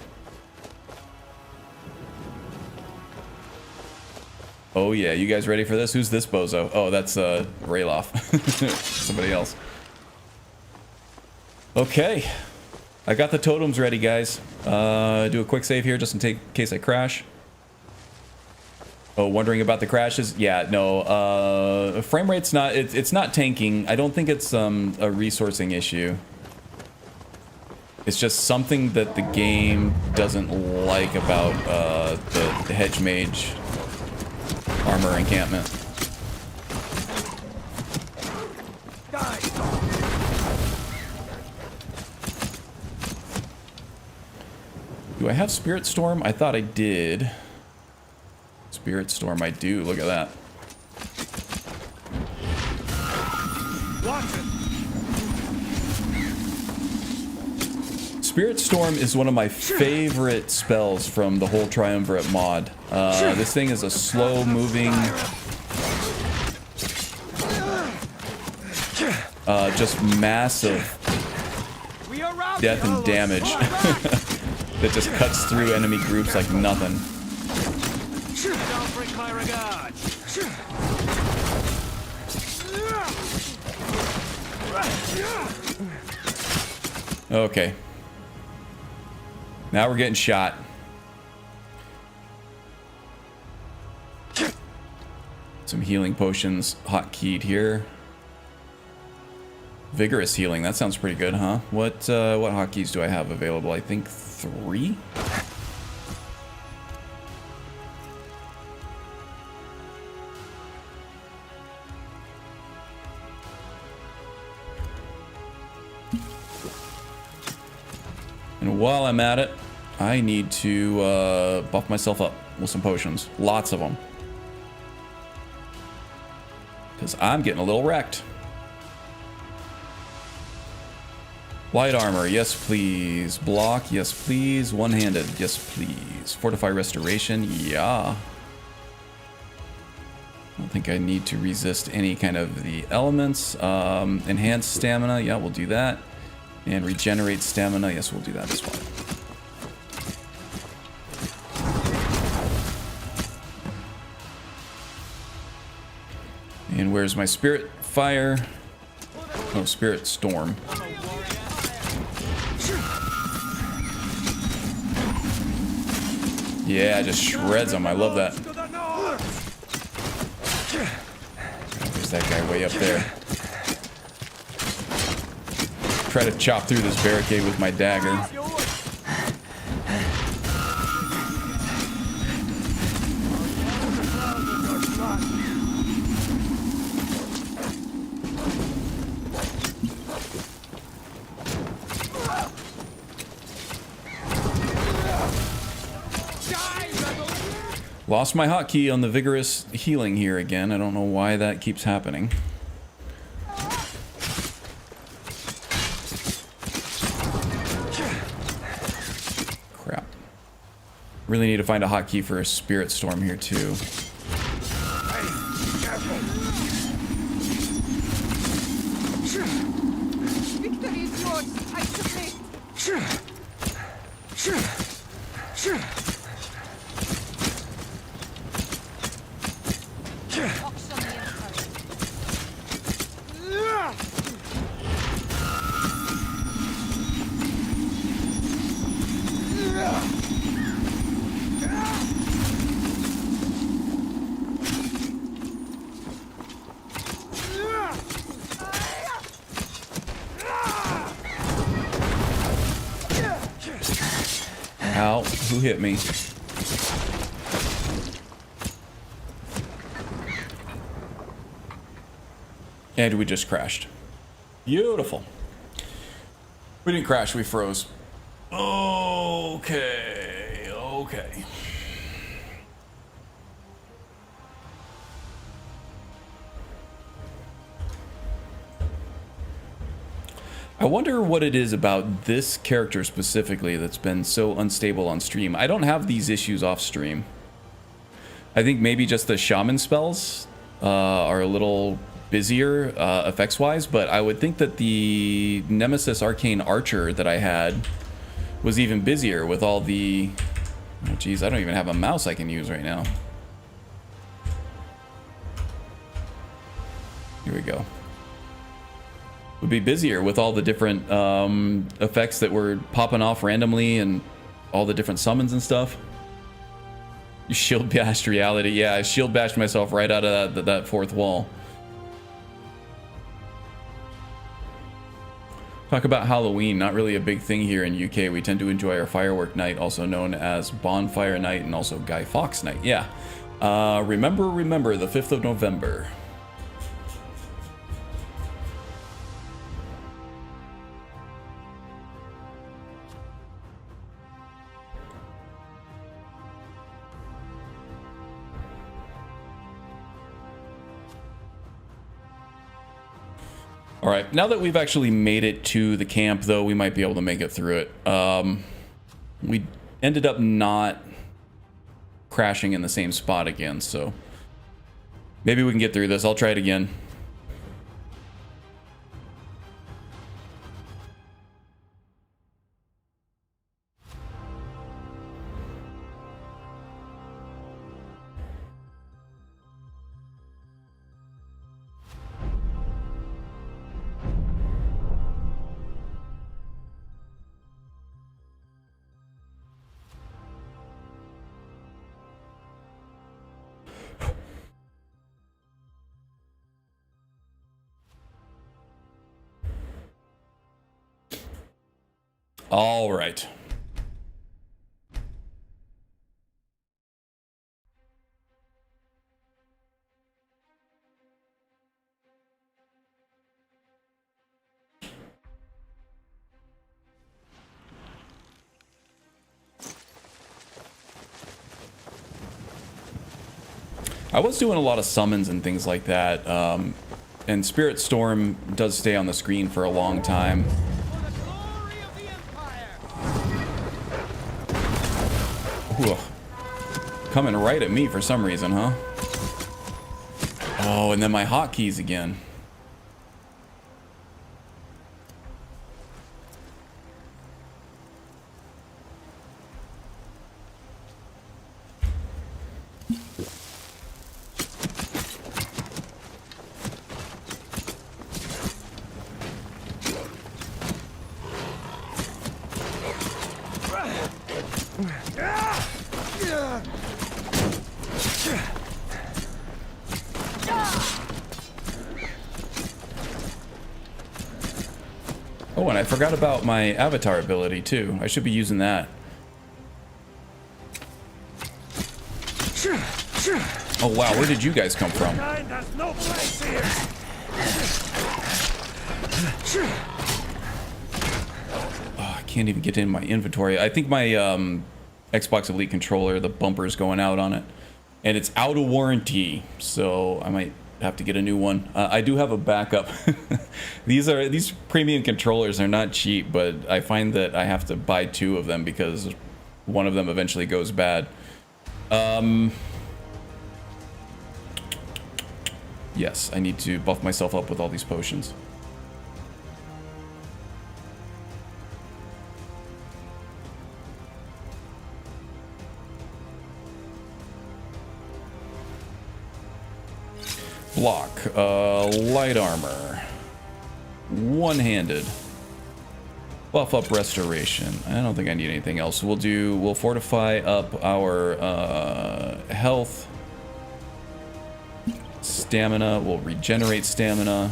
Speaker 1: Oh yeah, you guys ready for this? Who's this bozo? Oh, that's Rayloff. Somebody else. Okay. I got the totems ready, guys. Do a quick save here just in case I crash. Oh, wondering about the crashes? Yeah, no. Frame rate's not... It's not tanking. I don't think it's a resourcing issue. It's just something that the game doesn't like about the hedge mage armor encampment. Do I have Spirit Storm? I thought I did. Spirit Storm, I do. Look at that. Spirit Storm is one of my favorite spells from the whole Triumvirate mod. This thing is a slow-moving, just massive death and damage that just cuts through enemy groups like nothing.
Speaker 4: Don't break my regard.
Speaker 1: Okay. Now we're getting shot. Some healing potions hotkeyed here. Vigorous healing. That sounds pretty good, huh? What hotkeys do I have available? I think 3? And while I'm at it, I need to buff myself up with some potions. Lots of them. Because I'm getting a little wrecked. Light armor, yes please. Block, yes please. One-handed, yes please. Fortify restoration, yeah. I don't think I need to resist any kind of the elements. Enhanced stamina, yeah, we'll do that. And regenerate stamina, yes, we'll do that as well. And where's my spirit fire? Oh, spirit storm. Yeah, just shreds them. I love that. There's that guy way up there. Try to chop through this barricade with my dagger. Lost my hotkey on the vigorous healing here again. I don't know why that keeps happening. Crap. Really need to find a hotkey for a spirit storm here too.
Speaker 11: Victory is yours. I submit.
Speaker 1: Ow, who hit me? And we just crashed. Beautiful. We didn't crash, we froze. Okay, okay. I wonder what it is about this character specifically that's been so unstable on stream. I don't have these issues off stream. I think maybe just the shaman spells are a little busier effects-wise, but I would think that the Nemesis Arcane Archer that I had was even busier with all the... Oh geez, I don't even have a mouse I can use right now. Here we go. Would be busier with all the different effects that were popping off randomly and all the different summons and stuff. You shield bashed reality. Yeah, I shield bashed myself right out of that fourth wall. Talk about Halloween, not really a big thing here in UK. We tend to enjoy our firework night, also known as Bonfire Night and also Guy Fawkes Night. Yeah. Remember the 5th of November. All right, now that we've actually made it to the camp, though, we might be able to make it through it. We ended up not crashing in the same spot again, so maybe we can get through this. I'll try it again. All right. I was doing a lot of summons and things like that, and Spirit Storm does stay on the screen for a long time. Ooh. Coming right at me for some reason, huh? Oh, and then my hotkeys again. Oh, and I forgot about my avatar ability too. I should be using that. Oh wow, where did you guys come from?
Speaker 4: There's no place here.
Speaker 1: Oh, I can't even get in my inventory. I think my Xbox Elite controller, the bumper's going out on it. And it's out of warranty, so I might have to get a new one. I do have a backup. These premium controllers are not cheap, but I find that I have to buy 2 of them because one of them eventually goes bad. Yes, I need to buff myself up with all these potions. Block, light armor, one-handed, buff up restoration. I don't think I need anything else. We'll fortify up our health, stamina. We'll regenerate stamina.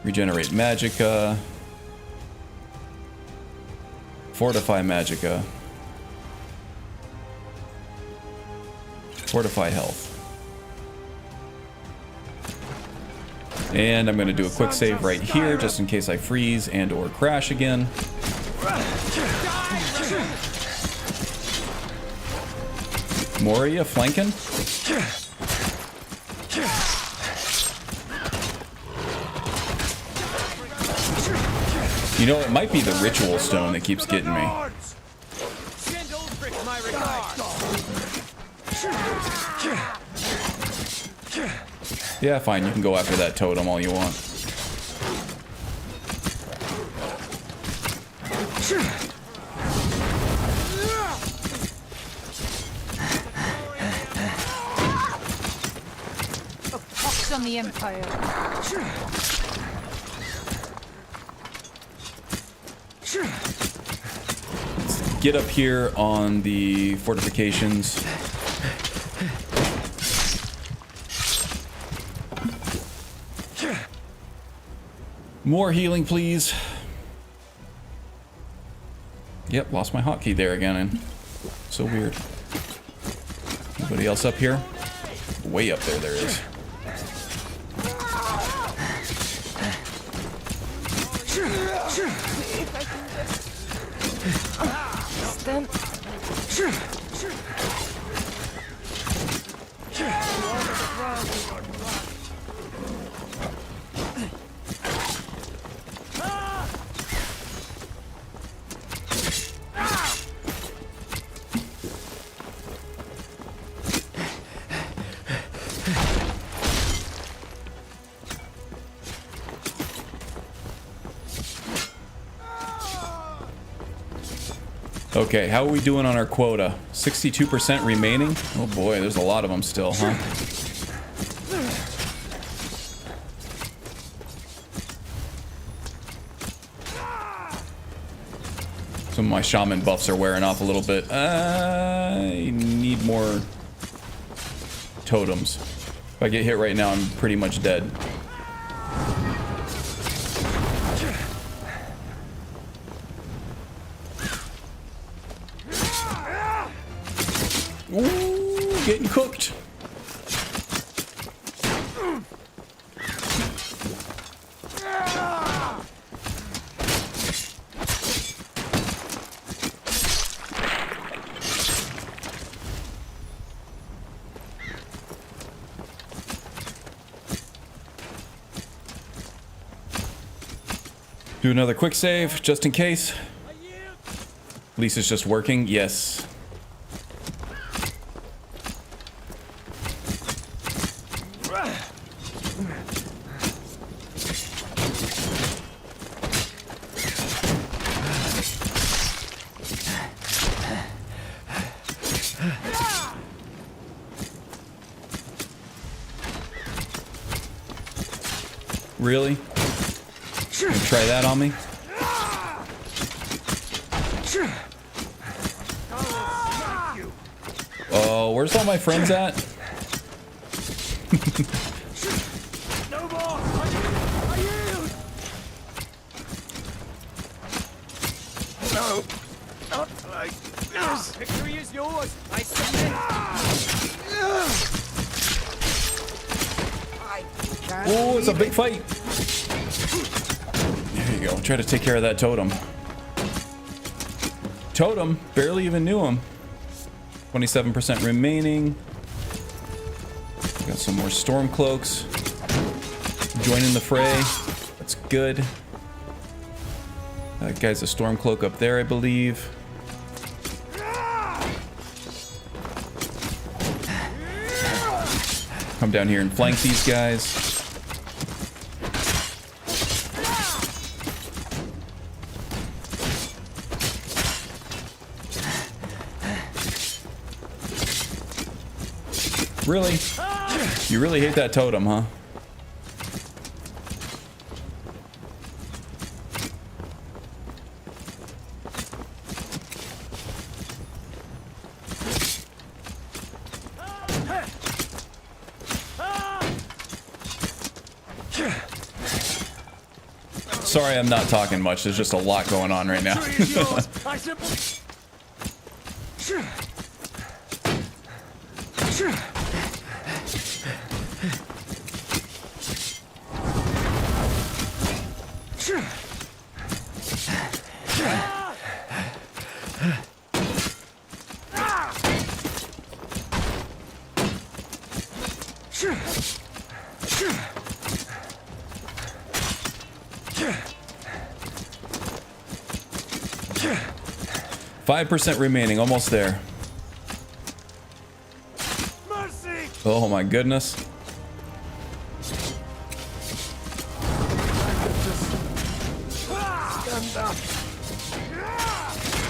Speaker 1: Regenerate magicka. Fortify magicka. Fortify health. And I'm going to do a quick save right here just in case I freeze and or crash again. Moria flanking. You know, it might be the ritual stone that keeps getting me. Yeah, fine, you can go after that totem all you want.
Speaker 11: A pox on the Empire.
Speaker 1: Let's get up here on the fortifications. More healing, please. Yep, lost my hotkey there again, and so weird. Anybody else up here? Way up there, there is. Okay, how are we doing on our quota? 62% remaining? Oh boy, there's a lot of them still, huh? Some of my shaman buffs are wearing off a little bit. I need more totems. If I get hit right now, I'm pretty much dead. Ooh, getting cooked. Do another quick save, just in case. Lisa's just working, yes. Really? You try that on me? Oh, where's all my friends at?
Speaker 4: No more! I yield! No, not like this.
Speaker 6: Victory is yours. I submit.
Speaker 1: Oh, it's a big fight. There you go. Try to take care of that totem. Totem, barely even knew him. 27% remaining. Got some more Stormcloaks. Joining the fray. That's good. That guy's a Stormcloak up there, I believe. Come down here and flank these guys. Really? You really hate that totem, huh? Sorry, I'm not talking much. There's just a lot going on right now. .5% remaining, almost there.
Speaker 4: Mercy!
Speaker 1: Oh my goodness.
Speaker 4: Stand up.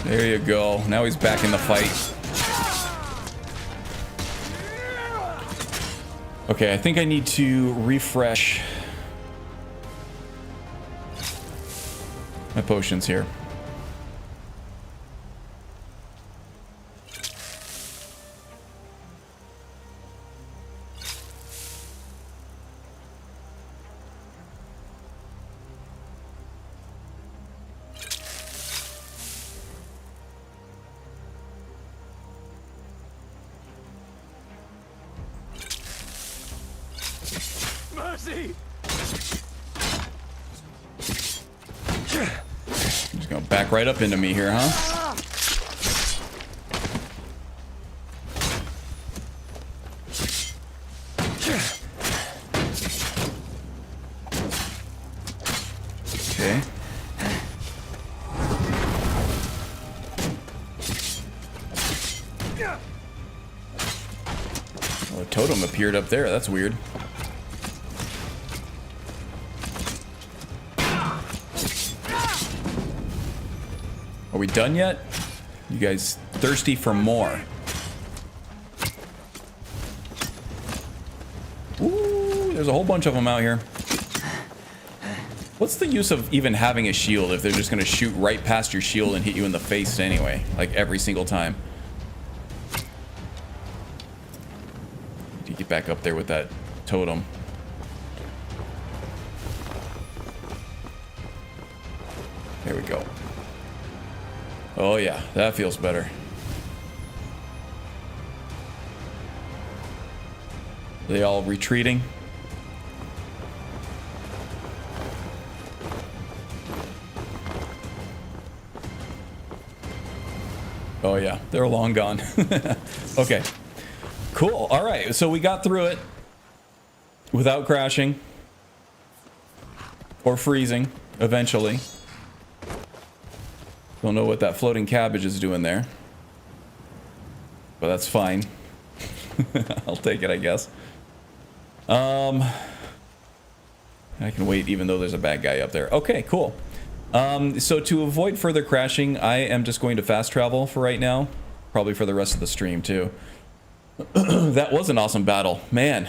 Speaker 1: There you go. Now he's back in the fight. Okay, I think I need to refresh my potions here.
Speaker 4: Mercy!
Speaker 1: He's gonna back right up into me here, huh? Okay. Oh, a totem appeared up there. That's weird. Are we done yet? You guys thirsty for more? Ooh, there's a whole bunch of them out here. What's the use of even having a shield if they're just gonna shoot right past your shield and hit you in the face anyway, like every single time? Need to get back up there with that totem. There we go. Oh yeah, that feels better. Are they all retreating? Oh yeah, they're long gone. Okay, cool. All right, so we got through it without crashing or freezing eventually. Don't know what that floating cabbage is doing there, but that's fine. I'll take it, I guess. I can wait even though there's a bad guy up there. Okay, cool. So to avoid further crashing, I am just going to fast travel for right now. Probably for the rest of the stream too. That was an awesome battle, man.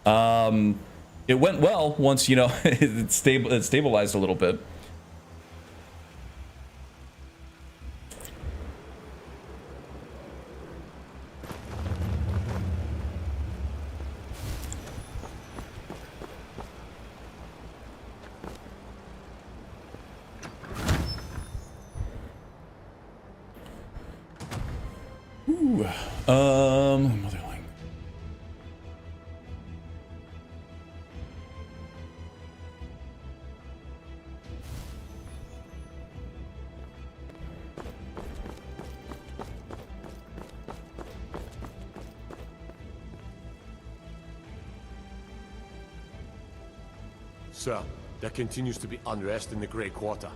Speaker 1: It went well once, you know, it stabilized a little bit. Motherling.
Speaker 7: Sir, there continues to be unrest in the Grey Quarter.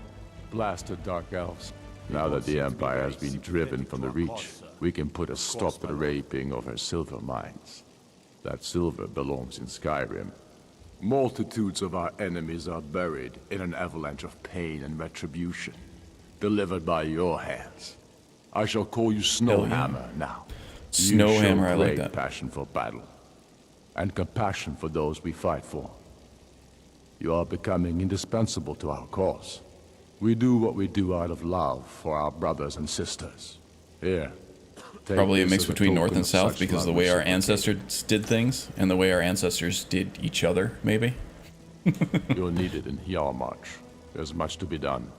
Speaker 14: Blasted Dark Elves. Now that the Empire has been driven from the Reach, we can put a stop to the raping of her silver mines. That silver belongs in Skyrim. Multitudes of our enemies are buried in an avalanche of pain and retribution, delivered by your hands. I shall call you Snowhammer now.
Speaker 1: Snowhammer, I like that.
Speaker 14: Passion for battle, and compassion for those we fight for. You are becoming indispensable to our cause. We do what we do out of love for our brothers and sisters. Here.
Speaker 1: Probably a mix between North and South because of the way our ancestors did things and the way our ancestors did each other, maybe.
Speaker 14: You're needed in Hjalmarch. There's much to be done.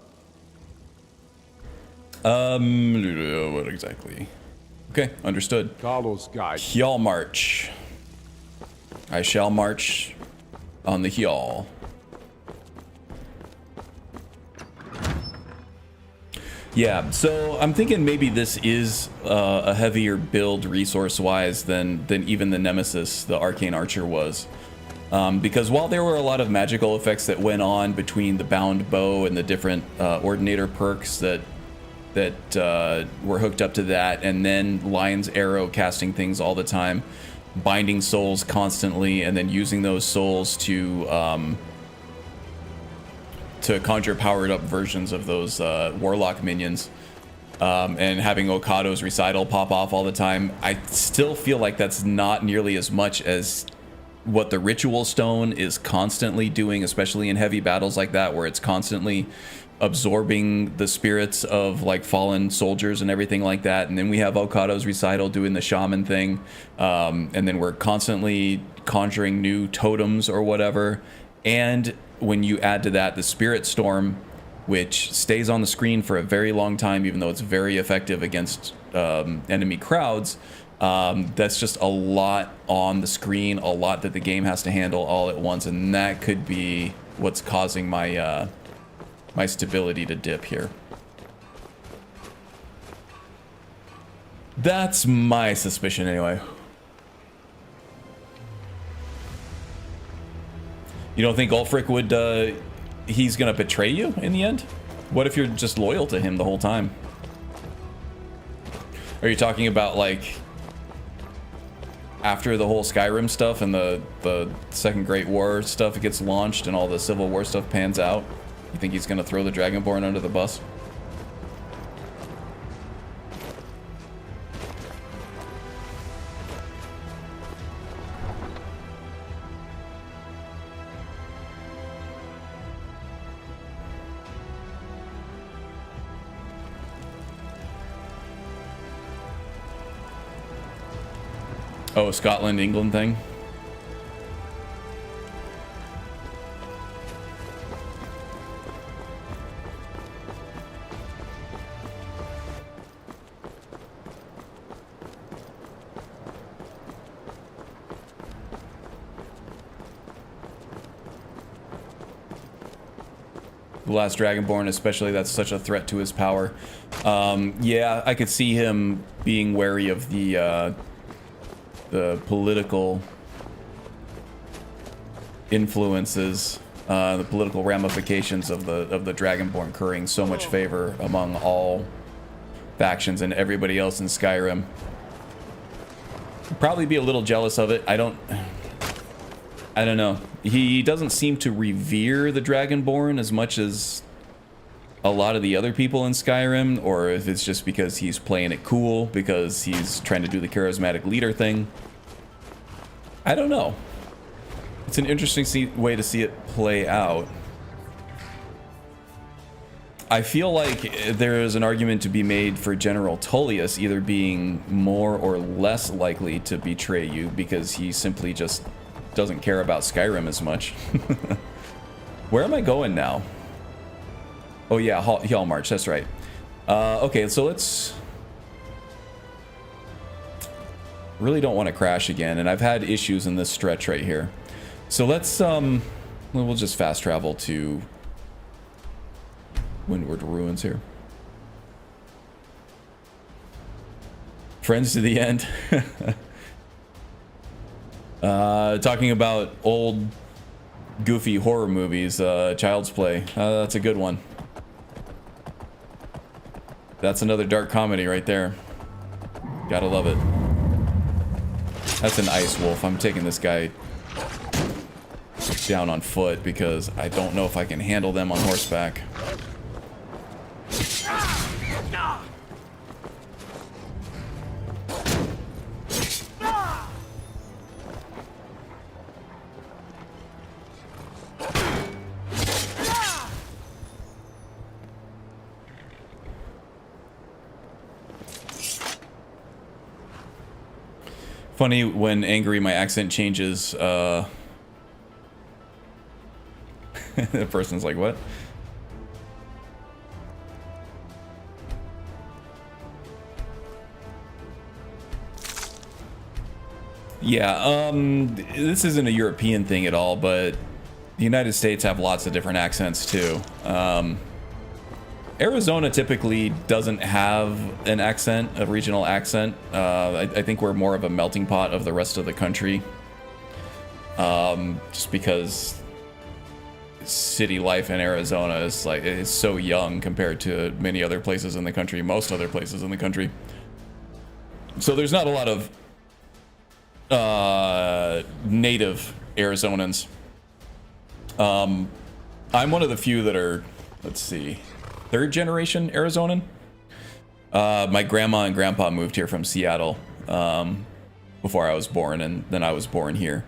Speaker 1: What exactly? Okay, understood.
Speaker 14: Carlos guide.
Speaker 1: Hjalmarch. I shall march on the Hjal. Yeah, so I'm thinking maybe this is a heavier build resource-wise than even the Nemesis, the Arcane Archer was. Because while there were a lot of magical effects that went on between the bound bow and the different ordinator perks that were hooked up to that, and then Lion's Arrow casting things all the time, binding souls constantly, and then using those souls to conjure powered up versions of those warlock minions, and having Okado's recital pop off all the time, I still feel like that's not nearly as much as what the ritual stone is constantly doing, especially in heavy battles like that, where it's constantly absorbing the spirits of like fallen soldiers and everything like that. And then we have Okado's recital doing the shaman thing, and then we're constantly conjuring new totems or whatever. And when you add to that the Spirit Storm, which stays on the screen for a very long time, even though it's very effective against enemy crowds, that's just a lot on the screen, a lot that the game has to handle all at once, and that could be what's causing my my stability to dip here. That's my suspicion anyway. You don't think Ulfric would, he's gonna betray you in the end? What if you're just loyal to him the whole time? Are you talking about, like, after the whole Skyrim stuff and the Second Great War stuff gets launched and all the Civil War stuff pans out? You think he's gonna throw the Dragonborn under the bus? Oh, Scotland, England thing? The last Dragonborn, especially, that's such a threat to his power. Yeah, I could see him being wary of the political influences, the political ramifications of the Dragonborn currying so much favor among all factions and everybody else in Skyrim. Probably be a little jealous of it. I don't know. He doesn't seem to revere the Dragonborn as much as a lot of the other people in Skyrim, or if it's just because he's playing it cool, because he's trying to do the charismatic leader thing. I don't know. It's an interesting way to see it play out. I feel like there is an argument to be made for General Tullius either being more or less likely to betray you because he simply just doesn't care about Skyrim as much. Where am I going now? Oh yeah, Hall March, that's right. Okay, so let's... Really don't want to crash again, and I've had issues in this stretch right here. So let's, we'll just fast travel to Windward Ruins here. Friends to the end. Talking about old goofy horror movies, Child's Play. That's a good one. That's another dark comedy right there. Gotta love it. That's an ice wolf. I'm taking this guy down on foot because I don't know if I can handle them on horseback. Funny, when angry, my accent changes. The person's like, what? Yeah, this isn't a European thing at all, but the United States have lots of different accents too. Arizona typically doesn't have an accent, a regional accent. I think we're more of a melting pot of the rest of the country. Just because city life in Arizona is like, it's so young compared to many other places in the country, most other places in the country. So there's not a lot of native Arizonans. I'm one of the few that are, let's see, third generation Arizonan. My grandma and grandpa moved here from Seattle before I was born, and then I was born here.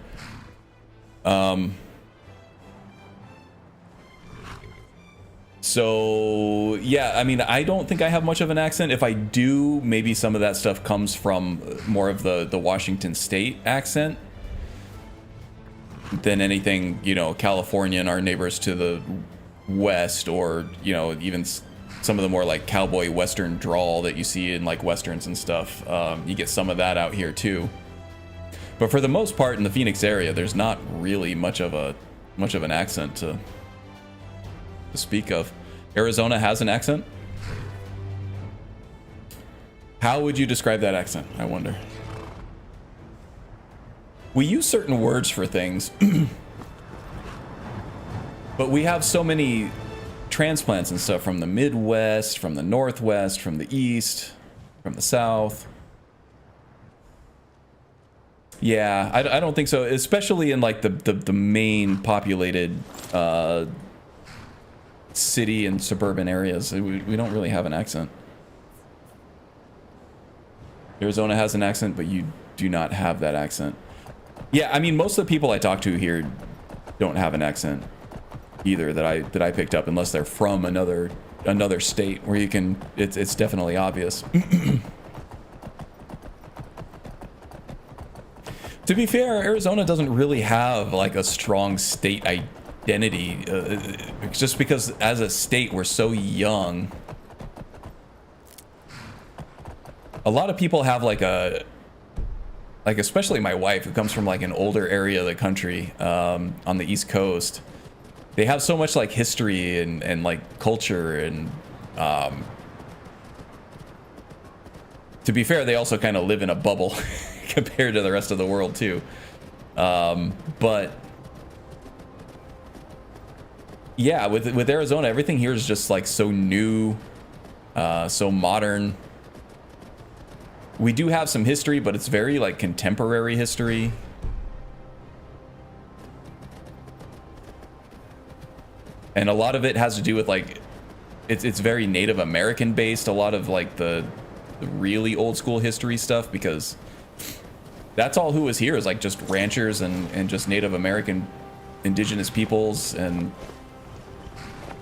Speaker 1: So yeah, I mean, I don't think I have much of an accent. If I do, maybe some of that stuff comes from more of the Washington State accent than anything, you know, California and our neighbors to the west, or, you know, even some of the more like cowboy western drawl that you see in like westerns and stuff. You get some of that out here too. But for the most part in the Phoenix area, there's not really much of an accent to speak of. Arizona has an accent? How would you describe that accent, I wonder? We use certain words for things. But we have so many transplants and stuff from the Midwest, from the Northwest, from the East, from the South. Yeah, I don't think so, especially in like the main populated city and suburban areas. We don't really have an accent. Arizona has an accent, but you do not have that accent. Yeah, I mean, most of the people I talk to here don't have an accent either that I picked up, unless they're from another state where you can. It's definitely obvious. To be fair, Arizona doesn't really have like a strong state identity, just because as a state we're so young. A lot of people have like especially my wife, who comes from like an older area of the country, on the East Coast. They have so much like history and like culture, and to be fair, they also kind of live in a bubble compared to the rest of the world too. But yeah, with Arizona, everything here is just like so new, so modern. We do have some history, but it's very like contemporary history. And a lot of it has to do with like, it's very Native American based, a lot of like the really old school history stuff, because that's all who was here is like just ranchers and just Native American indigenous peoples, and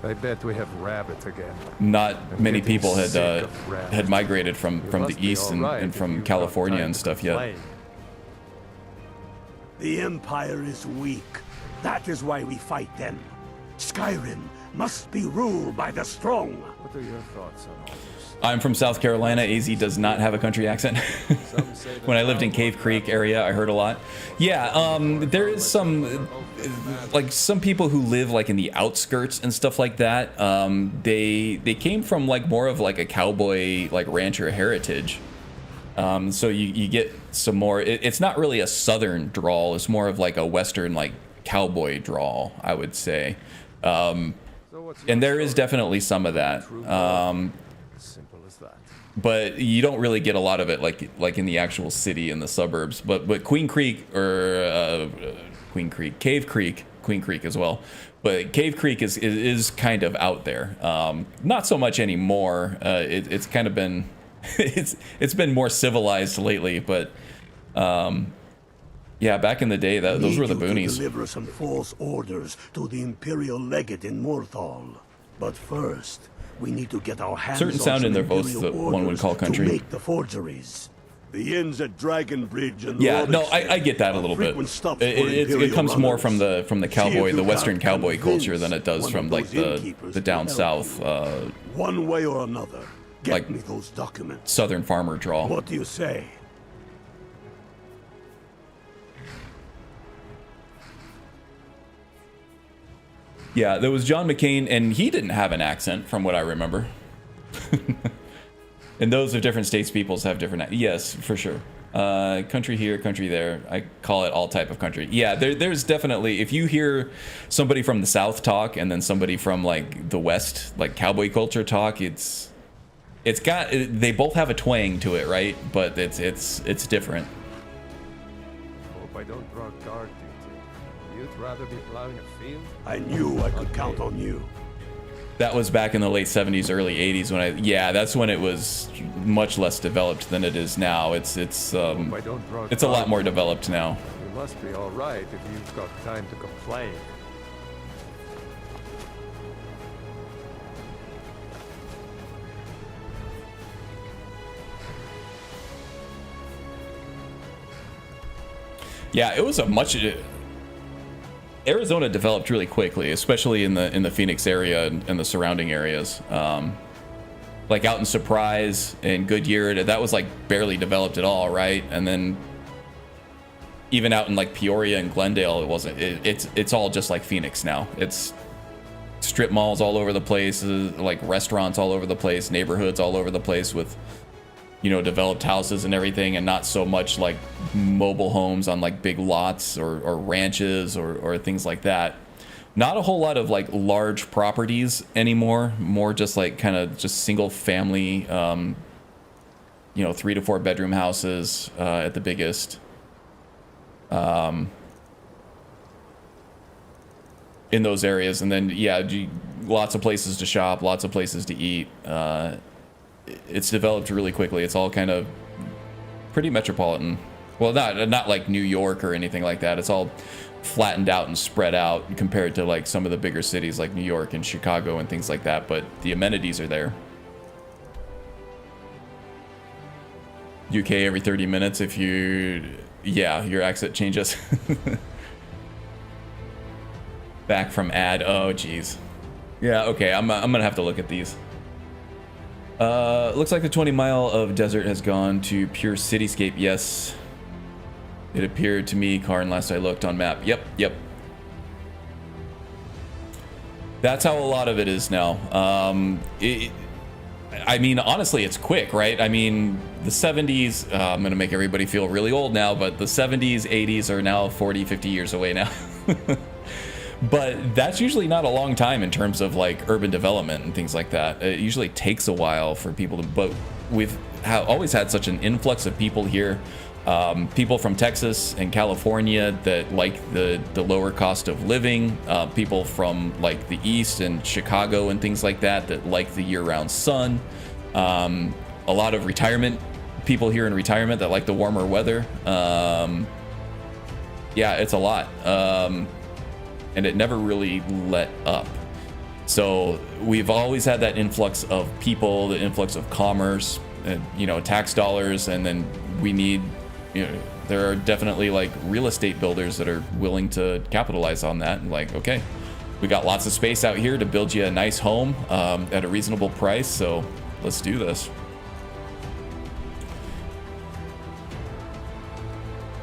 Speaker 12: I bet we have rabbits again.
Speaker 1: Not many people had migrated from the east and from California and stuff yet.
Speaker 2: The Empire is weak. That is why we fight them. Skyrim must be ruled by the strong.
Speaker 12: What are your thoughts on all this?
Speaker 1: I'm from South Carolina. AZ does not have a country accent. When I lived in Cave Creek area, I heard a lot. Yeah, there is some, like some people who live like in the outskirts and stuff like that. They came from like more of like a cowboy, like rancher heritage. So you get some more, it's not really a southern drawl. It's more of like a western, like cowboy drawl, I would say. And there is definitely some of that.
Speaker 12: Simple as that.
Speaker 1: But you don't really get a lot of it like in the actual city and the suburbs. But Queen Creek, or Cave Creek, Queen Creek as well. But Cave Creek is kind of out there. Not so much anymore. It's kind of been it's been more civilized lately. But yeah, back in the day, those were the boonies.
Speaker 2: Deliver some false orders to the Imperial Legate in Morthal. But first, we need to get our hands
Speaker 1: certain
Speaker 2: on
Speaker 1: sound
Speaker 2: some
Speaker 1: in their voice that
Speaker 2: Imperial
Speaker 1: one would call
Speaker 2: orders
Speaker 1: country.
Speaker 2: To make the forgeries. The inns at Dragon Bridge and
Speaker 1: Yeah, no, I get that a little bit. It comes more from the cowboy, the Western cowboy culture than it does from like the down south.
Speaker 2: One way or another, get
Speaker 1: like
Speaker 2: me those documents.
Speaker 1: Southern farmer drawl.
Speaker 2: What do you say?
Speaker 1: Yeah, there was John McCain, and he didn't have an accent, from what I remember. And those of different states peoples have different. Yes, for sure. Country here, country there. I call it all type of country. Yeah, there's definitely, if you hear somebody from the South talk and then somebody from like the West, like cowboy culture talk, it's got, they both have a twang to it, right? But it's different.
Speaker 12: Hope I don't draw guard duty. You'd rather be plowing a field?
Speaker 2: I knew I could count on you.
Speaker 1: That was back in the late 70s, early 80s when that's when it was much less developed than it is now. It's a lot more developed now.
Speaker 12: You must be all right if you've got time to complain.
Speaker 1: Yeah, it was a much. Arizona developed really quickly, especially in the Phoenix area and the surrounding areas. Like out in Surprise and Goodyear, that was like barely developed at all, right? And then even out in like Peoria and Glendale, it wasn't. It's all just like Phoenix now. It's strip malls all over the place, like restaurants all over the place, neighborhoods all over the place with, you know, developed houses and everything, and not so much like mobile homes on like big lots or ranches or things like that. Not a whole lot of like large properties anymore. More just like kind of just single family, you know, 3 to 4 bedroom houses at the biggest. In those areas, and then yeah, lots of places to shop, lots of places to eat. It's developed really quickly. It's all kind of pretty metropolitan. Well, not like New York or anything like that. It's all flattened out and spread out compared to like some of the bigger cities like New York and Chicago and things like that, but the amenities are there. UK every 30 minutes if you, yeah, your accent changes. Back from ad, oh geez. Yeah, okay, I'm gonna have to look at these. Looks like the 20 mile of desert has gone to pure cityscape. Yes. It appeared to me, Karn, last I looked on map. Yep. That's how a lot of it is now. I mean, honestly, it's quick, right? I mean, the 70s, I'm going to make everybody feel really old now, but the 70s, 80s are now 40, 50 years away now. But that's usually not a long time in terms of like urban development and things like that. It usually takes a while for people to, but we've always had such an influx of people here. People from Texas and California that like the lower cost of living, people from like the East and Chicago and things like that that like the year-round sun, a lot of retirement people here in retirement that like the warmer weather. Yeah, it's a lot, and it never really let up. So we've always had that influx of people, the influx of commerce, and, you know, tax dollars, and then we need, you know, there are definitely like real estate builders that are willing to capitalize on that. And like, okay, we got lots of space out here to build you a nice home at a reasonable price, so let's do this.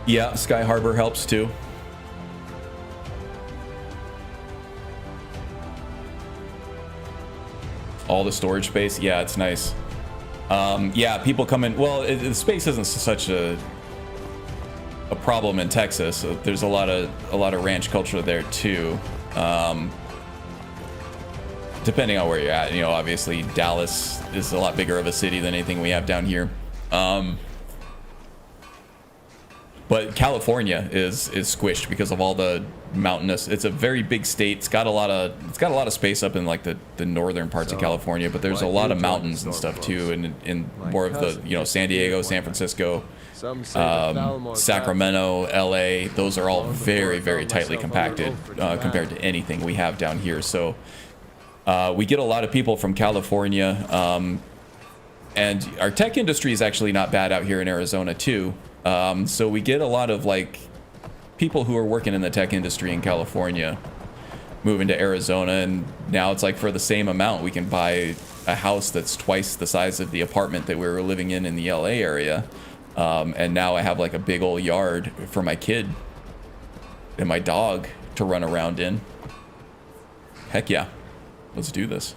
Speaker 1: Yeah, Sky Harbor helps too. All the storage space, yeah, it's nice. Yeah, people come in. Well, the space isn't such a problem in Texas. There's a lot of ranch culture there too. Depending on where you're at, you know, obviously Dallas is a lot bigger of a city than anything we have down here. But California is squished because of all the mountainous. It's a very big state. It's got a lot of space up in like the northern parts of California, but there's a lot of mountains and stuff too, and in more of the, you know, San Diego, San Francisco, Sacramento, LA. Those are all very, very tightly compacted compared to anything we have down here. So we get a lot of people from California, and our tech industry is actually not bad out here in Arizona too. So we get a lot of like people who are working in the tech industry in California moving to Arizona, and now it's like for the same amount we can buy a house that's twice the size of the apartment that we were living in the LA area. And now I have like a big old yard for my kid and my dog to run around in. Heck yeah, let's do this.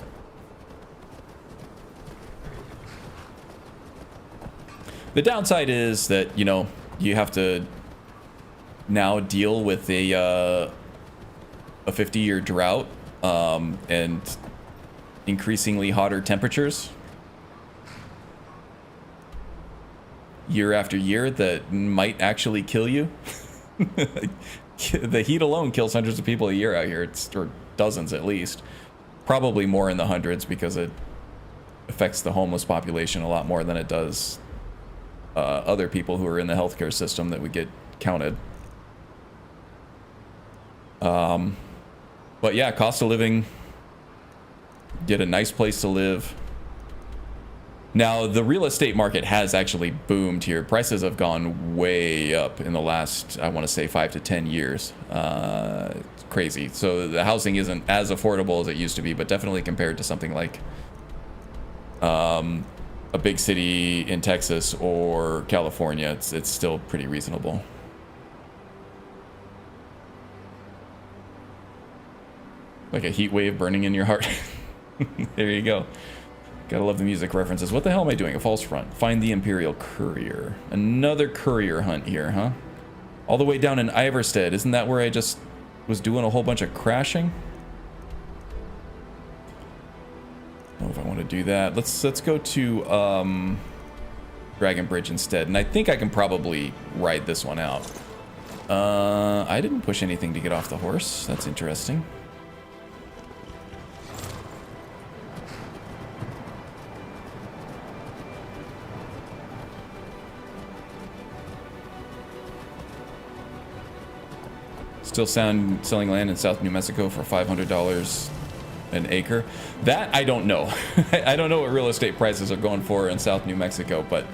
Speaker 1: The downside is that, you know, you have to now deal with a 50-year drought and increasingly hotter temperatures year after year that might actually kill you. The heat alone kills hundreds of people a year out here, or dozens at least, probably more in the hundreds, because it affects the homeless population a lot more than it does other people who are in the healthcare system that would get counted. But yeah, cost of living, get a nice place to live. Now, the real estate market has actually boomed here. Prices have gone way up in the last, I want to say, 5 to 10 years. It's crazy. So the housing isn't as affordable as it used to be, but definitely compared to something like a big city in Texas or California, it's still pretty reasonable. Like a heat wave burning in your heart. There you go. Gotta love the music references. What the hell am I doing? A false front. Find the Imperial Courier. Another courier hunt here, huh? All the way down in Iverstead. Isn't that where I just was doing a whole bunch of crashing. I don't know if I want to do that. Let's go to Dragon Bridge instead, and I think I can probably ride this one out. I didn't push anything to get off the horse. That's interesting. Still selling land in South New Mexico for $500 an acre. That I don't know. I don't know what real estate prices are going for in South New Mexico, but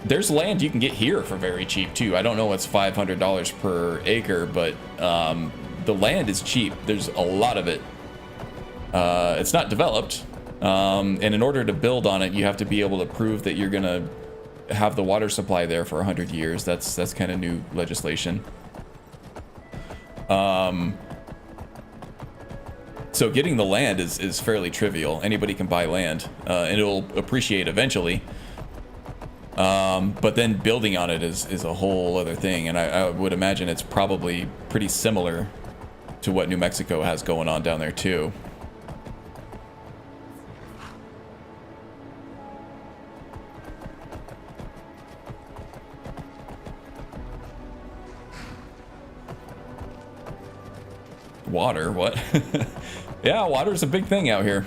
Speaker 1: there's land you can get here for very cheap too. I don't know what's $500 per acre, but the land is cheap. There's a lot of it. It's not developed, and in order to build on it, you have to be able to prove that you're gonna have the water supply there for 100 years. That's kind of new legislation. So getting the land is fairly trivial. Anybody can buy land, and it'll appreciate eventually. But then building on it is a whole other thing, and I would imagine it's probably pretty similar to what New Mexico has going on down there too. Water, what? Yeah, water's a big thing out here.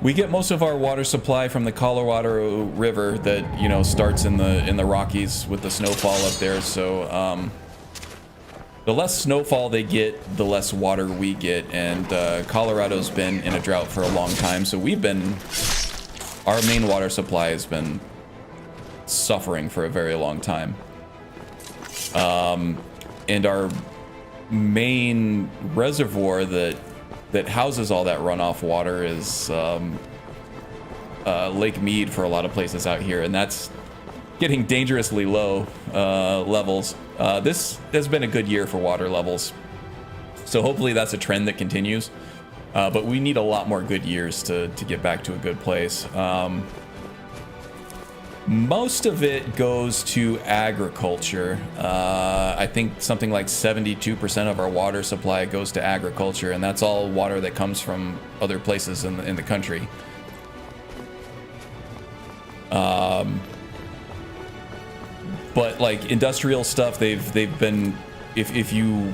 Speaker 1: We get most of our water supply from the Colorado River that, you know, starts in the Rockies with the snowfall up there. So the less snowfall they get, the less water we get, and Colorado's been in a drought for a long time. So our main water supply has been suffering for a very long time, and our main reservoir that houses all that runoff water is Lake Mead for a lot of places out here, and that's getting dangerously low levels. This has been a good year for water levels, so hopefully that's a trend that continues, but we need a lot more good years to get back to a good place. Most of it goes to agriculture. I think something like 72% of our water supply goes to agriculture, and that's all water that comes from other places in the country. But like industrial stuff, they've been, if you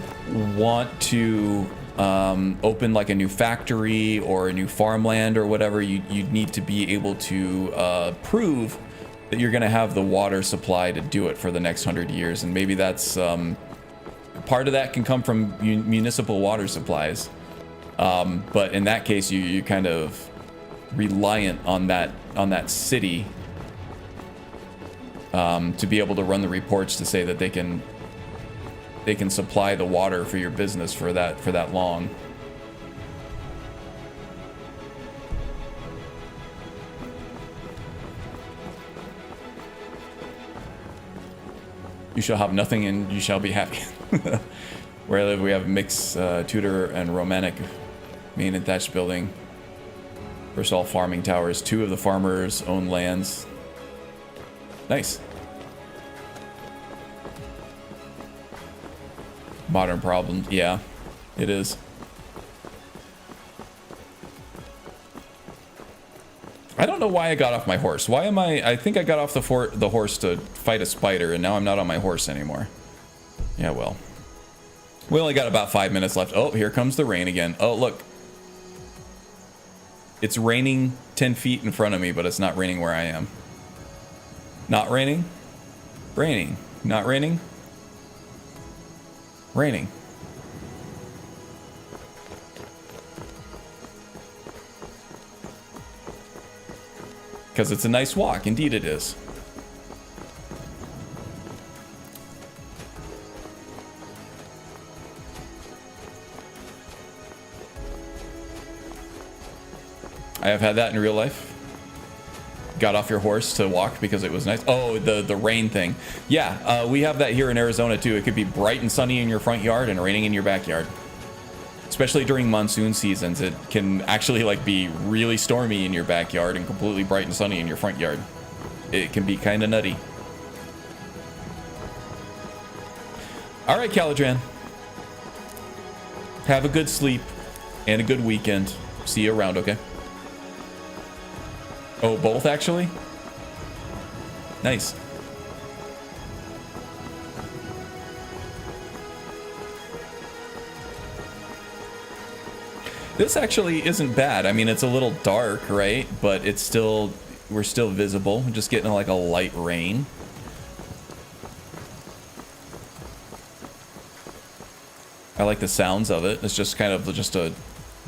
Speaker 1: want to open like a new factory or a new farmland or whatever, you need to be able to prove that you're going to have the water supply to do it for the next 100 years, and maybe that's part of that can come from municipal water supplies, but in that case you're kind of reliant on that city to be able to run the reports to say that they can supply the water for your business for that long. You shall have nothing and you shall be happy. Where I live, we have a mixed Tudor and Romantic main and thatched building. First all farming towers. 2 of the farmers own lands. Nice. Modern problem. Yeah, it is. I don't know why I got off my horse. Why am I think I got off the horse to fight a spider, and now I'm not on my horse anymore. Yeah, well. We only got about 5 minutes left. Oh, here comes the rain again. Oh, look. It's raining 10 feet in front of me, but it's not raining where I am. Not raining? Raining. Not raining? Raining. Because it's a nice walk. Indeed it is. I have had that in real life. Got off your horse to walk because it was nice. Oh, the rain thing. Yeah, we have that here in Arizona too. It could be bright and sunny in your front yard and raining in your backyard. especially during monsoon seasons. It can actually like be really stormy in your backyard and completely bright and sunny in your front yard. It can be kind of nutty. All right, Caladran. Have a good sleep and a good weekend. See you around, okay? Oh, both actually? Nice. This actually isn't bad. I mean, it's a little dark, right? But it's still, we're still visible. Just getting like a light rain. I like the sounds of it. It's just kind of just a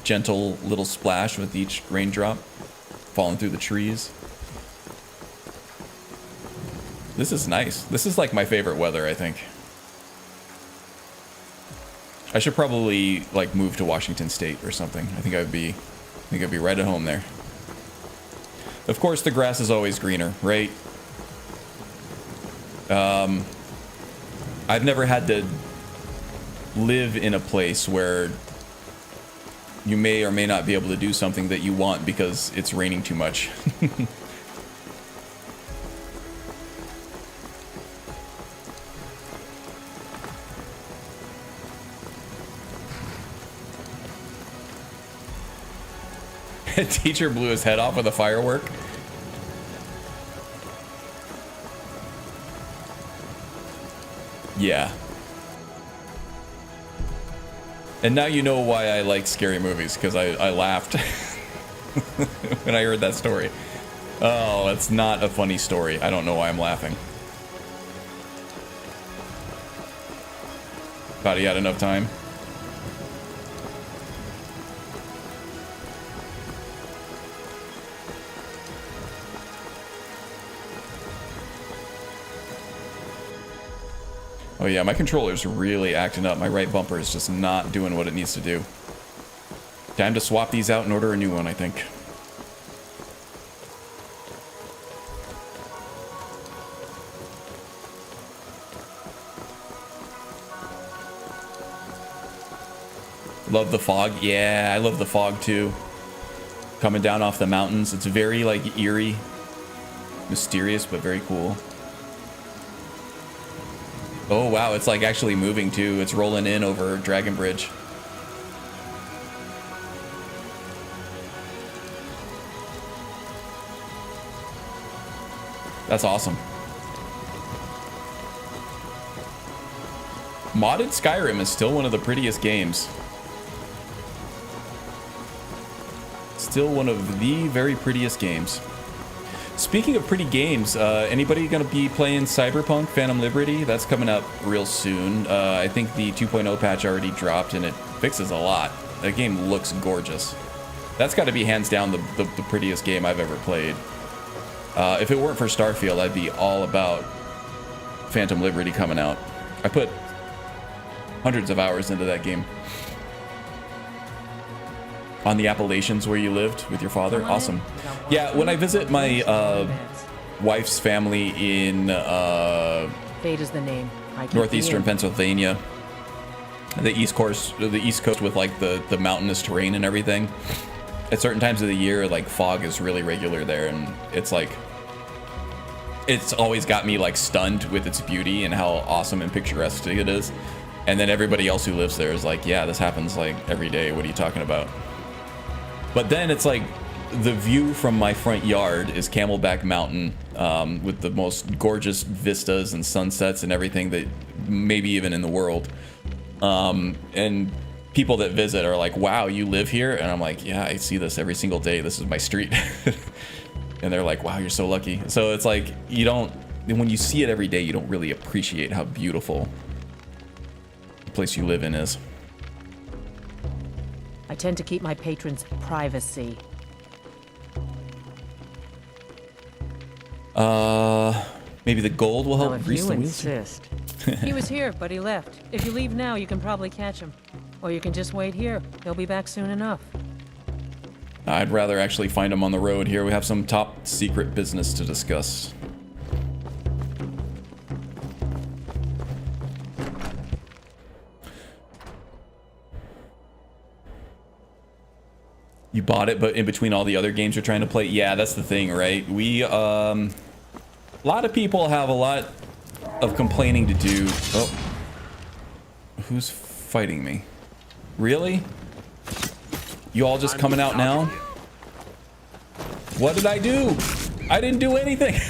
Speaker 1: gentle little splash with each raindrop falling through the trees. This is nice. This is like my favorite weather, I think. I should probably like move to Washington State or something. I think I'd be right at home there. Of course, the grass is always greener, right? I've never had to live in a place where you may or may not be able to do something that you want because it's raining too much. Teacher blew his head off with a firework. Yeah. And now you know why I like scary movies, because I laughed when I heard that story. Oh, that's not a funny story. I don't know why I'm laughing. Thought he had enough time. Oh yeah, my controller's really acting up. My right bumper is just not doing what it needs to do. Time to swap these out and order a new one, I think. Love the fog. Yeah, I love the fog too. Coming down off the mountains. It's very like eerie, mysterious, but very cool. Oh wow, it's like actually moving too. It's rolling in over Dragon Bridge. That's awesome. Modded Skyrim is still one of the prettiest games. Still one of the very prettiest games. Speaking of pretty games, anybody gonna be playing Cyberpunk Phantom Liberty? That's coming up real soon. I think the 2.0 patch already dropped and it fixes a lot. That game looks gorgeous. That's got to be hands down the prettiest game I've ever played. If it weren't for Starfield, I'd be all about Phantom Liberty coming out. I put hundreds of hours into that game. On the Appalachians where you lived with your father. Awesome. Yeah, when I visit my wife's family in
Speaker 8: Fate is the name.
Speaker 1: northeastern Pennsylvania, the East Coast with like the mountainous terrain and everything, at certain times of the year, like fog is really regular there, and it's like, it's always got me like stunned with its beauty and how awesome and picturesque it is. And then everybody else who lives there is like, yeah, this happens like every day. What are you talking about? But then it's like the view from my front yard is Camelback Mountain, with the most gorgeous vistas and sunsets and everything that maybe even in the world. And people that visit are like, wow, you live here? And I'm like, yeah, I see this every single day. This is my street. And they're like, wow, you're so lucky. So it's like, you don't, when you see it every day, you don't really appreciate how beautiful the place you live in is.
Speaker 8: I tend to keep my patrons' privacy.
Speaker 1: Maybe the gold will help
Speaker 8: well, if
Speaker 1: grease
Speaker 8: you
Speaker 1: the wheels.
Speaker 8: insist. He was here, but he left. If you leave now, you can probably catch him. Or you can just wait here. He'll be back soon enough.
Speaker 1: I'd rather actually find him on the road here. We have some top secret business to discuss. You bought it, but in between all the other games you're trying to play. Yeah, that's the thing, right? We, a lot of people have a lot of complaining to do. Oh, who's fighting me? Really? You all just coming out now? What did I do? I didn't do anything.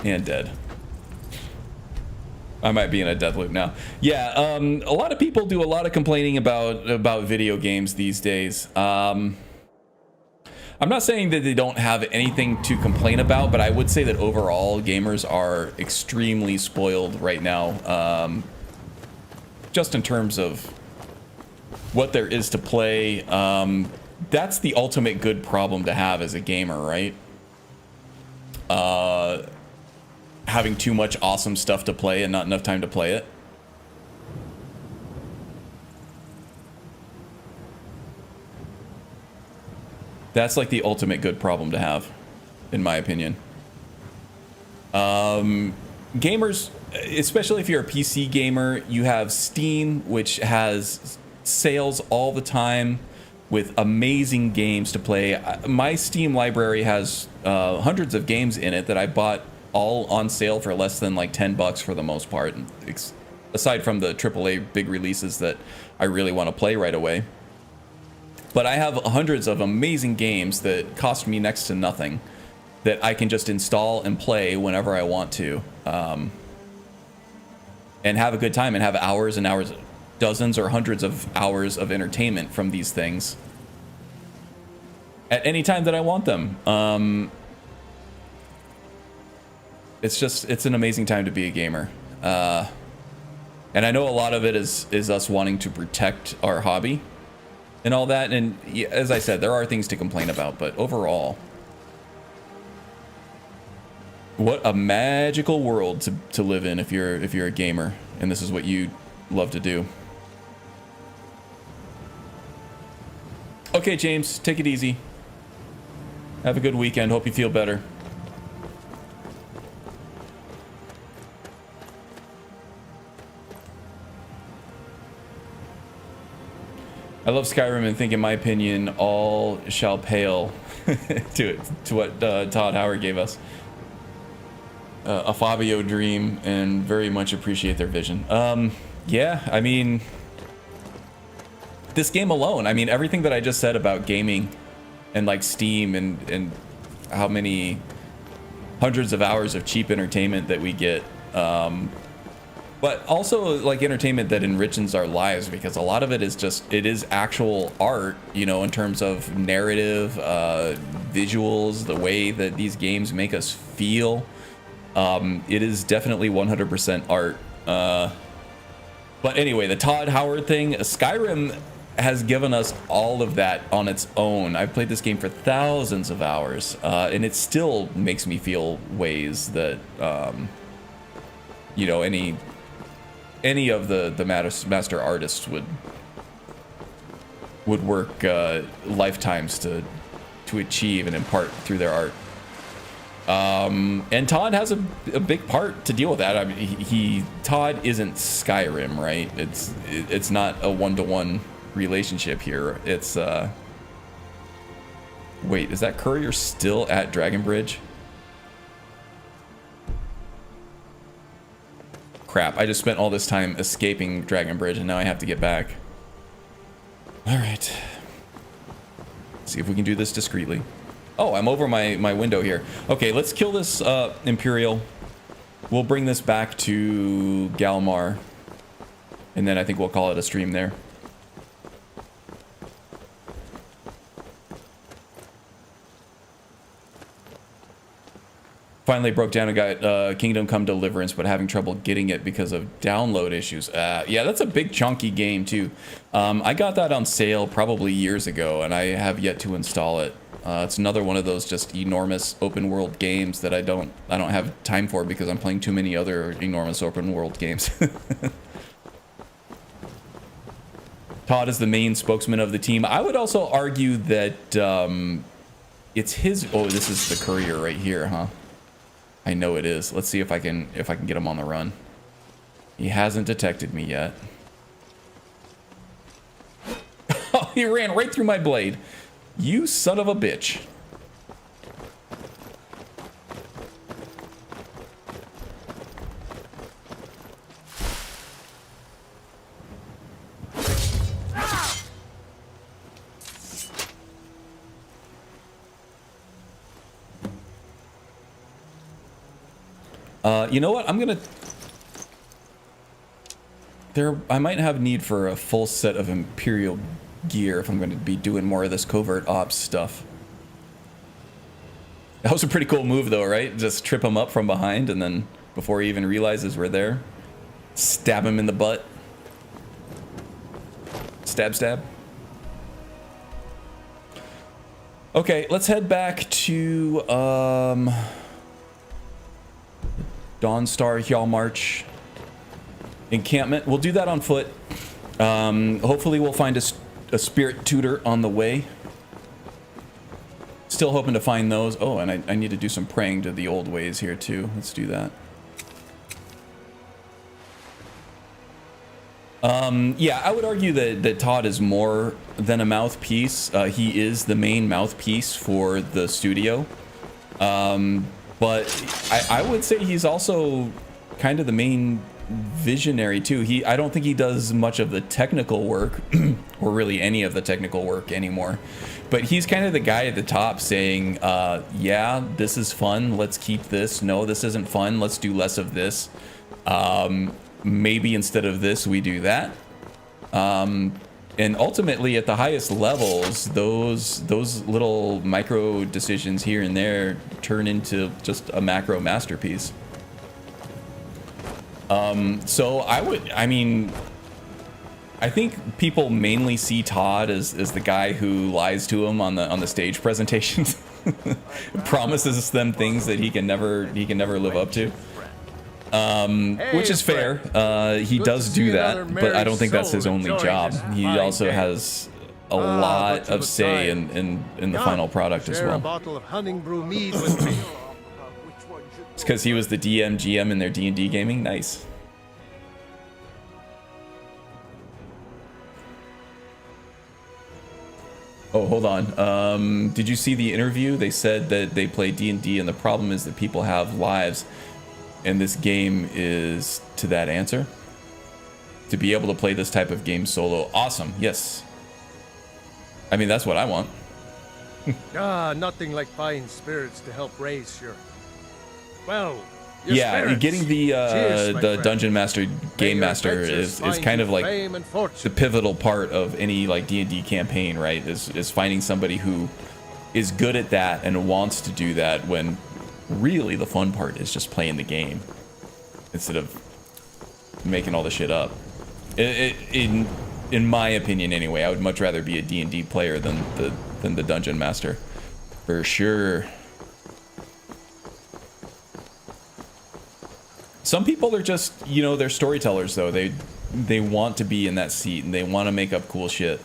Speaker 1: And dead. I might be in a death loop now. Yeah, a lot of people do a lot of complaining about video games these days. I'm not saying that they don't have anything to complain about, but I would say that overall gamers are extremely spoiled right now. Just in terms of what there is to play. That's the ultimate good problem to have as a gamer, right? Having too much awesome stuff to play and not enough time to play it. That's like the ultimate good problem to have, in my opinion. Gamers, especially if you're a PC gamer, you have Steam, which has sales all the time with amazing games to play. My Steam library has hundreds of games in it that I bought all on sale for less than like $10 for the most part, aside from the AAA big releases that I really want to play right away. But I have hundreds of amazing games that cost me next to nothing that I can just install and play whenever I want to, and have a good time and have hours and hours, dozens or hundreds of hours of entertainment from these things at any time that I want them. It's an amazing time to be a gamer. And I know a lot of it is us wanting to protect our hobby and all that. And as I said, there are things to complain about, but overall, what a magical world to live in if you're a gamer and this is what you love to do. Okay, James, take it easy. Have a good weekend. Hope you feel better. I love Skyrim and think, in my opinion, all shall pale to what Todd Howard gave us. A Fabio dream, and very much appreciate their vision. Yeah, I mean, this game alone, I mean, everything that I just said about gaming and like Steam and how many hundreds of hours of cheap entertainment that we get, but also like entertainment that enriches our lives, because a lot of it is actual art, you know, in terms of narrative, visuals, the way that these games make us feel. It is definitely 100% art. But anyway, the Todd Howard thing, Skyrim has given us all of that on its own. I've played this game for thousands of hours, and it still makes me feel ways that, you know, any of the master artists would work lifetimes to achieve and impart through their art. And Todd has a big part to deal with that. I mean, Todd isn't Skyrim, right? It's not a one-to-one relationship here. It's wait, is that courier still at Dragon Bridge? Crap, I just spent all this time escaping Dragon Bridge and now I have to get back. All right. See if we can do this discreetly. Oh, I'm over my window here. Okay, let's kill this Imperial. We'll bring this back to Galmar. And then I think we'll call it a stream there. Finally broke down and got Kingdom Come Deliverance, but having trouble getting it because of download issues. Yeah, that's a big chunky game too. I got that on sale probably years ago, and I have yet to install it. It's another one of those just enormous open world games that I don't have time for because I'm playing too many other enormous open world games. Todd is the main spokesman of the team. I would also argue that it's his. Oh, this is the courier right here, huh? I know it is. Let's see if I can get him on the run. He hasn't detected me yet. Oh, he ran right through my blade. You son of a bitch. You know what? I'm gonna... I might have need for a full set of Imperial gear if I'm going to be doing more of this covert ops stuff. That was a pretty cool move though, right? Just trip him up from behind and then before he even realizes we're there, stab him in the butt. Stab, stab. Okay, let's head back to Dawnstar Hjalmarch encampment. We'll do that on foot. Hopefully we'll find a spirit tutor on the way. Still hoping to find those. Oh, and I need to do some praying to the old ways here too. Let's do that. Yeah, I would argue that Todd is more than a mouthpiece. He is the main mouthpiece for the studio. But I would say he's also kind of the main visionary too. I don't think he does much of the technical work or really any of the technical work anymore, but he's kind of the guy at the top saying, yeah, this is fun, let's keep this. No, this isn't fun, let's do less of this. Maybe instead of this we do that. And ultimately at the highest levels, those little micro decisions here and there turn into just a macro masterpiece. So I mean, I think people mainly see Todd as the guy who lies to them on the stage presentations, promises them things that he can never live up to. Which is fair. He does do that, but I don't think that's his only job. He also has a lot of say in the final product as well. It's because he was the GM in their D&D gaming. Nice. Oh, hold on. Did you see the interview? They said that they play D&D and the problem is that people have lives. And this game is to that answer. To be able to play this type of game solo. Awesome. Yes. I mean, that's what I want.
Speaker 12: Nothing like fine spirits to help raise your... Well,
Speaker 1: yeah,
Speaker 12: spirits.
Speaker 1: Getting the
Speaker 12: Cheers,
Speaker 1: Dungeon Master, Game Master is kind of like the pivotal part of any like D&D campaign, right? Is finding somebody who is good at that and wants to do that when really the fun part is just playing the game instead of making all the shit up. In my opinion anyway, I would much rather be a D&D player than the Dungeon Master. For sure. Some people are just, you know, they're storytellers though. They want to be in that seat and they want to make up cool shit.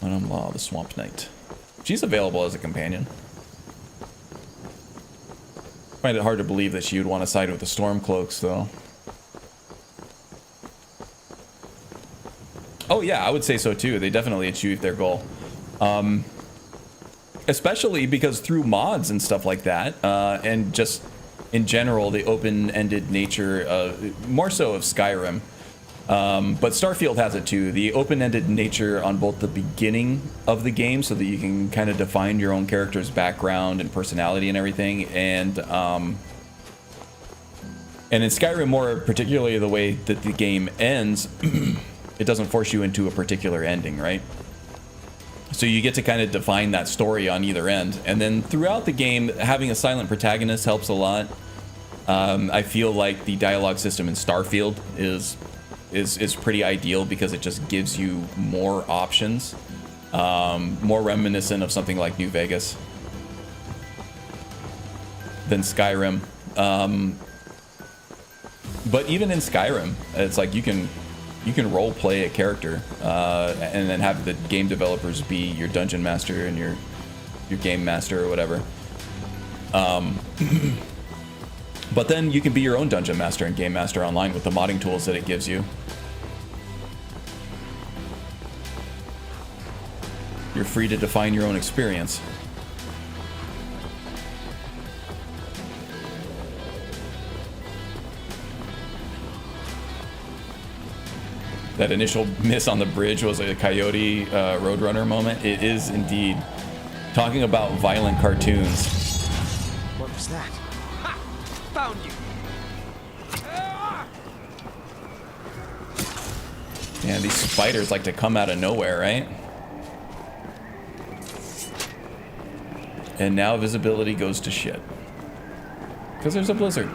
Speaker 1: Autumn Law, the Swamp Knight. She's available as a companion. Find it hard to believe that she would want to side with the Stormcloaks though. Oh yeah, I would say so too. They definitely achieved their goal. Especially because through mods and stuff like that, and just in general, the open-ended nature, more so of Skyrim, but Starfield has it too. The open-ended nature on both the beginning of the game, so that you can kind of define your own character's background and personality and everything, and in Skyrim, more particularly the way that the game ends, it doesn't force you into a particular ending, right? So you get to kind of define that story on either end. And then throughout the game, having a silent protagonist helps a lot. I feel like the dialogue system in Starfield is pretty ideal because it just gives you more options. More reminiscent of something like New Vegas than Skyrim. But even in Skyrim, it's like you can role play a character and then have the game developers be your dungeon master and your game master or whatever. But then you can be your own dungeon master and game master online with the modding tools that it gives you. You're free to define your own experience. That initial miss on the bridge was a Coyote Roadrunner moment. It is indeed. Talking about violent cartoons.
Speaker 6: What was that? Ha! Found you!
Speaker 1: Yeah, these spiders like to come out of nowhere, right? And now visibility goes to shit. Because there's a blizzard.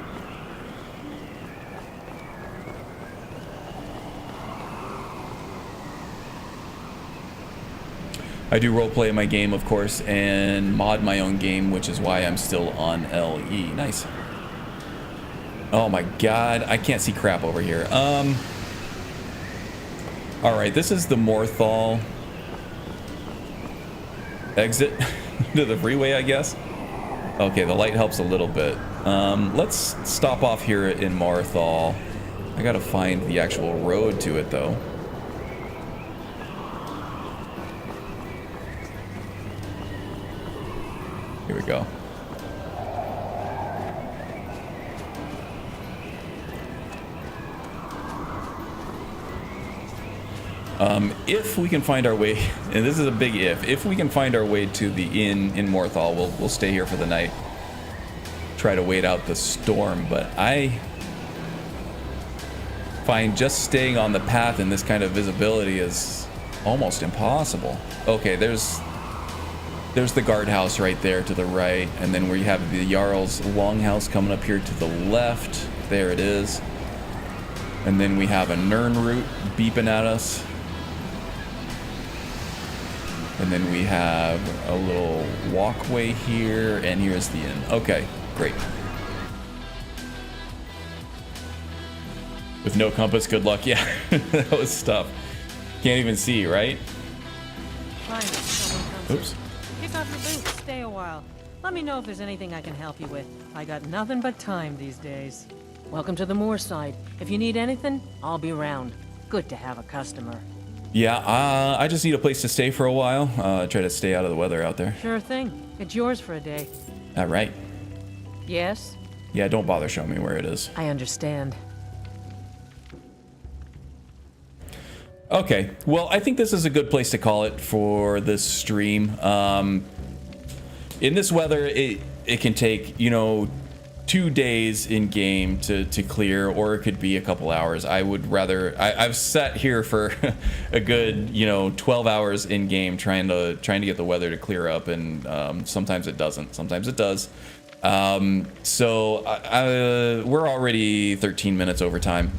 Speaker 1: I do roleplay in my game, of course, and mod my own game, which is why I'm still on LE. Nice. Oh my god, I can't see crap over here. Alright, this is the Morthal exit to the freeway, I guess. Okay, the light helps a little bit. Let's stop off here in Morthal. I gotta find the actual road to it, though. Here we go. If we can find our way, and this is a big if we can find our way to the inn in Morthal, we'll stay here for the night. Try to wait out the storm, but I find just staying on the path in this kind of visibility is almost impossible. Okay, there's the guardhouse right there to the right, and then we have the Jarl's longhouse coming up here to the left. There it is. And then we have a Nern route beeping at us. And then we have a little walkway here, and here's the inn. Okay, great. With no compass, good luck. Yeah, that was tough. Can't even see, right?
Speaker 3: Fine, someone comes
Speaker 1: Oops.
Speaker 3: in. Kick off your boots, stay a while. Let me know if there's anything I can help you with. I got nothing but time these days. Welcome to the Moorside. If you need anything, I'll be around. Good to have a customer.
Speaker 1: Yeah, I just need a place to stay for a while. Try to stay out of the weather out there.
Speaker 3: Sure thing. It's yours for a day.
Speaker 1: All right.
Speaker 3: Yes?
Speaker 1: Yeah, don't bother showing me where it is.
Speaker 3: I understand.
Speaker 1: Okay, well, I think this is a good place to call it for this stream. In this weather, it can take, 2 days in game to clear, or it could be a couple hours. I would rather I've sat here for a good 12 hours in game trying to get the weather to clear up, and sometimes it doesn't, sometimes it does. So we're already 13 minutes over time,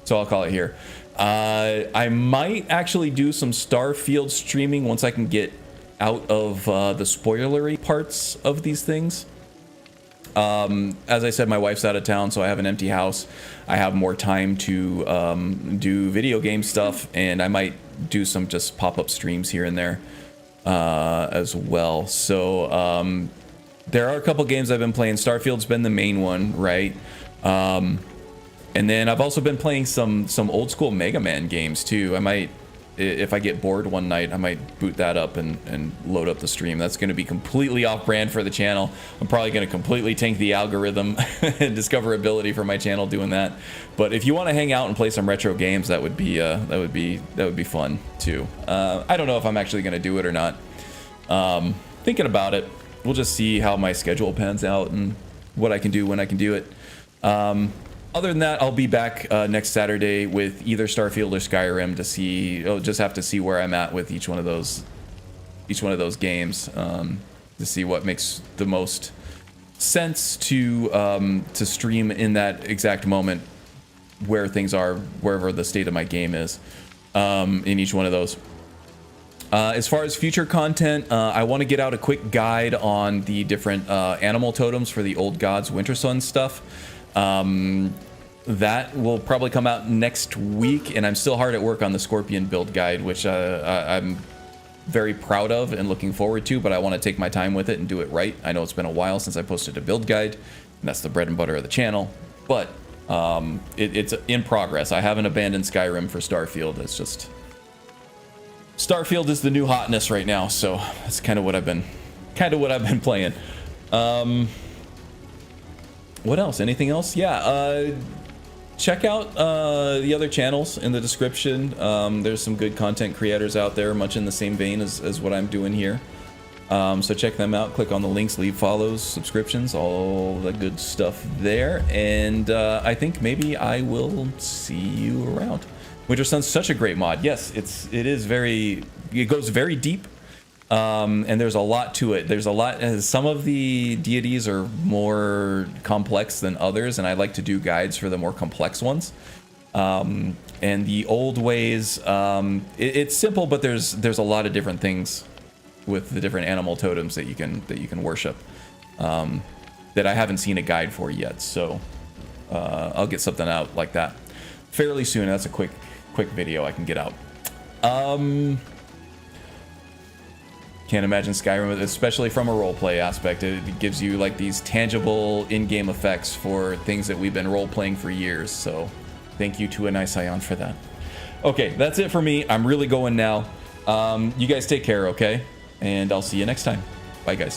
Speaker 1: so I'll call it here. I might actually do some Starfield streaming once I can get out of the spoilery parts of these things. As I said, my wife's out of town, so I have an empty house. I have more time to do video game stuff, and I might do some just pop-up streams here and there as well. So there are a couple games I've been playing. Starfield's been the main one, right? And then I've also been playing some old school Mega Man games too. I might, if I get bored one night, I might boot that up and load up the stream. That's going to be completely off brand for the channel. I'm probably going to completely tank the algorithm and discoverability for my channel doing that. But if you want to hang out and play some retro games, that would be fun too. I don't know if I'm actually going to do it or not. Thinking about it. We'll just see how my schedule pans out and what I can do when I can do it. Other than that, I'll be back next Saturday with either Starfield or Skyrim to see. I'll just have to see where I'm at with each one of those games to see what makes the most sense to stream in that exact moment where things are, wherever the state of my game is in each one of those. As far as future content, I want to get out a quick guide on the different animal totems for the Old Gods Winter Sun stuff. That will probably come out next week, and I'm still hard at work on the Scorpion build guide, which I'm very proud of and looking forward to, but I want to take my time with it and do it right. I know it's been a while since I posted a build guide, and that's the bread and butter of the channel, but it's in progress. I haven't abandoned Skyrim for Starfield. It's just Starfield is the new hotness right now, so that's kind of what I've been playing. What else? Anything else? Yeah, check out the other channels in the description. There's some good content creators out there, much in the same vein as what I'm doing here. So check them out. Click on the links, leave follows, subscriptions, all the good stuff there. And I think maybe I will see you around. Winter Sun's such a great mod. Yes, it goes very deep. And there's a lot to it. There's a lot. Some of the deities are more complex than others, and I like to do guides for the more complex ones. And the old ways, it's simple, but there's a lot of different things with the different animal totems that you can worship that I haven't seen a guide for yet. So I'll get something out like that fairly soon. That's a quick video I can get out. Can't imagine Skyrim, especially from a roleplay aspect. It gives you like these tangible in-game effects for things that we've been role-playing for years. So thank you to a nice Ion for that. Okay, that's it for me. I'm really going now. You guys take care, okay? And I'll see you next time. Bye, guys.